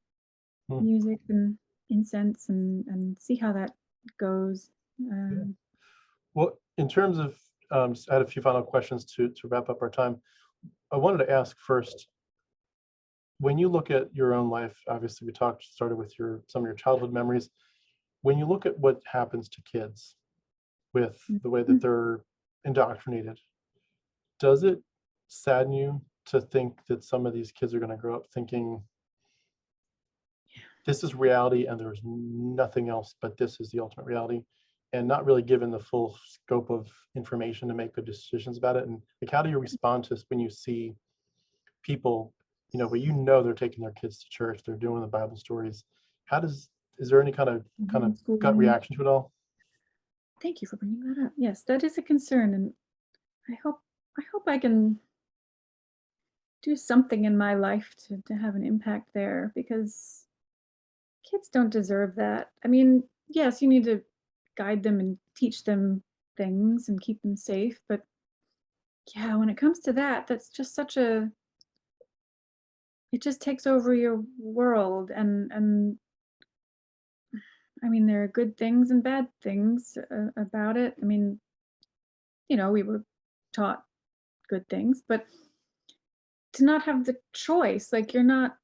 Mm. music and incense and see how that goes. Yeah. Well, in terms of, I had a few final questions to wrap up our time. I wanted to ask first, when you look at your own life, obviously we started with some of your childhood memories. When you look at what happens to kids with the way that they're indoctrinated, does it sadden you to think that some of these kids are going to grow up thinking this is reality and there's nothing else but this is the ultimate reality, and not really given the full scope of information to make good decisions about it? And like, how do you respond to this when you see people, where they're taking their kids to church, they're doing the Bible stories? Is there any kind of gut Homeschooling. reaction to it all? Thank you for bringing that up. Yes, that is a concern, and I hope I hope I can do something in my life to have an impact there, because kids don't deserve that. I mean, yes, you need to guide them and teach them things and keep them safe, but yeah, when it comes to that, that's just it just takes over your world. And I mean, there are good things and bad things about it. I mean, we were taught good things, but to not have the choice, like you're not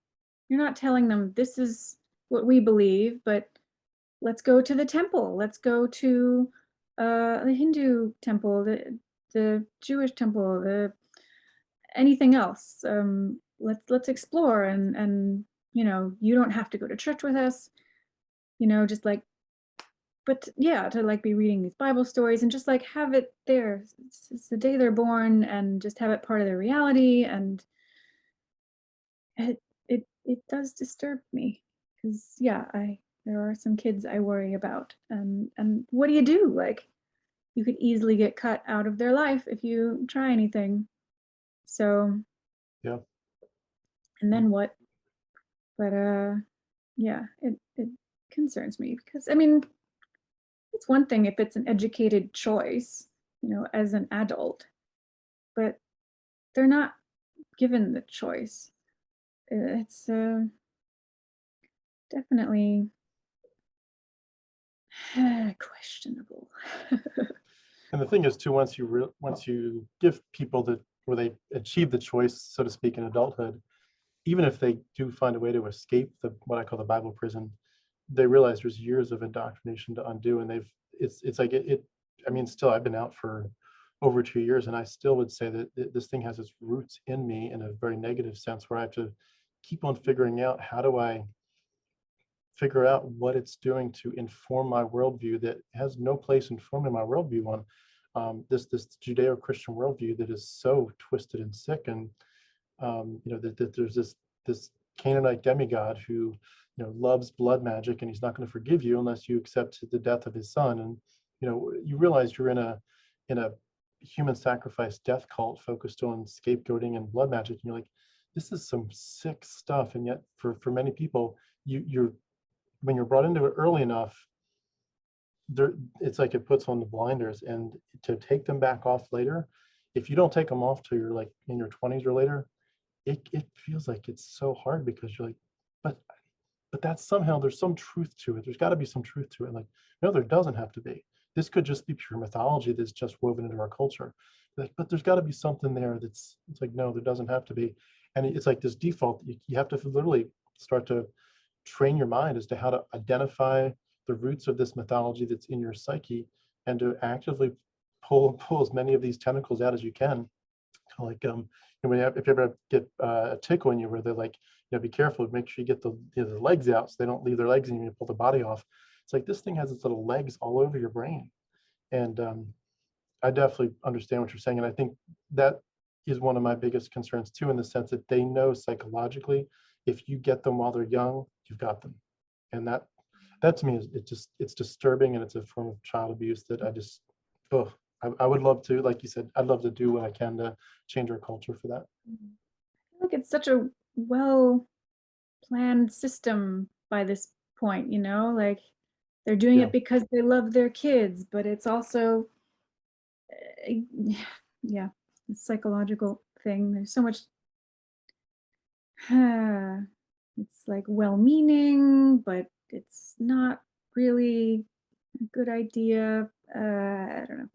telling them this is what we believe, but let's go to the temple. Let's go to the Hindu temple, the Jewish temple, the anything else. Let's explore, and you don't have to go to church with us. Just like, but yeah, to like be reading these Bible stories and just like have it there. It's the day they're born, and just have it part of their reality. And it does disturb me, because yeah, there are some kids I worry about. And what do you do? Like, you could easily get cut out of their life if you try anything. So, Yeah. and then what? But yeah, it concerns me, because I mean, it's one thing if it's an educated choice, as an adult, but they're not given the choice. It's definitely questionable. And the thing is too, once you give people where they achieve the choice, so to speak, in adulthood, even if they do find a way to escape what I call the Bible prison, they realize there's years of indoctrination to undo, and it's like I mean, still, I've been out for over 2 years, and I still would say that this thing has its roots in me in a very negative sense, where I have to keep on figuring out how do I figure out what it's doing to inform my worldview that has no place informing my worldview on this Judeo-Christian worldview that is so twisted and sick, and that there's this Canaanite demigod who loves blood magic, and he's not going to forgive you unless you accept the death of his son. And you realize you're in a human sacrifice death cult focused on scapegoating and blood magic, and you're like, this is some sick stuff. And yet for many people, you're when you're brought into it early enough, it's like it puts on the blinders, and to take them back off later, if you don't take them off till you're like in your 20s or later, it feels like it's so hard, because you're like, but that's somehow there's some truth to it. There's got to be some truth to it. Like, no, there doesn't have to be. This could just be pure mythology that's just woven into our culture. Like, but there's got to be something there it's like, no, there doesn't have to be. And it's like this default. You have to literally start to train your mind as to how to identify the roots of this mythology that's in your psyche, and to actively pull as many of these tentacles out as you can. Like if you ever get a tickle in you, where they're like, be careful, make sure you get the legs out so they don't leave their legs and you pull the body off. It's like this thing has its little legs all over your brain. And I definitely understand what you're saying, and I think that is one of my biggest concerns too, in the sense that they know psychologically, if you get them while they're young, you've got them. And that to me is it's disturbing, and it's a form of child abuse that I would love to, like you said, I'd love to do what I can to change our culture for that. I feel like it's such a well-planned system by this point, like they're doing Yeah. it because they love their kids, but it's also, yeah, the psychological thing. There's so much, it's like well-meaning, but it's not really a good idea. I don't know.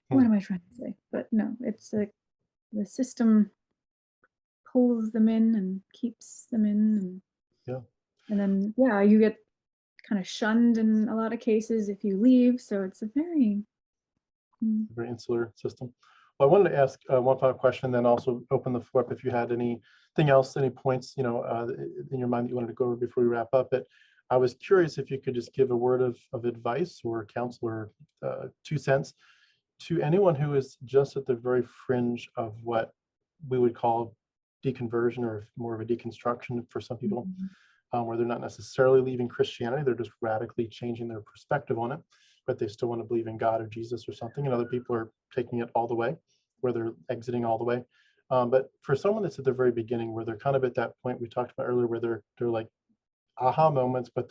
What am I trying to say? But no, it's like the system pulls them in and keeps them in, Yeah. and then you get kind of shunned in a lot of cases if you leave. So it's a very Very insular system. Well, I wanted to ask one final question, then also open the floor up if you had anything else, any points in your mind that you wanted to go over before we wrap up. But I was curious if you could just give a word of advice or counsel, or 2 cents to anyone who is just at the very fringe of what we would call deconversion, or more of a deconstruction for some people, where they're not necessarily leaving Christianity, they're just radically changing their perspective on it, but they still want to believe in God or Jesus or something. And other people are taking it all the way, where they're exiting all the way. But for someone that's at the very beginning, where they're kind of at that point we talked about earlier, where they're like aha moments, but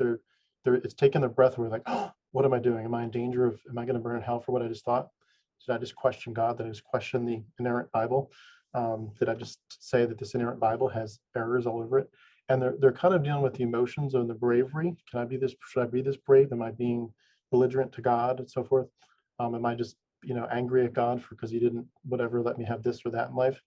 it's taking their breath away, like, oh, what am I doing? Am I in danger of, am I going to burn in hell for what I just thought? Did I just question God? Did I just question the inerrant Bible? Did I just say that this inerrant Bible has errors all over it? And they're kind of dealing with the emotions and the bravery. Can I be this? Should I be this brave? Am I being belligerent to God and so forth? Am I just angry at God because he didn't let me have this or that in life?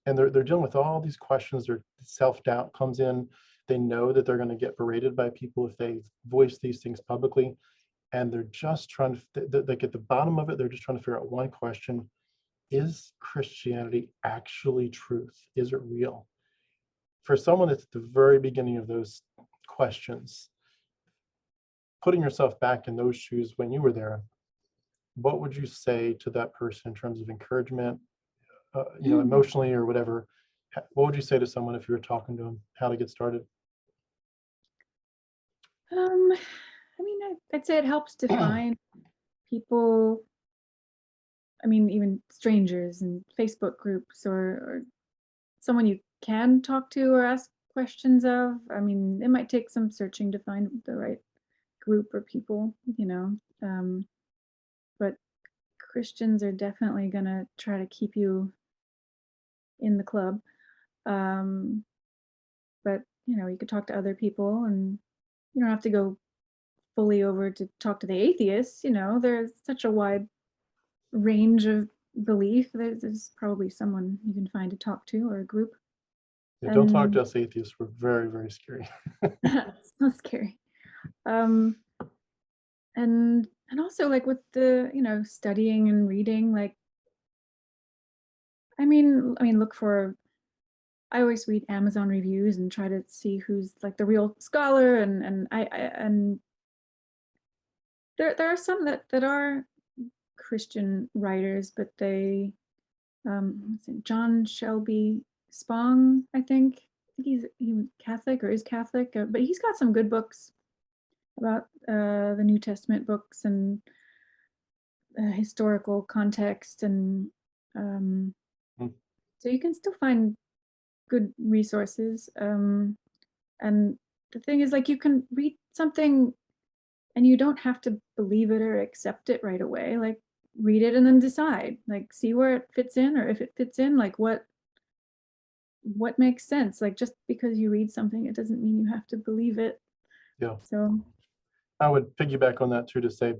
And they're dealing with all these questions. Their self-doubt comes in. They know that they're going to get berated by people if they voice these things publicly, and they're just trying to like at the bottom of it, they're just trying to figure out one question: is Christianity actually truth? Is it real? For someone that's at the very beginning of those questions, putting yourself back in those shoes when you were there, what would you say to that person in terms of encouragement, emotionally or whatever? What would you say to someone if you were talking to them, how to get started? I mean, I'd say it helps to find people, I mean, even strangers in Facebook groups, or someone you can talk to or ask questions of. I mean, it might take some searching to find the right group or people, but Christians are definitely gonna try to keep you in the club. But you could talk to other people, and you don't have to go fully over to talk to the atheists. There's such a wide range of belief. There's probably someone you can find to talk to, or a group. Yeah, don't talk And to us atheists. We're very, very scary. it's not scary. Um, and also, like, with the studying and reading, like, look for. I always read Amazon reviews and try to see who's like the real scholar, and there are some that are Christian writers, but they let's see, John Shelby Spong, I think. He was Catholic, or is Catholic, but he's got some good books about the New Testament books, and historical context, and um, Mm. so you can still find good resources. And the thing is, like, you can read something and you don't have to believe it or accept it right away. Like, read it and then decide, like, see where it fits in, or if it fits in, like, what makes sense. Like, just because you read something, it doesn't mean you have to believe it. Yeah. So I would piggyback on that too, to say,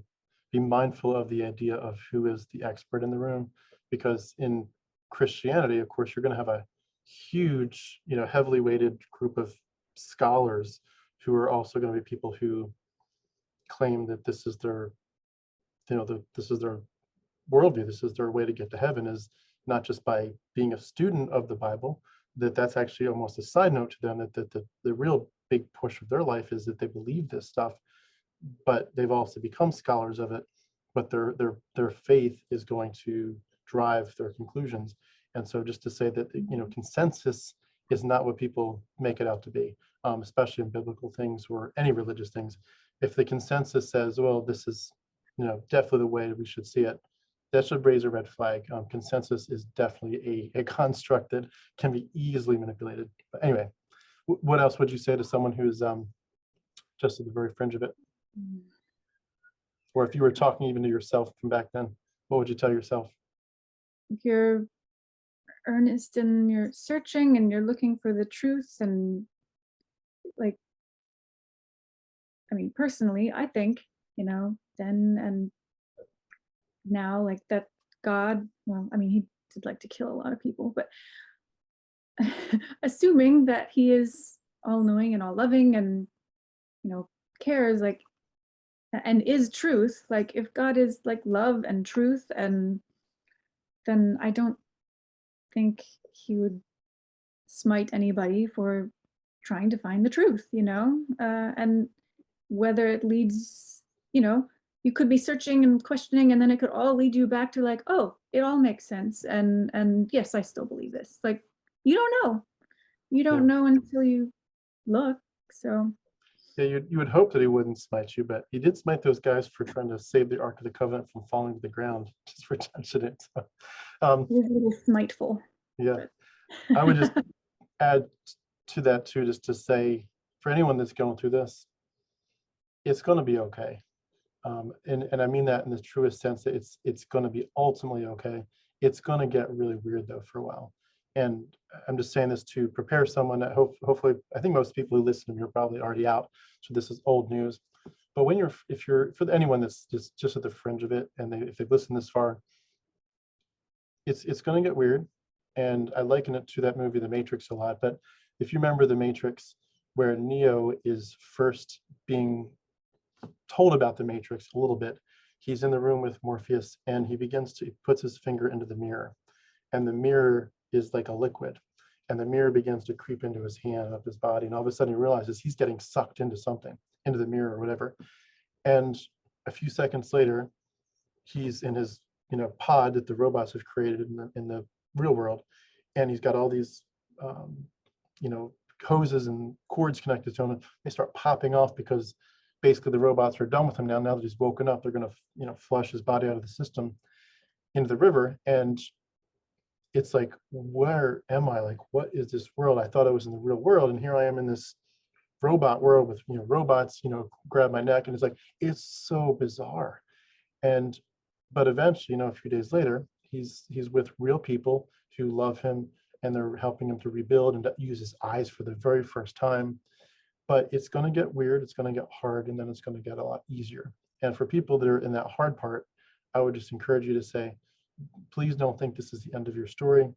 be mindful of the idea of who is the expert in the room, because in Christianity, of course, you're going to have a huge, heavily weighted group of scholars who are also going to be people who claim that this is their, this is their worldview. This is their way to get to heaven, is not just by being a student of the Bible, that's actually almost a side note to them, that the real big push of their life is that they believe this stuff, but they've also become scholars of it, but their faith is going to drive their conclusions. And so, just to say that, consensus is not what people make it out to be, especially in biblical things or any religious things. If the consensus says, well, this is definitely the way we should see it, that should raise a red flag. Consensus is definitely a construct that can be easily manipulated. But anyway, what else would you say to someone who's just at the very fringe of it? Or if you were talking even to yourself from back then, what would you tell yourself? if you're earnest and you're searching and you're looking for the truth, and, like, personally, I think, then and now, like, that God, well, he did like to kill a lot of people, but assuming that he is all knowing and all loving, and cares, like, and is truth, like, if God is like love and truth, and then I don't think he would smite anybody for trying to find the truth, and whether it leads, you could be searching and questioning, and then it could all lead you back to, like, oh, it all makes sense, and yes, I still believe this. Like, you don't know until you look. So Yeah, you would hope that he wouldn't smite you, but he did smite those guys for trying to save the Ark of the Covenant from falling to the ground, just for touching it. So, it is a little smiteful. yeah, But I would just add to that too, just to say, for anyone that's going through this, it's going to be okay. And I mean that in the truest sense, that it's going to be ultimately okay. It's going to get really weird though for a while. And I'm just saying this to prepare someone that hopefully, I think most people who listen to me are probably already out, so this is old news. But if you're for anyone that's just at the fringe of it, and if they've listened this far, it's going to get weird. And I liken it to that movie The Matrix a lot. But if you remember The Matrix, where Neo is first being told about the Matrix a little bit, he's in the room with Morpheus, and he puts his finger into the mirror, and the mirror is like a liquid, and the mirror begins to creep into his hand, up his body, and all of a sudden he realizes he's getting sucked into something, into the mirror or whatever. And a few seconds later, he's in his pod that the robots have created in the real world, and he's got all these hoses and cords connected to him, and they start popping off, because basically the robots are done with him now. Now that he's woken up, they're going to flush his body out of the system into the river. And it's like, where am I? Like, what is this world? I thought I was in the real world, and here I am in this robot world with robots grab my neck, and it's like, it's so bizarre. And But eventually, a few days later, he's with real people who love him, and they're helping him to rebuild and to use his eyes for the very first time. But it's going to get weird, it's going to get hard, and then it's going to get a lot easier. And for people that are in that hard part, I would just encourage you to say, please don't think this is the end of your story.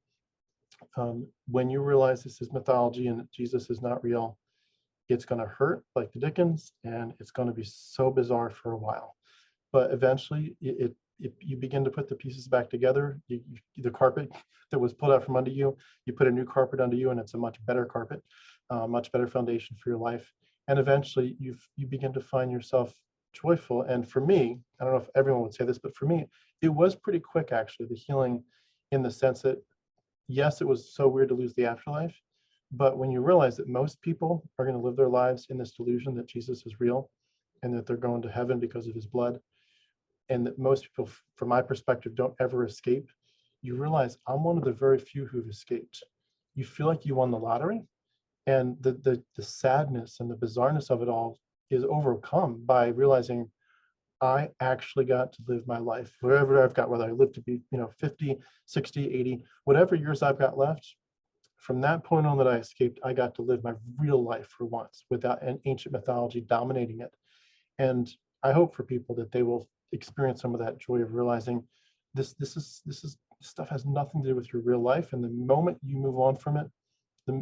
When you realize this is mythology and Jesus is not real, it's going to hurt like the Dickens, and it's going to be so bizarre for a while. But eventually, you begin to put the pieces back together. The carpet that was pulled out from under you, you put a new carpet under you, and it's a much better carpet, much better foundation for your life. And eventually, you begin to find yourself joyful. And for me, I don't know if everyone would say this, but for me, it was pretty quick, actually, the healing, in the sense that, yes, it was so weird to lose the afterlife, but when you realize that most people are going to live their lives in this delusion that Jesus is real and that they're going to heaven because of his blood, and that most people, from my perspective, don't ever escape, you realize I'm one of the very few who've escaped. You feel like you won the lottery, and the sadness and the bizarreness of it all is overcome by realizing I actually got to live my life, wherever I've got, whether I live to be 50, 60, 80, whatever years I've got left. From that point on that I escaped, I got to live my real life for once without an ancient mythology dominating it. And I hope for people that they will experience some of that joy of realizing this stuff has nothing to do with your real life. And the moment you move on from it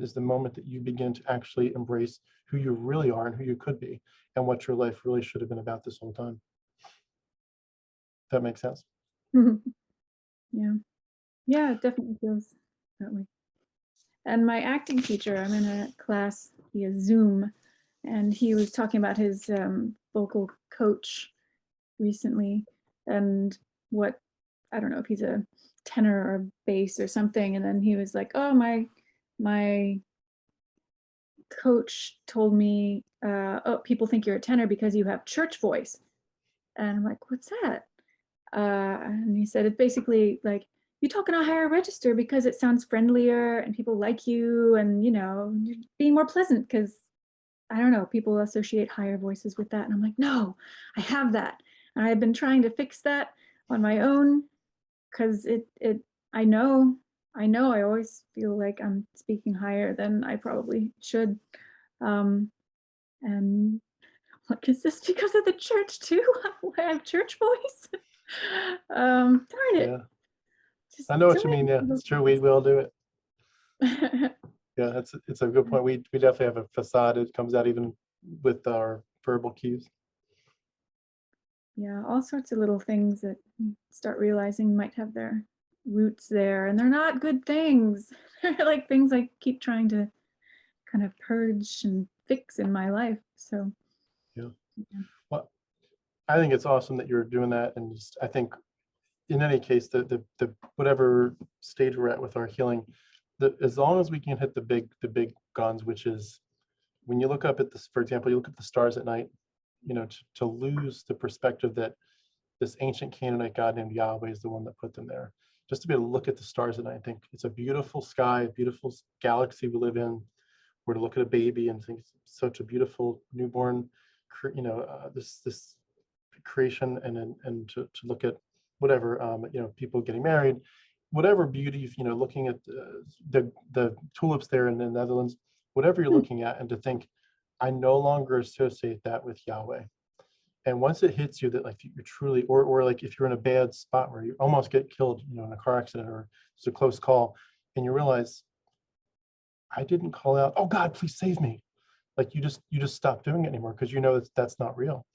is the moment that you begin to actually embrace who you really are and who you could be, and what your life really should have been about this whole time. That makes sense? Yeah. Yeah, it definitely feels that way. And my acting teacher, I'm in a class via Zoom, and he was talking about his vocal coach recently, and what, I don't know if he's a tenor or bass or something, and then he was like, oh, my coach told me, oh, people think you're a tenor because you have church voice. And I'm like, what's that? And he said, it's basically like, you talk in a higher register because it sounds friendlier and people like you, and you're being more pleasant, because I don't know, people associate higher voices with that. And I'm like, no, I have that. And I've been trying to fix that on my own, because I know I always feel like I'm speaking higher than I probably should. And like, is this because of the church too? I have church voice. Darn it. Yeah, Just I know what so you mean. Yeah, many it's true. We will do it. Yeah, it's a good point. We definitely have a facade. It comes out even with our verbal cues. Yeah, all sorts of little things that you start realizing might have their roots there, and they're not good things. They're like things I keep trying to kind of purge and fix in my life. So Yeah. yeah. Well, I think it's awesome that you're doing that, and just, I think in any case, the whatever stage we're at with our healing, as long as we can hit the big guns, which is when you look up at this, for example, you look at the stars at night, to lose the perspective that this ancient Canaanite god named Yahweh is the one that put them there. Just to be able to look at the stars at night and think it's a beautiful sky, a beautiful galaxy we live in, or to look at a baby and think it's such a beautiful newborn, this creation, and to look at whatever, people getting married, whatever beauty, looking at the tulips there in the Netherlands, whatever you're looking at, and to think, I no longer associate that with Yahweh. And once it hits you that like you're truly, or like if you're in a bad spot where you almost get killed, in a car accident, or it's a close call, and you realize, I didn't call out, oh God, please save me. Like you just stop doing it anymore, because that's not real.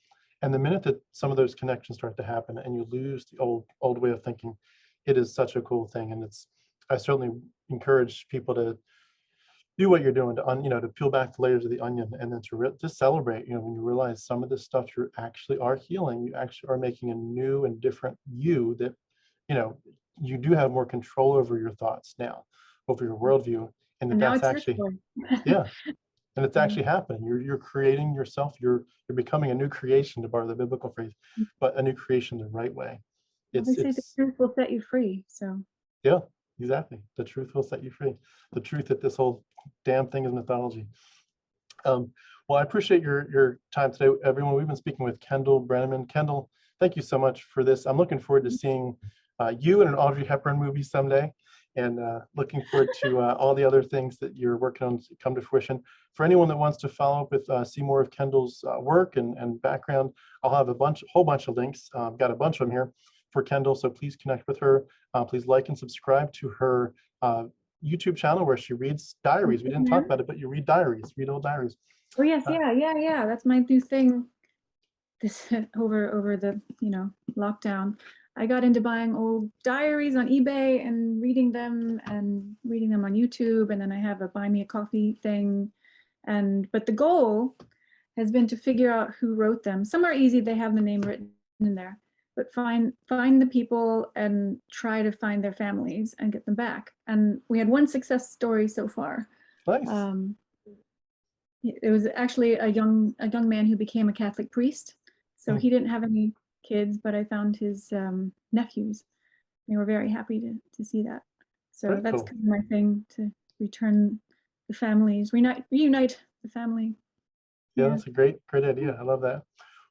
And the minute that some of those connections start to happen and you lose the old way of thinking, it is such a cool thing. And I certainly encourage people to do what you're doing, to peel back the layers of the onion, and then to celebrate, when you realize some of this stuff you actually are healing, you actually are making a new and different you, that, you do have more control over your thoughts now, over your worldview, and And now that's it's your actually, turn. yeah, and it's Yeah. actually happening. You're creating yourself. You're becoming a new creation, to borrow the biblical phrase, but a new creation the right way. Well, they say the It's truth will set you free. So Yeah, exactly. The truth will set you free. The truth that this whole damn thing is mythology. Well, I appreciate your time today, everyone. We've been speaking with Kendal Brenneman. Kendal, thank you so much for this. I'm looking forward to seeing you in an Audrey Hepburn movie someday, and looking forward to all the other things that you're working on to come to fruition. For anyone that wants to follow up with see more of Kendal's work and background, I'll have a whole bunch of links. I've got a bunch of them here for Kendal, so please connect with her. Please like and subscribe to her YouTube channel where she reads diaries. We didn't talk about it, but you read diaries, read old diaries. Oh yes, yeah. That's my new thing. This over the lockdown. I got into buying old diaries on eBay and reading them on YouTube, and then I have a buy me a coffee thing. But the goal has been to figure out who wrote them. Some are easy, they have the name written in there, but find the people and try to find their families and get them back. And we had one success story so far. Nice. It was actually a young man who became a Catholic priest. So he didn't have any kids, but I found his nephews. They were very happy to see that. So Very that's cool. kind of my thing, to return the families, reunite the family. Yeah, that's a great idea. I love that.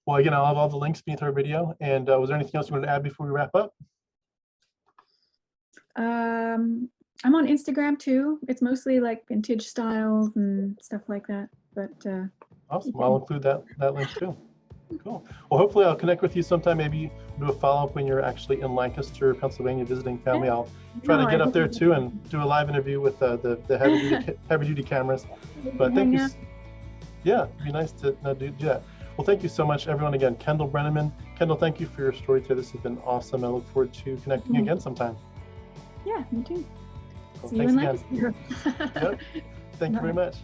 Well, again, I'll have all the links beneath our video. And was there anything else you wanted to add before we wrap up? I'm on Instagram too. It's mostly like vintage styles and stuff like that. But awesome. I'll include that link too. Cool. Well, hopefully I'll connect with you sometime. Maybe do a follow-up when you're actually in Lancaster, Pennsylvania, visiting family. I'll try to get up there too and do a live interview with the heavy duty cameras. But thank you. Yeah, it'd be nice to do that. Well, thank you so much, everyone. Again, Kendal Brenneman. Kendal, thank you for your story today. This has been awesome. I look forward to connecting again sometime. Yeah, me too. Well, See you in Lancaster. Yep. Thank you very much.